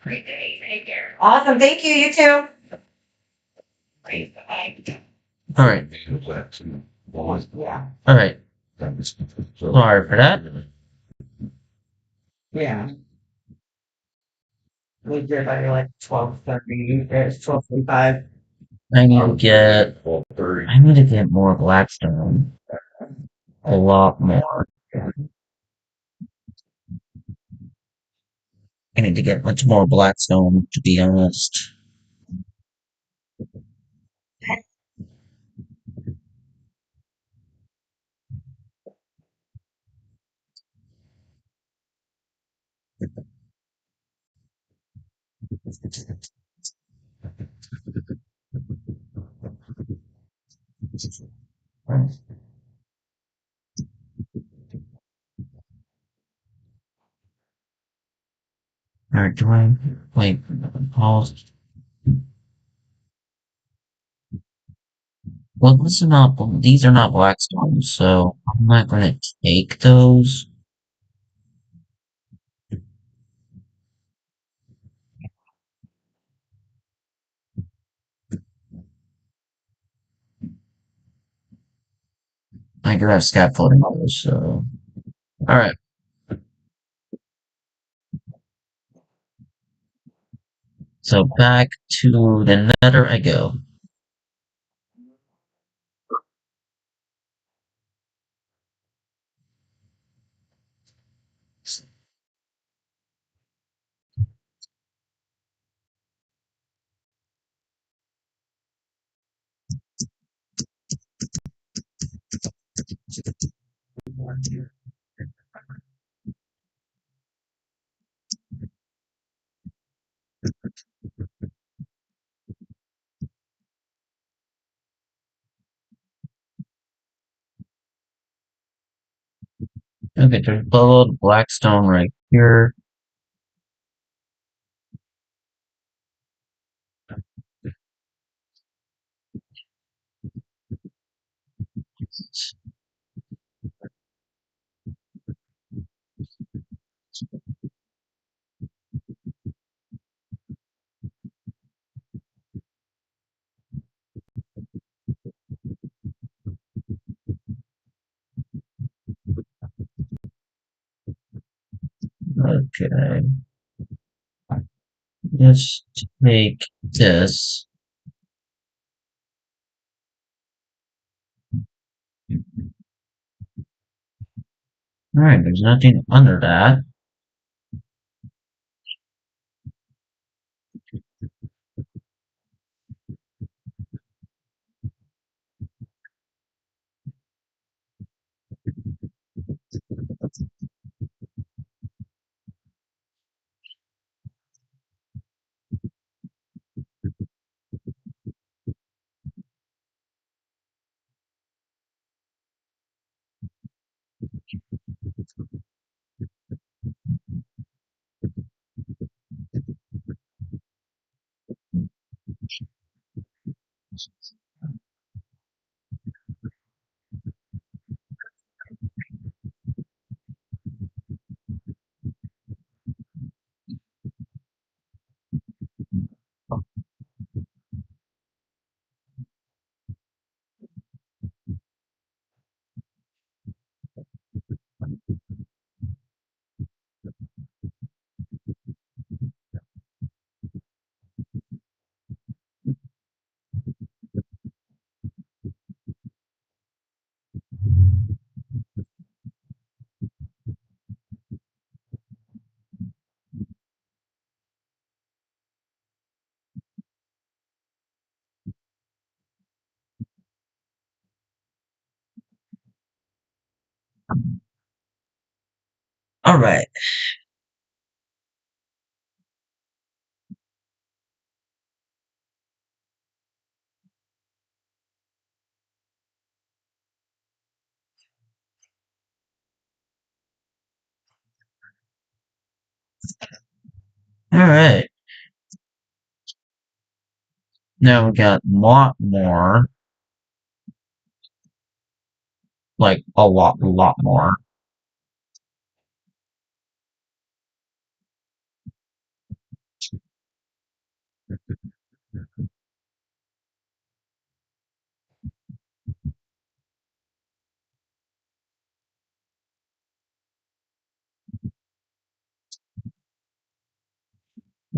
E: Great day. Take care. Awesome. Thank you. You too.
B: All right.
E: Yeah.
B: All right. Sorry for that.
E: Yeah. We did by like 12:30, it's 12:45.
B: I need to get more Blackstone. A lot more. I need to get much more Blackstone, to be honest. Alright, do I wait? Pause. Well, this is not. These are not Blackstones, so I'm not gonna take those. I could have scaffolding those. So, all right. So back to the Nether I go. Okay, there's bullowed Blackstone right here. Okay, let's take this. All right, there's nothing under that. All right, all right. Now we got a lot more, like a lot more.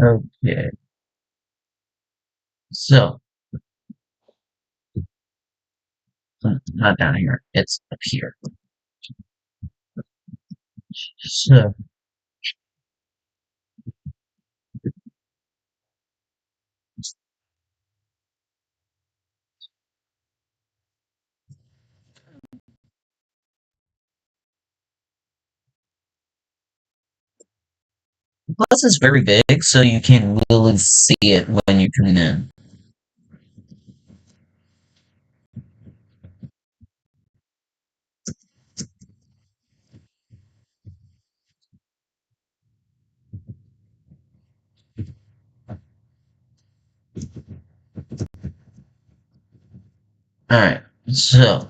B: Okay. So, not down here. It's up here. So, plus it's very big, so you can really see it when you're coming in. Alright, so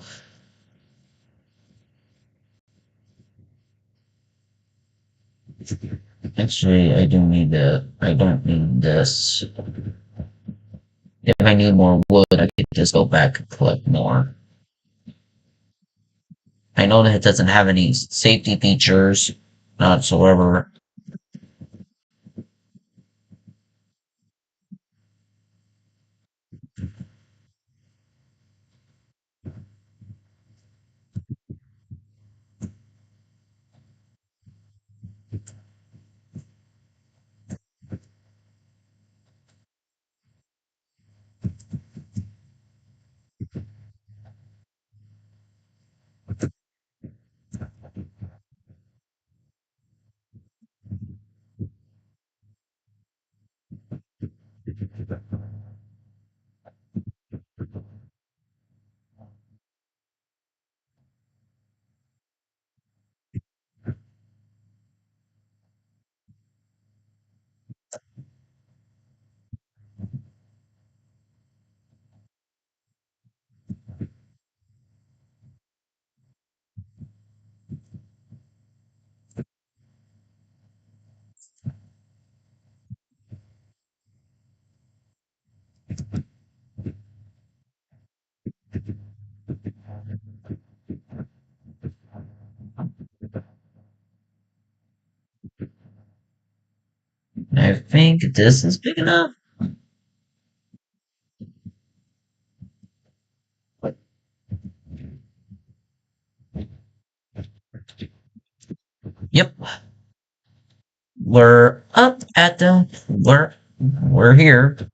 B: actually I don't need this. If I need more wood, I could just go back and collect more. I know that it doesn't have any safety features whatsoever. I think this is big enough. Yep, we're here.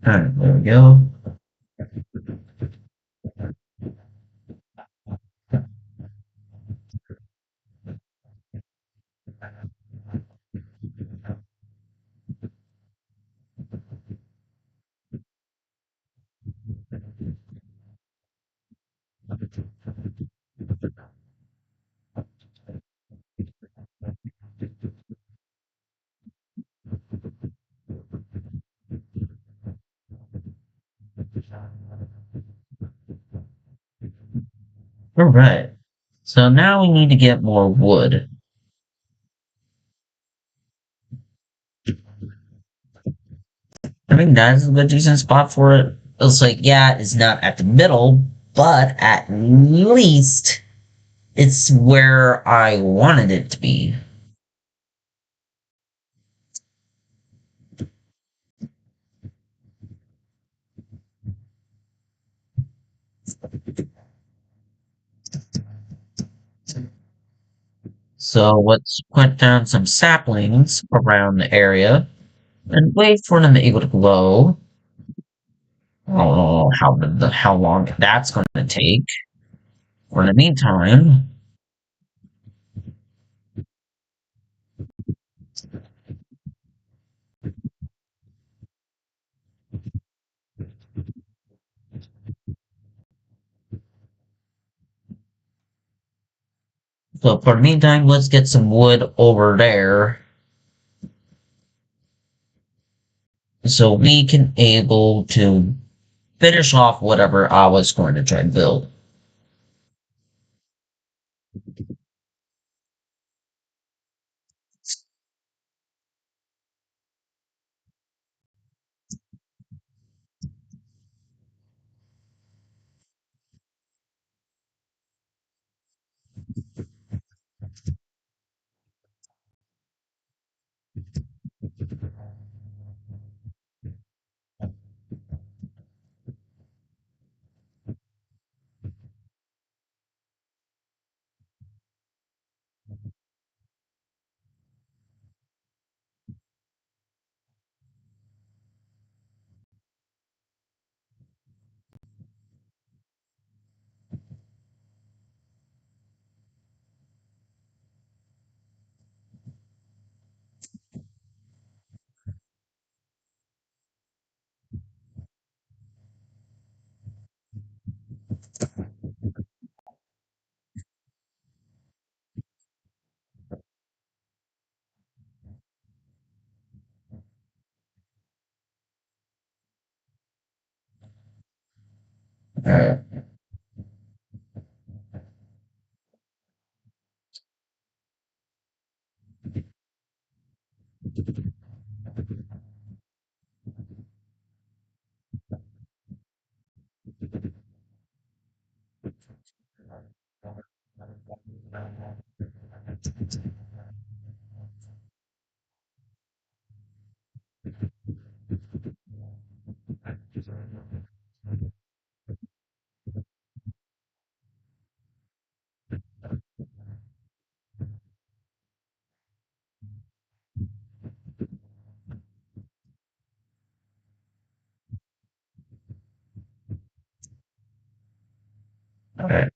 B: Alright, there we go. Alright. So now we need to get more wood. I think that's a good decent spot for it. It's like, yeah, it's not at the middle, but at least it's where I wanted it to be. So let's put down some saplings around the area and wait for them to able to glow. I don't know how long that's going to take. For the meantime, So for the meantime, let's get some wood over there so we can able to finish off whatever I was going to try and build. Alright. Alright.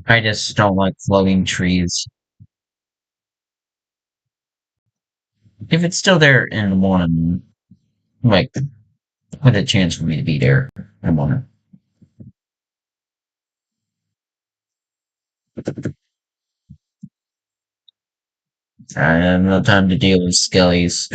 B: I just don't like floating trees. If it's still there in the morning, like, what a chance for me to be there in the morning. I have no time to deal with skellies.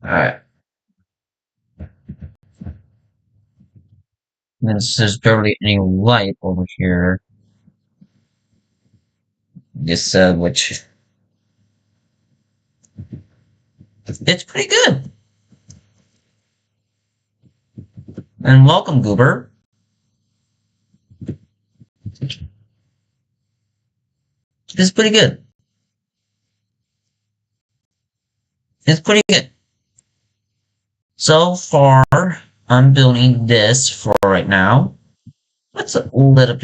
B: Alright. There's barely any light over here. Just which it's pretty good. And welcome, Goober. It's pretty good. It's pretty good. So far, I'm building this for right now. Let's just lit up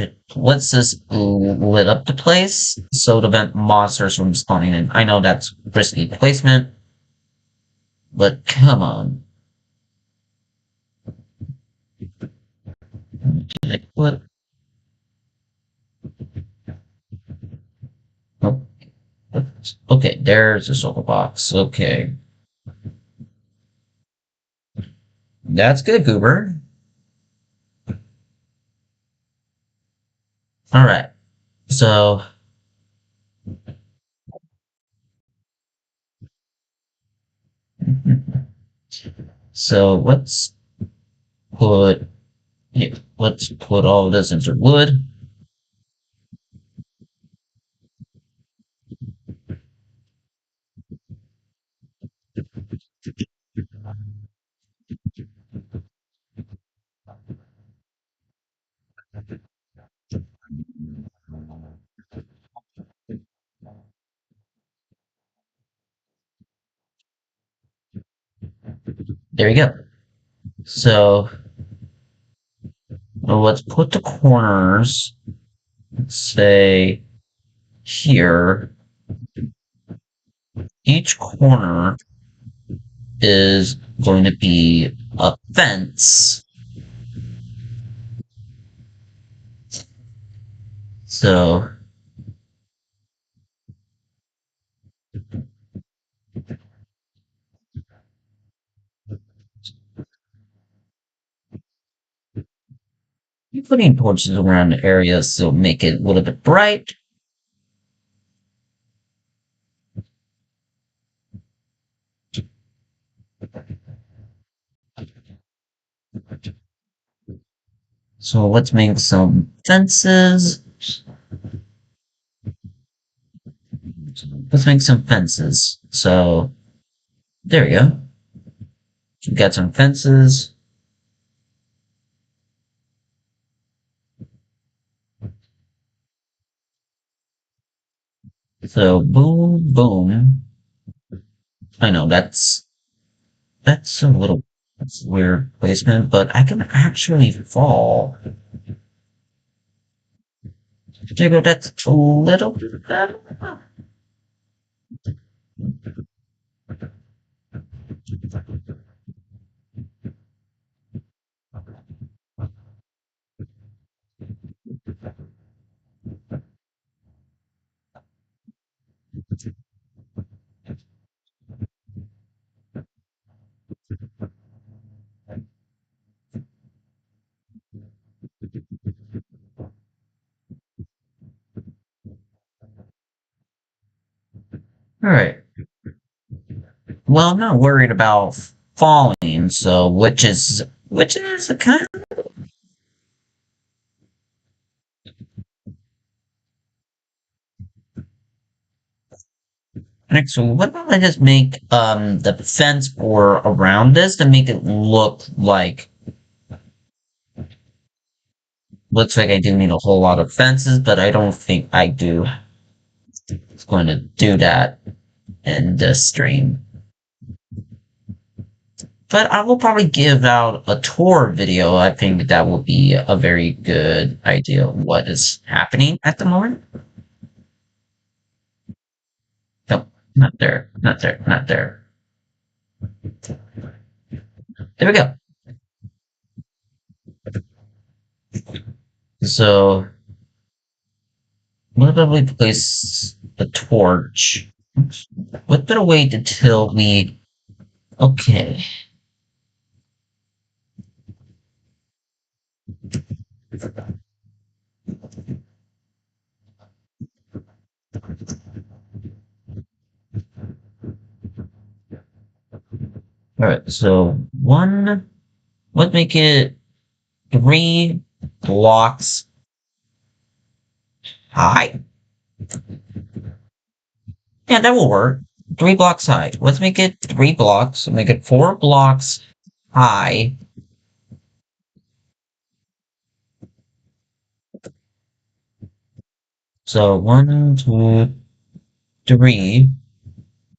B: the place so to prevent monsters from spawning in. I know that's risky placement, but come on. What? Oh, okay, there's a solar box. Okay. That's good, Goober. Alright. So so put let's put all this into wood. There we go. So let's put the corners, let's say here. Each corner is going to be a fence. So you're putting torches around the area so make it a little bit bright. So let's make some fences. Let's make some fences. So there we go. We got some fences. So boom, boom. I know that's a little that's weird placement, but I can actually fall. There you go. That's a little bit better. All right. Well, I'm not worried about falling, so which is a kind of actually. What about I just make the fence for around this to make it look like looks like I do need a whole lot of fences, but I don't think I do. It's going to do that in this stream. But I will probably give out a tour video. I think that will be a very good idea of what is happening at the moment. No, not there, not there, not there. There we go. So, what about we place the torch? What better way to till we... Okay. Alright, so let's make it 3 blocks high. Yeah, that will work. 3 blocks high. Let's make it 3 blocks. Make it 4 blocks high. So 1, 2, 3,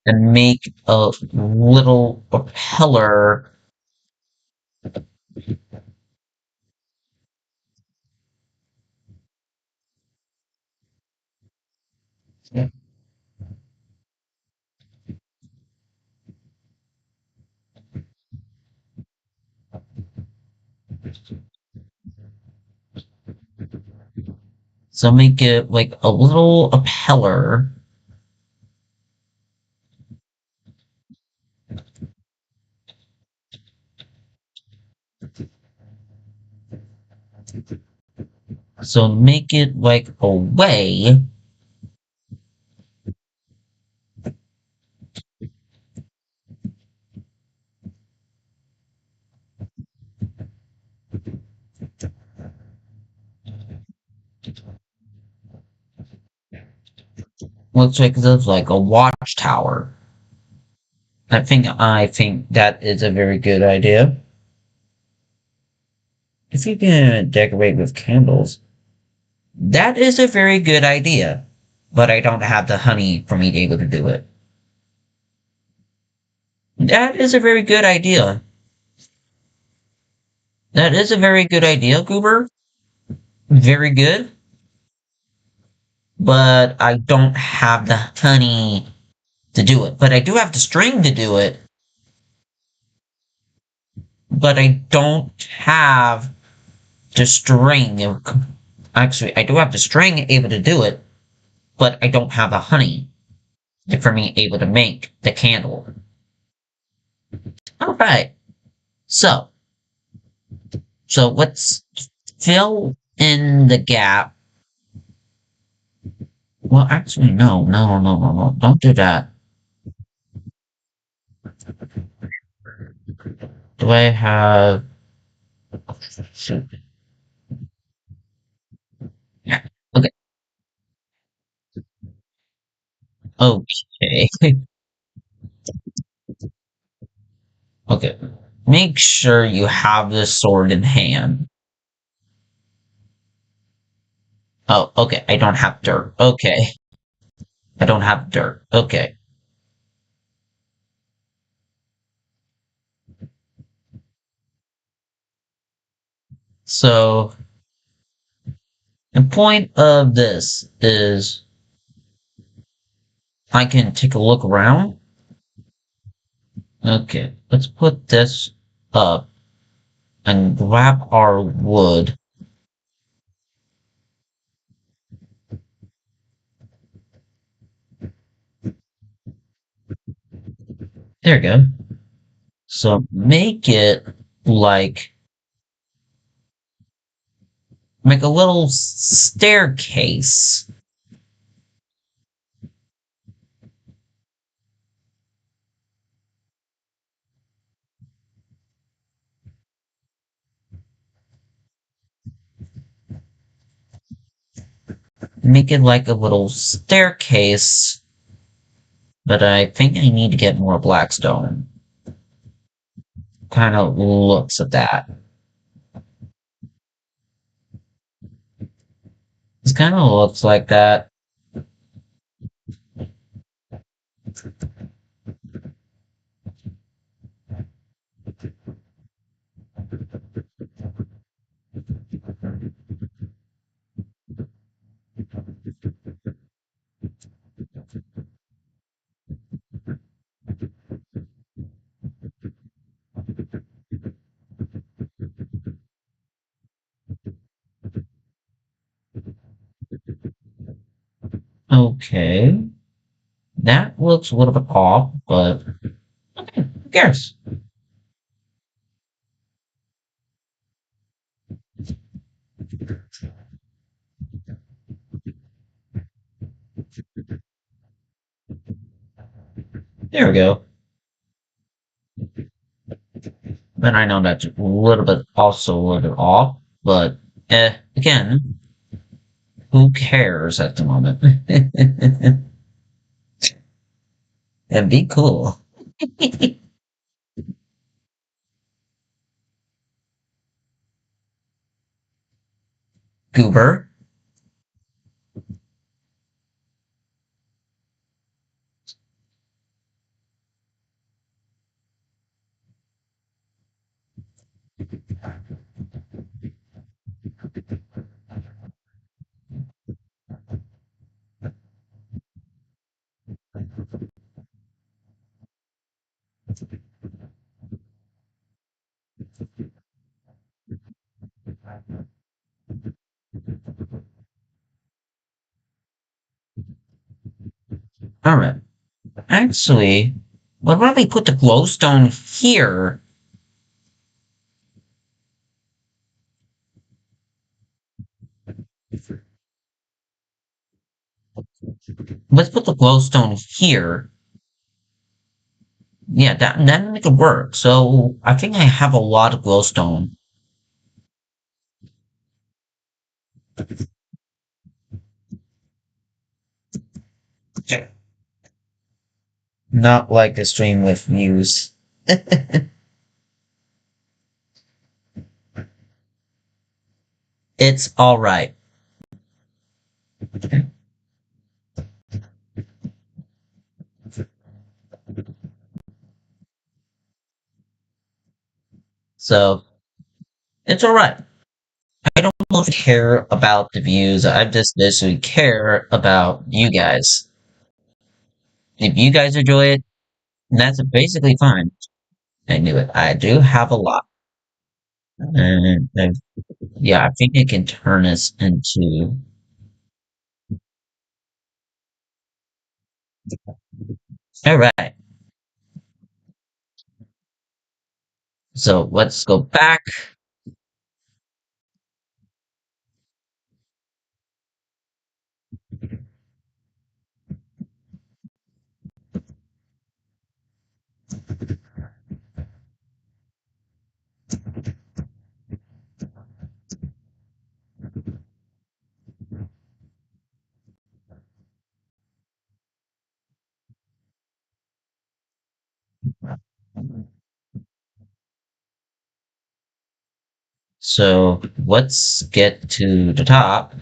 B: and make a little propeller. So make it like a little propeller. So make it like a way. Looks like a watchtower. I think that is a very good idea. If you can decorate with candles, that is a very good idea. But I don't have the honey for me to be able to do it. That is a very good idea. That is a very good idea, Goober. Very good. But I don't have the honey to do it. But I do have the string to do it. But I don't have the string. Actually, I do have the string able to do it, but I don't have the honey for me able to make the candle. Alright, so let's fill in the gap. Well, actually, no, don't do that. Do I have... Yeah, okay, okay, okay. Make sure you have this sword in hand. Oh, okay, I don't have dirt. Okay, I don't have dirt. Okay. So, the point of this is I can take a look around. Okay, let's put this up and grab our wood. There we go. So make a little staircase. Make it like a little staircase, but I think I need to get more blackstone. Kind of looks at that. It kind of looks like that. Okay. That looks a little bit off, but okay, who cares? There we go. And I know that's a little bit also a little bit off, but again, who cares at the moment? And be cool. Goober. Alright. Actually, what about we put the glowstone here? Let's put the glowstone here. Yeah, that make it work. So I think I have a lot of glowstone. Not like the stream with views. It's alright. So It's alright. I don't really care about the views. I just basically care about you guys. If you guys enjoy it, that's basically fine. I knew it. I do have a lot. And yeah, I think I can turn this into. Alright. So let's go back. So let's get to the top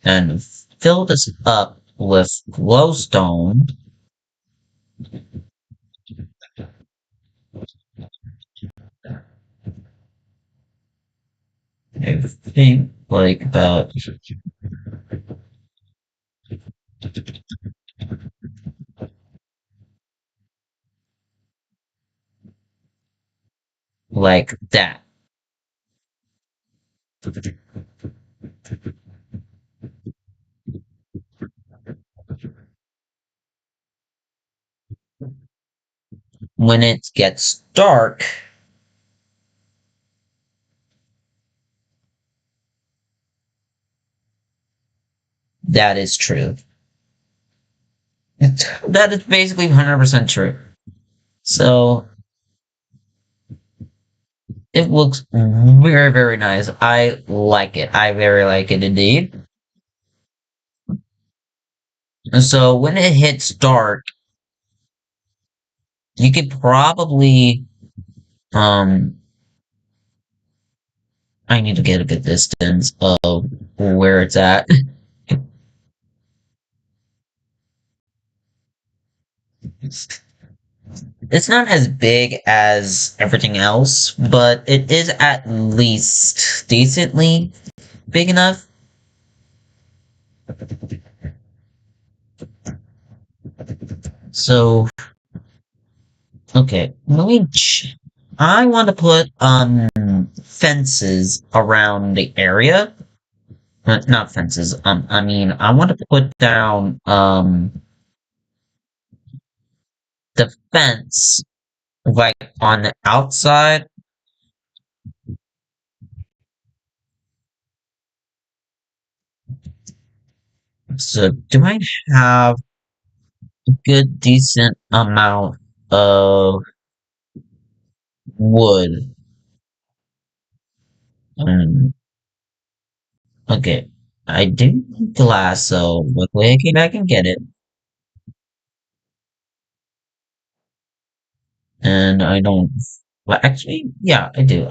B: and fill this up with glowstone. I think like about like that. When it gets dark, that is true. That is basically 100% true. So it looks very, very nice. I like it. I very like it indeed. And so when it hits dark, you could probably um I need to get a good distance of where it's at. It's not as big as everything else, but it is at least decently big enough. So, okay, I want to put fences around the area. Not fences. I mean, I want to put down the fence like on the outside. So, do I have a good decent amount of wood? Um, okay, I do need glass, so luckily I can get it. And I don't. Well, actually, yeah, I do.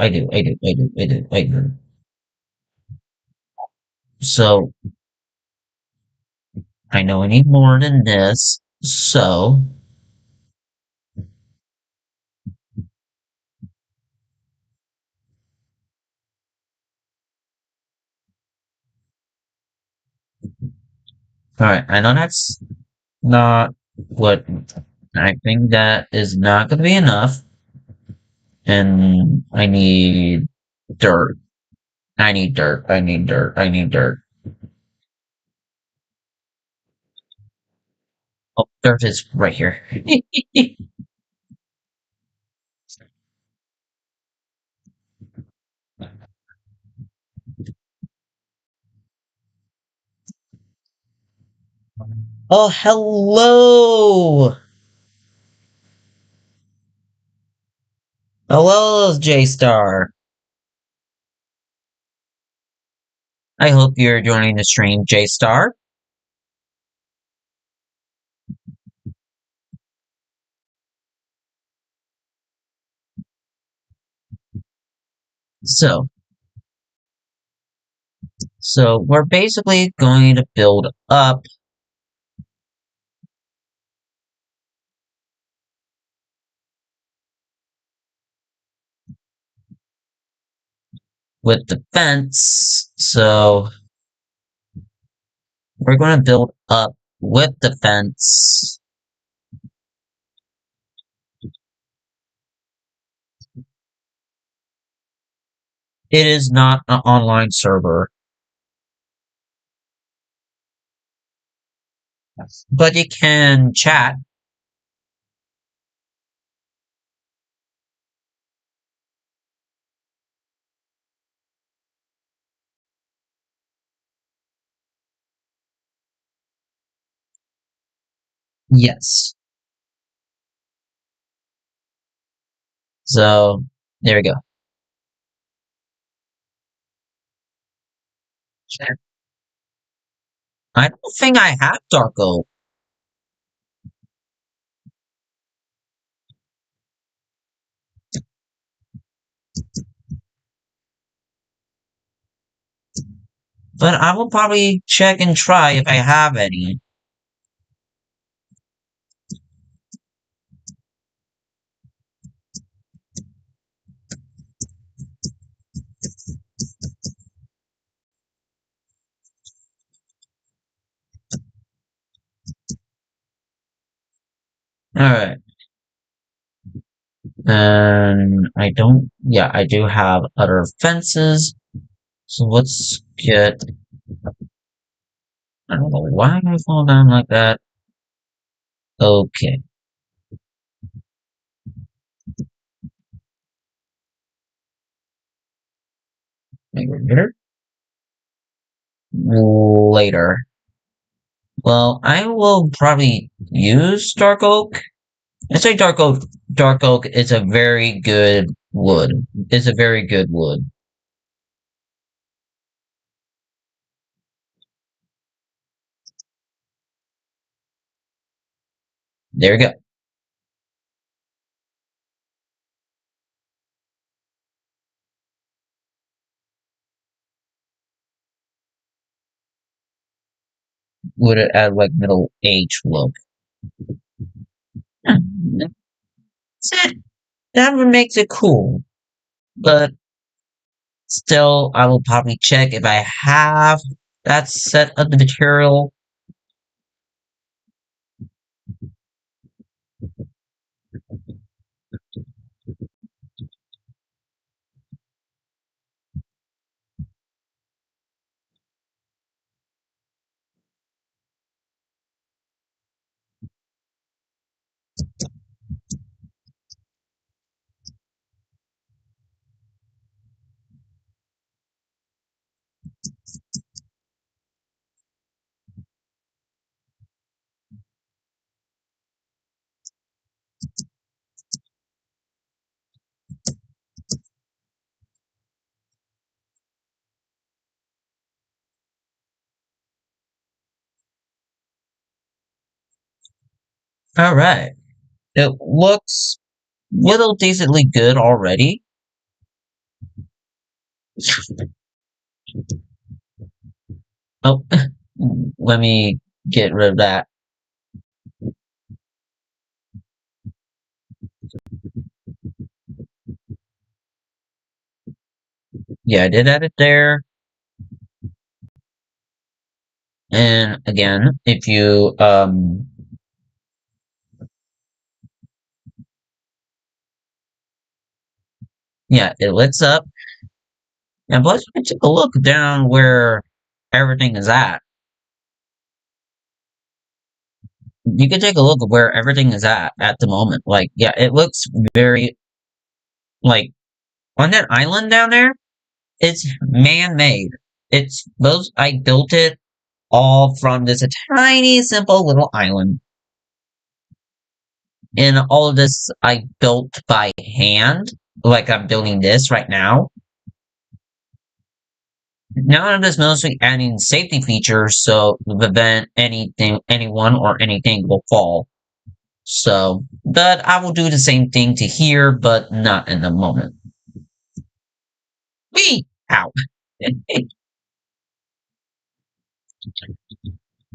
B: So I know I need more than this. So all right, I know that's not what I think that is not going to be enough, and I need dirt. I need dirt. I need dirt. I need dirt. Oh, dirt is right here. Oh, hello! Hello, J Star. I hope you're joining the stream, J Star. So, so we're basically going to build up. with the fence. So we're going to build up with the fence. It is not an online server, but you can chat. Yes. So there we go. I don't think I have dark oak, but I will probably check and try if I have any. Alright. And yeah, I do have other fences. So let's get, I don't know why I fall down like that. Okay. Maybe here? Later. Well, I will probably use dark oak. I say dark oak is a very good wood. It's a very good wood. There we go. Would it add like middle age look? That's it. That would make it cool. But still, I will probably check if I have that set of the material. Alright. It looks little decently good already. Oh, let me get rid of that. Yeah, I did add it there. And again, if you, yeah, it lights up. And plus, you can take a look down where everything is at. You can take a look at where everything is at the moment. Like, yeah, it looks very, like, on that island down there, it's man-made. It's those, I built it all from this tiny, simple little island. And all of this I built by hand, like I'm building this right now. Now I'm just mostly adding safety features so to prevent anyone or anything will fall. So, but I will do the same thing to here, but not in the moment. Wee! Ow.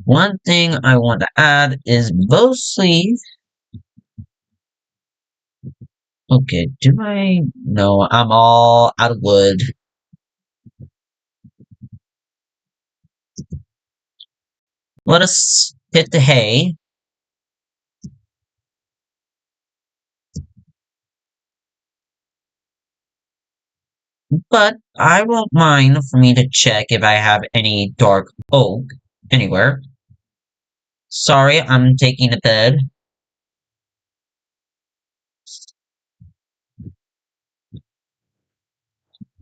B: One thing I want to add is bow sleeve. Okay, do I? No, I'm all out of wood. let us hit the hay. But I won't mind for me to check if I have any dark oak anywhere. Sorry, I'm taking a bed.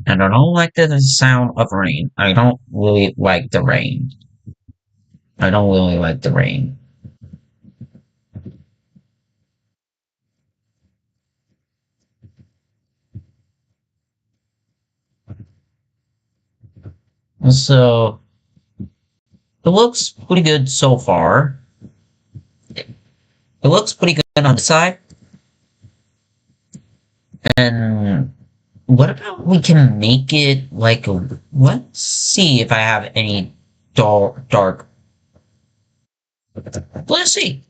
B: And I don't like the sound of rain. I don't really like the rain. I don't really like the rain. So, it looks pretty good so far. It looks pretty good on the side. And what about we can make it like a... Let's see if I have any dark. Let's see.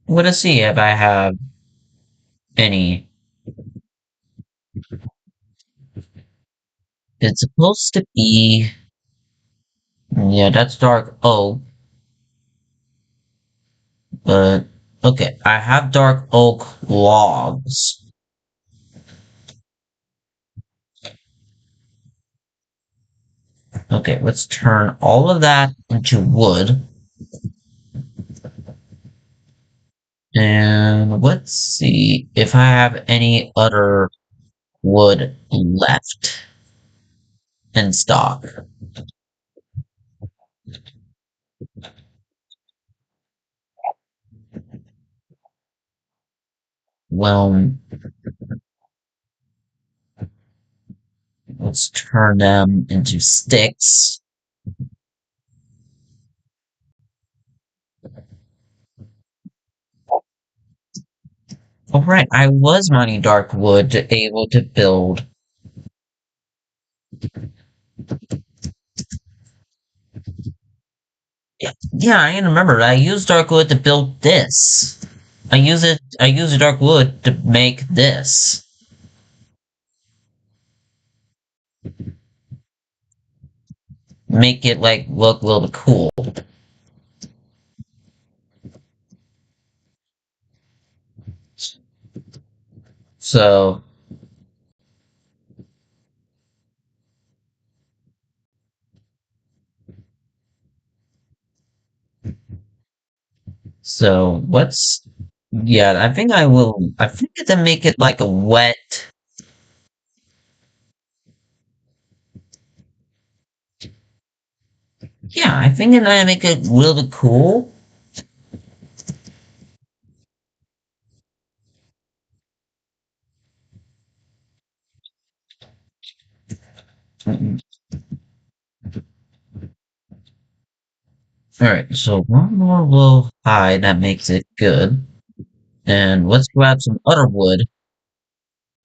B: Let's see if I have any. It's supposed to be... Yeah, that's dark oak. But, okay, I have dark oak logs. Okay, let's turn all of that into wood. And let's see if I have any other wood left in stock. Well, let's turn them into sticks. Alright, I was mining dark wood to able to build. Yeah, I remember. I used dark wood to build this. I use the dark wood to make this. Make it like look a little bit cool. So what's... Yeah, I think to make it like a wet... Yeah, I think that I make it a little bit cool. Alright, so one more little hide that makes it good. And let's grab some other wood,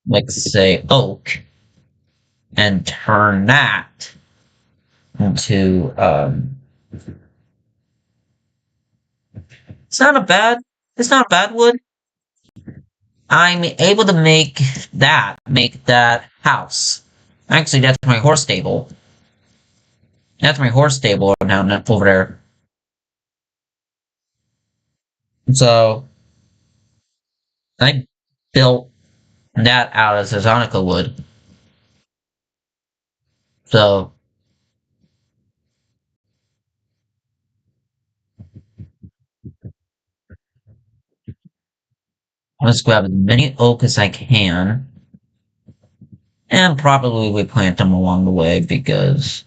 B: like say oak, and turn that into it's not a bad it's not bad wood. I'm able to make that house. Actually, that's my horse stable. That's my horse stable down over there. So I built that out as Azonica wood. So let's grab as many oak as I can. And probably we plant them along the way because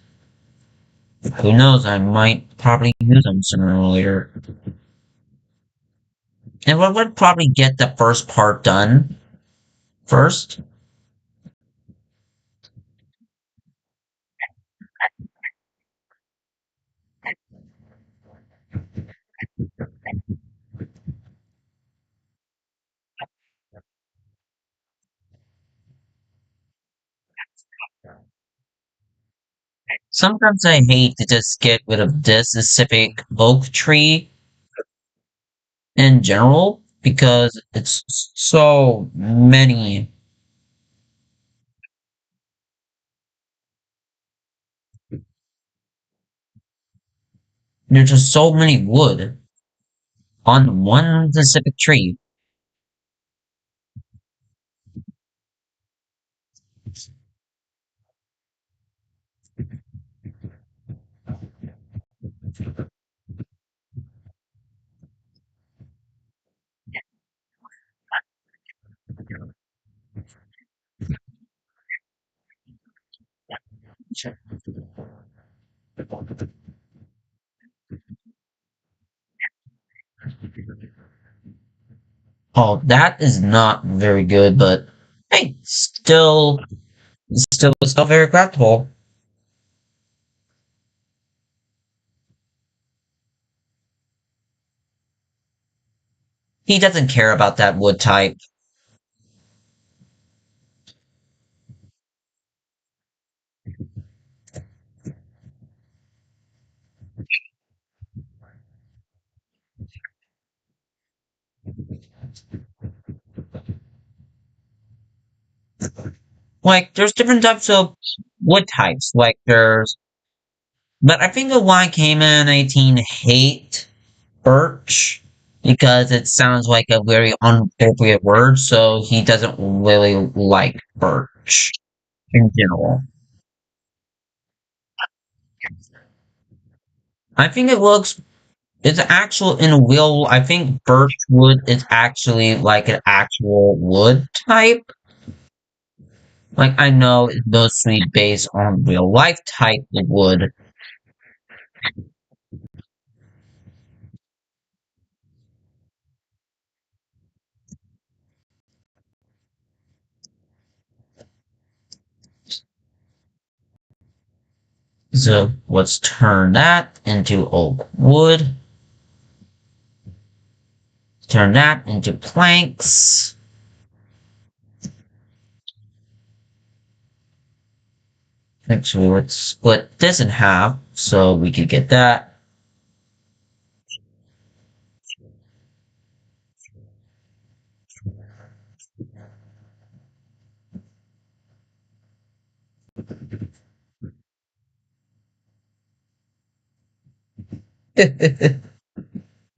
B: who knows, I might probably use them sooner or later. And we would probably get the first part done first. Sometimes I hate to just get rid of this specific oak tree in general because it's so many There's just so many wood on one specific tree. Oh, that is not very good, but hey, still very craftable. He doesn't care about that wood type. Like, there's different types of wood types. Like, but I think the YKMan18 hate birch because it sounds like a very inappropriate word, so he doesn't really like birch in general. I think it's actual in real, I think birch wood is actually like an actual wood type. Like, I know it's mostly based on real life type of wood. So let's turn that into oak wood. Turn that into planks. Actually, let's split this in half so we can get that.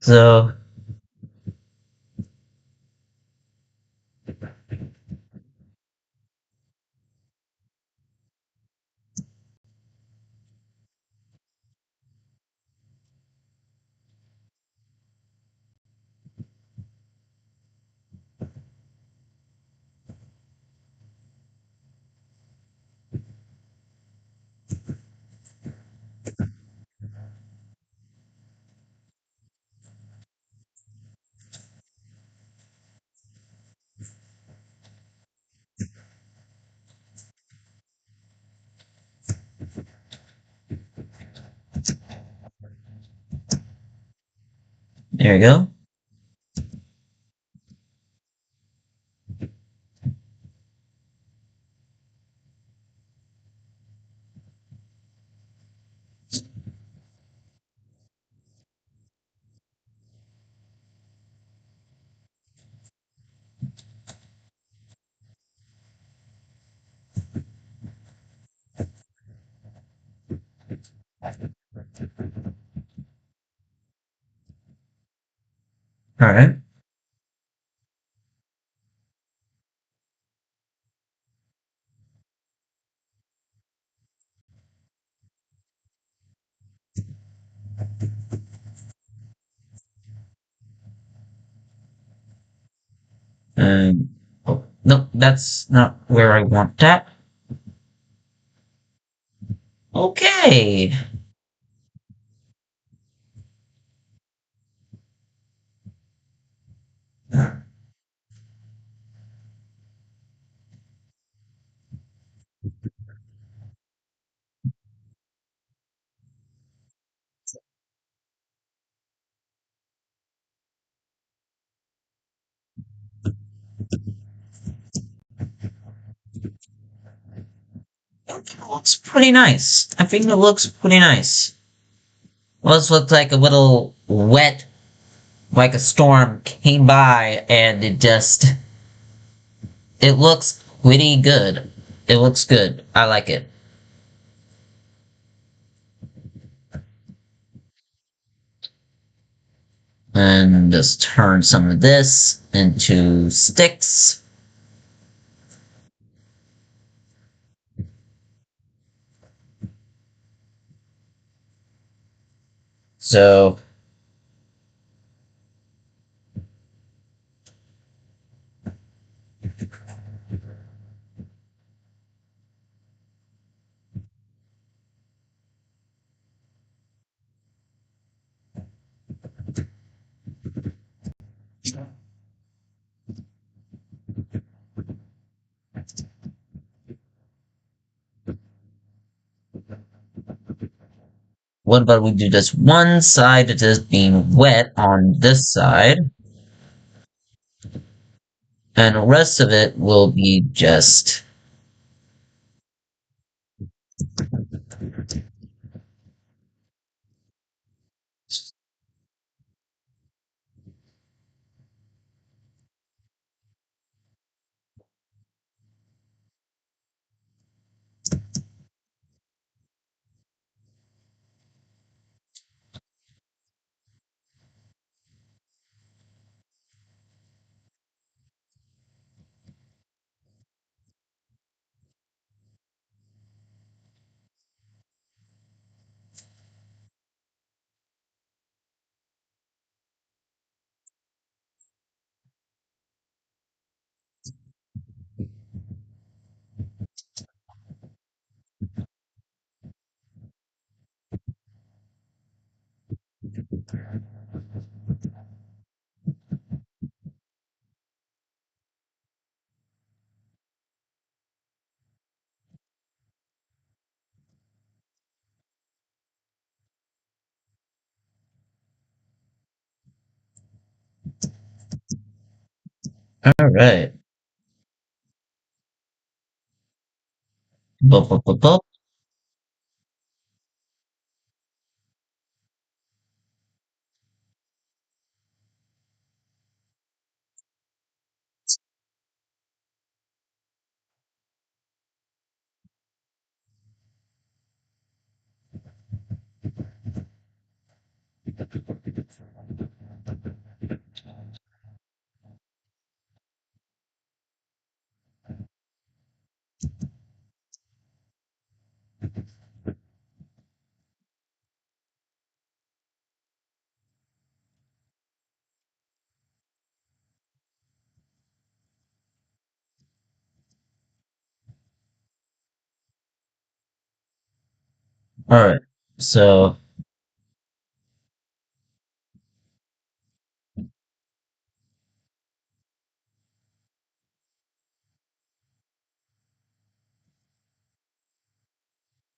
B: So, there you go. Alright. Oh, no, that's not where I want that. Okay. It looks pretty nice. I think it looks pretty nice. Well, this looks like a little wet, like a storm came by and it looks pretty good. It looks good. I like it. And just turn some of this into sticks. So what about we do this one side that is being wet on this side, and the rest of it will be just all right. Bup, bup, bup, bup. All right. So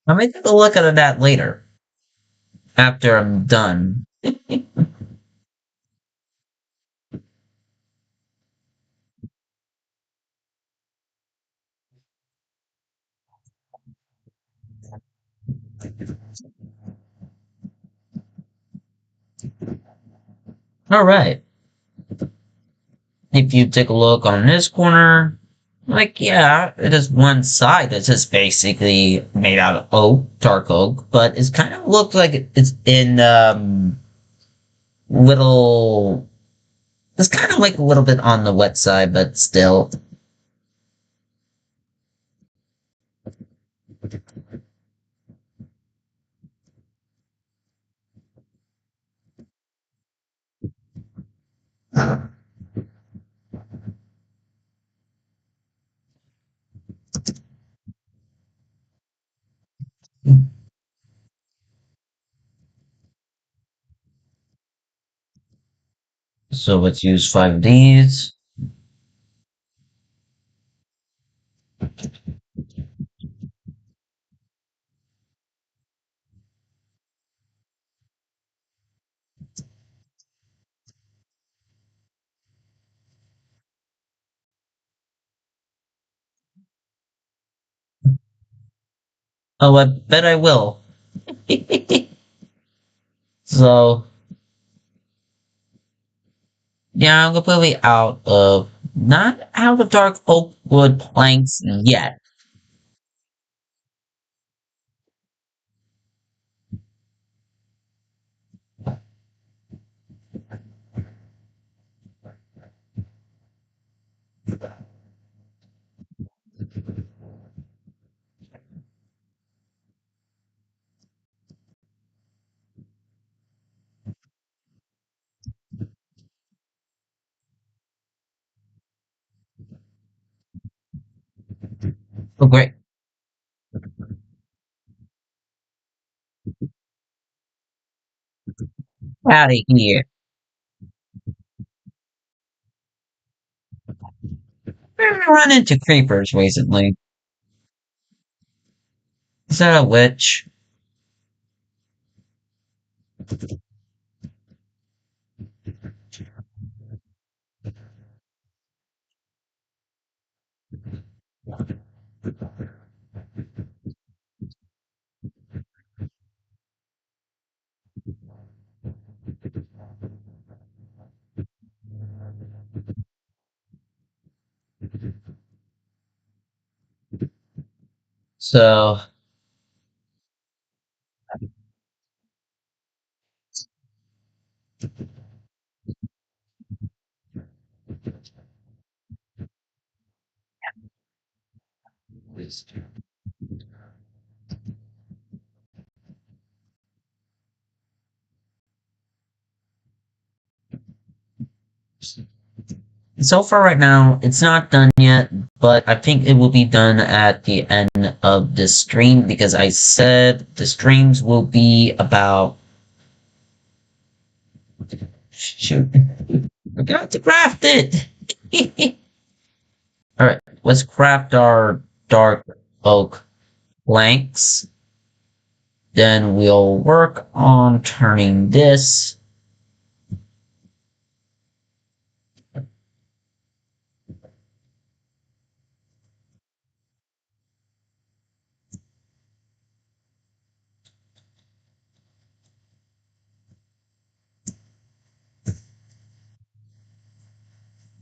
B: I may take a look at that later after I'm done. All right. If you take a look on this corner, like, yeah, it is one side that's just basically made out of oak, dark oak, but it's kind of looks like it's in little. It's kind of like a little bit on the wet side, but still. So let's use 5 of these. Oh, I bet I will. So, yeah, I'm completely not out of dark oak wood planks yet. Oh, great. Out of here. I've run into creepers recently. Is that a witch? So, so far right now, it's not done yet, but I think it will be done at the end of the stream because I said the streams will be about. Shoot, I got to craft it! Alright, let's craft our dark oak planks. Then we'll work on turning this.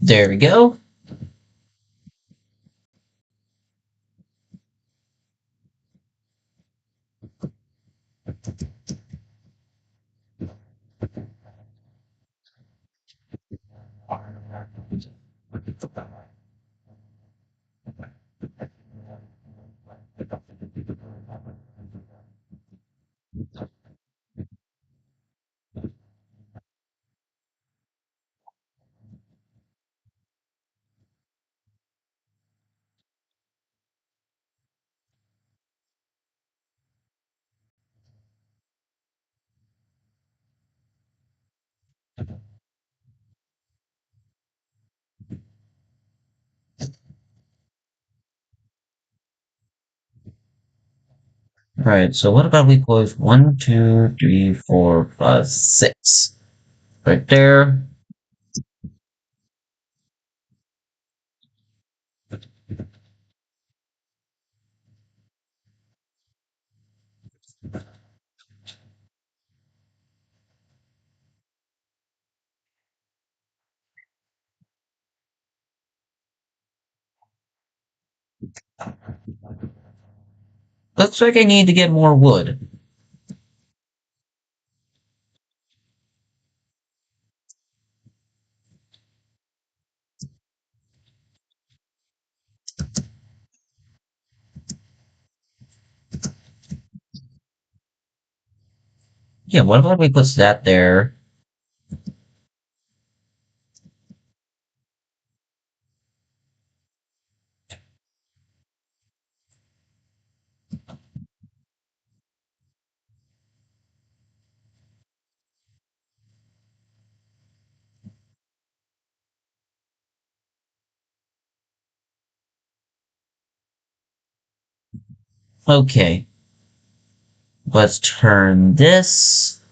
B: There we go. Alright, so what about we close 1, 2, 3, 4, 5, 6? Right there. Looks like I need to get more wood. Yeah, what about we put that there? Okay, let's turn this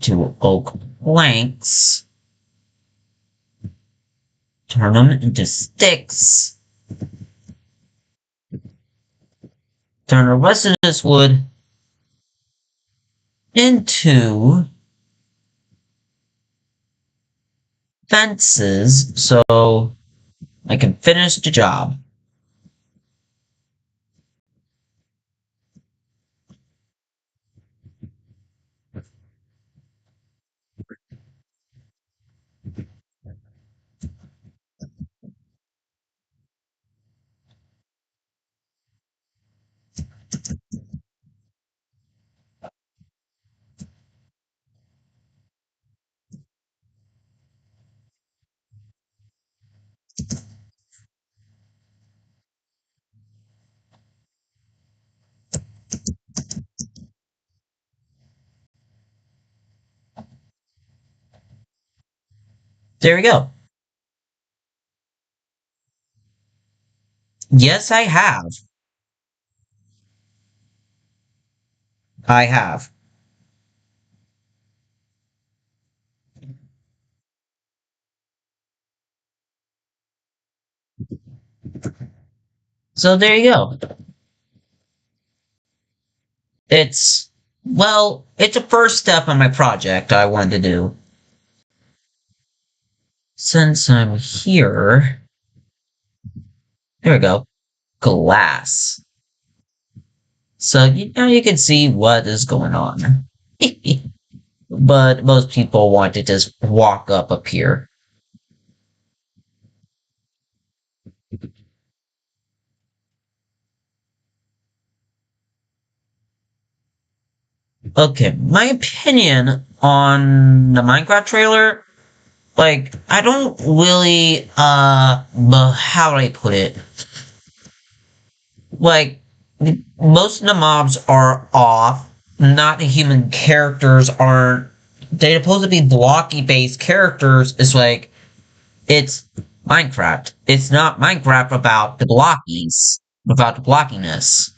B: to oak planks. Turn them into sticks. Turn the rest of this wood into fences so I can finish the job. there we go. Yes, I have. I have. So there you go. It's, well, it's a first step on my project I wanted to do. Since I'm here, there we go. Glass. So you can see what is going on. But most people want to just walk up here. Okay, my opinion on the Minecraft trailer, like, I don't really, but how do I put it? Like, most of the mobs are off, not the human characters aren't, they're supposed to be blocky based characters, it's like, it's Minecraft. It's not Minecraft about the blockies, about the blockiness.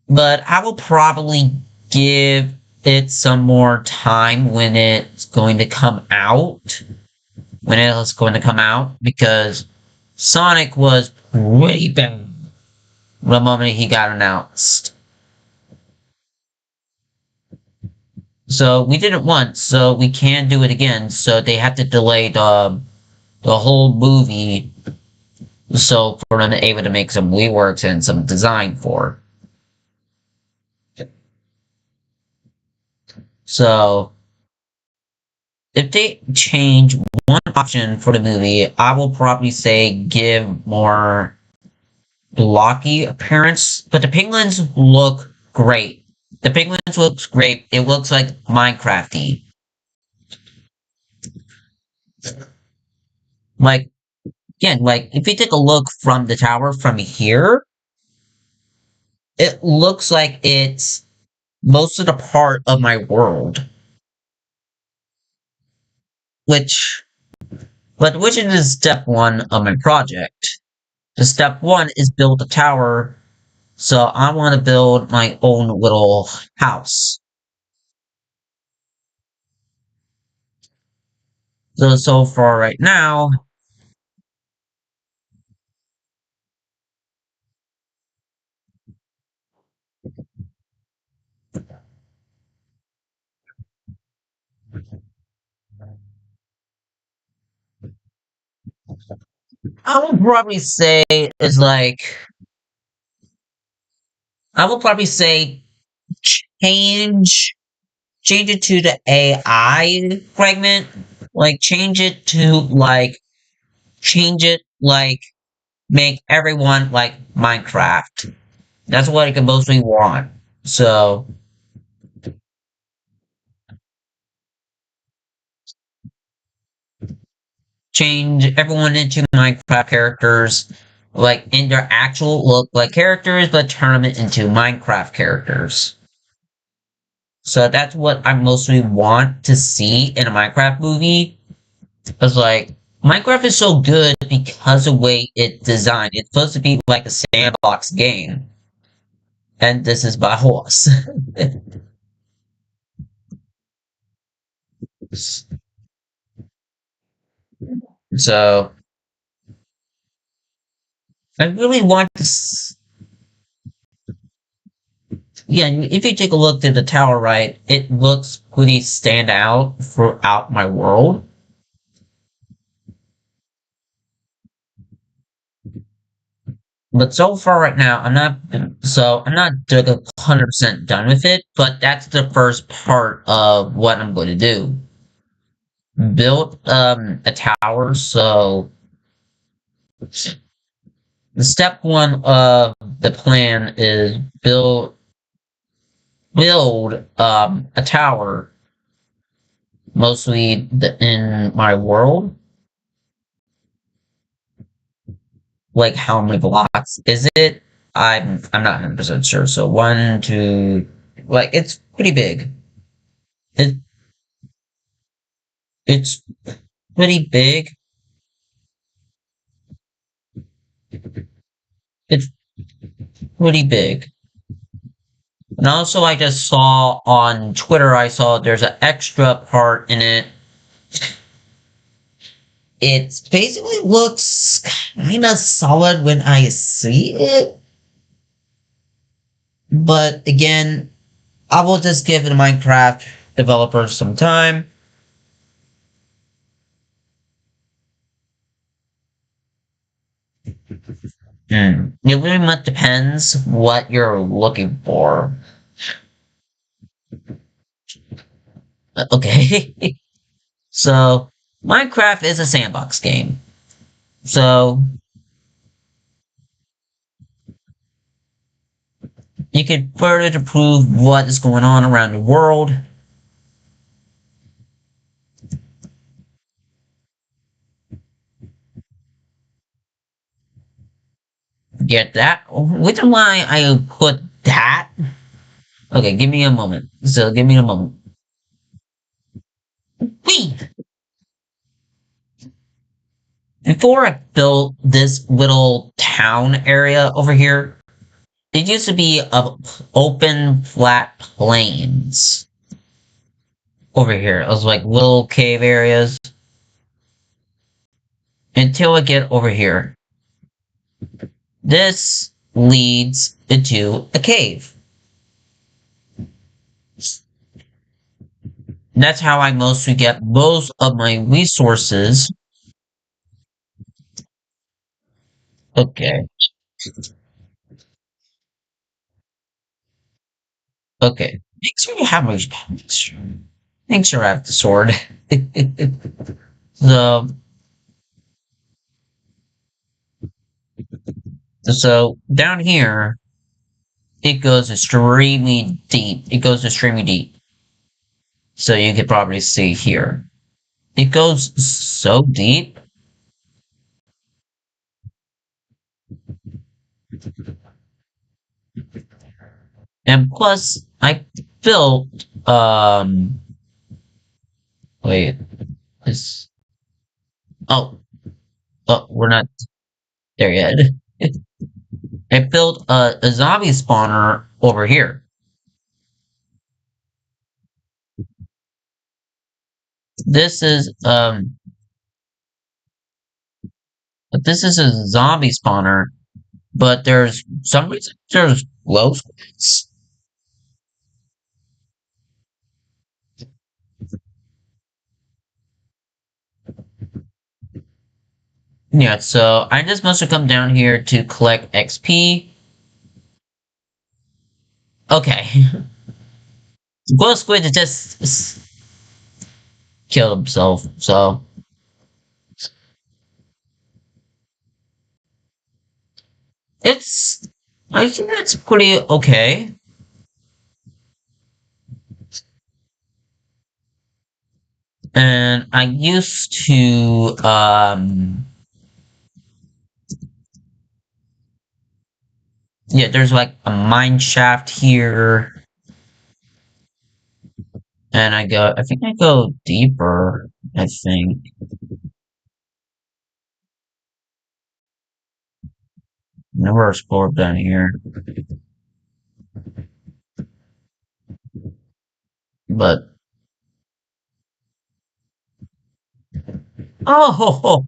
B: But I will probably give it some more time when it's going to come out. When it's going to come out, because Sonic was pretty bad the moment he got announced. So we did it once, so we can do it again. So they have to delay the whole movie, so for them to be able to make some reworks and some design for. So if they change one option for the movie, I will probably say give more blocky appearance. But the penguins look great. The penguins looks great. It looks like Minecrafty. Like, again, like if you take a look from the tower from here, it looks like it's most of the part of my world. Which, but which is step one of my project. The step one is build a tower, so I want to build my own little house. So far right now, I would probably say is like, I would probably say change change it to the AI fragment. Like change it like make everyone like Minecraft. That's what I can mostly want. So change everyone into Minecraft characters, like in their actual look like characters, but turn them into Minecraft characters. So that's what I mostly want to see in a Minecraft movie. It's like Minecraft is so good because of the way it's designed. It's supposed to be like a sandbox game. And this is my horse. So I really want to yeah, if you take a look at the tower, right, it looks pretty stand out throughout my world. But so far right now, I'm not like 100% done with it, but that's the first part of what I'm going to do. Build a tower, so the step one of the plan is build a tower, mostly in my world. Like how many blocks is it? I'm not 100% sure. So one, two, like it's pretty big. It, it's pretty big. It's pretty big. And also, I just saw on Twitter, I saw there's an extra part in it. It basically looks kind of solid when I see it. But again, I will just give the Minecraft developers some time. It really much depends what you're looking for. Okay. So, Minecraft is a sandbox game. So, you can further to prove what is going on around the world. Get that? Which is why I put that. Okay, give me a moment. So, give me a moment. Wait! Before I built this little town area over here, it used to be open flat plains over here. It was like little cave areas until I get over here. This leads into a cave. That's how I mostly get most of my resources. Okay, okay. Make sure you have my make sure I have the sword. so, so down here, it goes extremely deep. It goes extremely deep. So you can probably see here. It goes so deep. And plus, I built, wait, this, oh, oh, we're not there yet. I built a zombie spawner over here. This is, this is a zombie spawner, but there's some reason there's glow squids. Yeah, so I just must have come down here to collect XP. Okay. Glow squid just killed himself, so it's I think that's pretty okay. And I used to yeah, there's like a mine shaft here. And I think I go deeper, I think. Never explored down here. But, oh,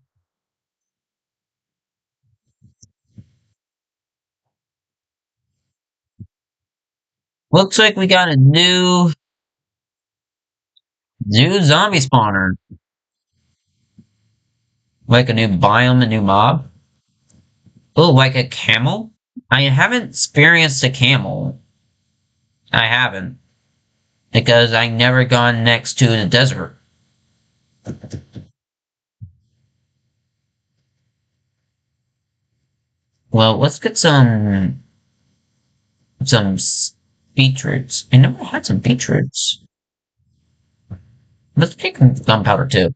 B: looks like we got a new zombie spawner. Like a new biome, a new mob. Oh, like a camel? I haven't experienced a camel. I haven't. Because I never gone next to the desert. Well, let's get some beetroots. I never had some beetroots. Let's take gunpowder too.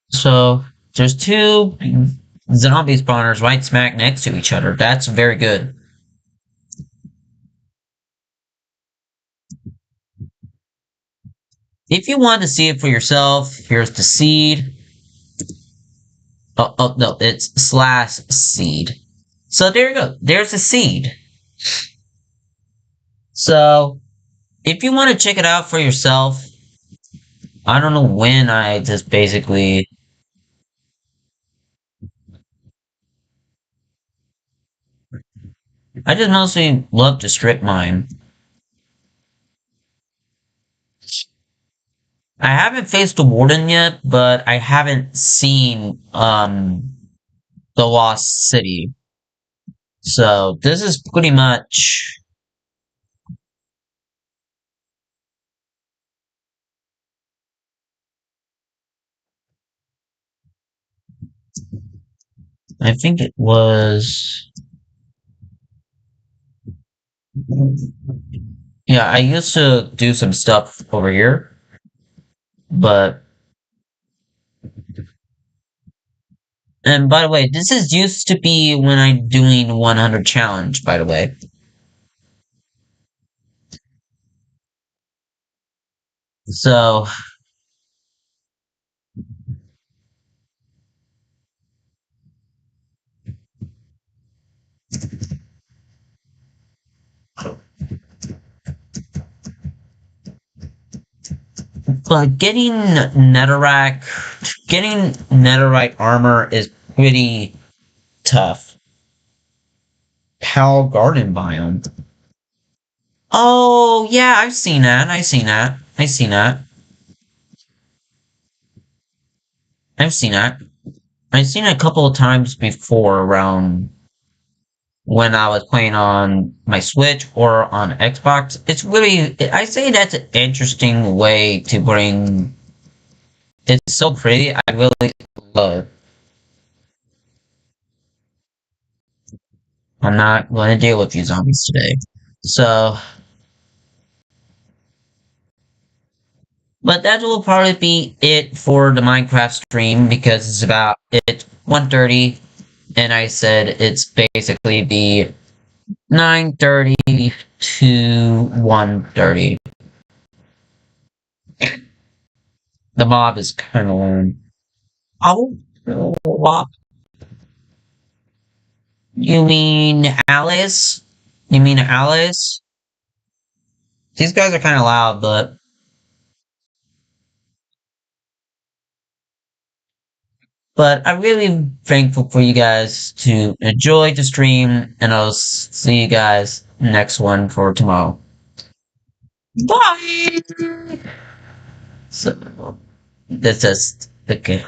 B: So there's two zombie spawners right smack next to each other. That's very good. if you want to see it for yourself, here's the seed. Oh no, it's slash seed. So there you go. There's a seed. So if you want to check it out for yourself, I don't know when I just basically. I just mostly love to strip mine. I haven't faced the warden yet, but I haven't seen the lost city. So this is pretty much. I think it was. Yeah, I used to do some stuff over here, but. And by the way, this is used to be when I'm doing 100 challenge, by the way. So, but getting netherite armor is pretty tough. Pal garden biome. Oh, yeah, I've seen that. I've seen that. I've seen that. I've seen that. I've seen it a couple of times before around when I was playing on my Switch or on Xbox. It's really, I say that's an interesting way to bring. It's so pretty. I really love it. I'm not going to deal with you zombies today. So, but that will probably be it for the Minecraft stream because it's 1:30 and I said it's basically the 9:30 to 1:30. The mob is kind of lame. Oh, what? You mean Alice? You mean Alice? These guys are kind of loud, but I'm really thankful for you guys to enjoy the stream, and I'll see you guys next one for tomorrow. Bye! So, that's just okay.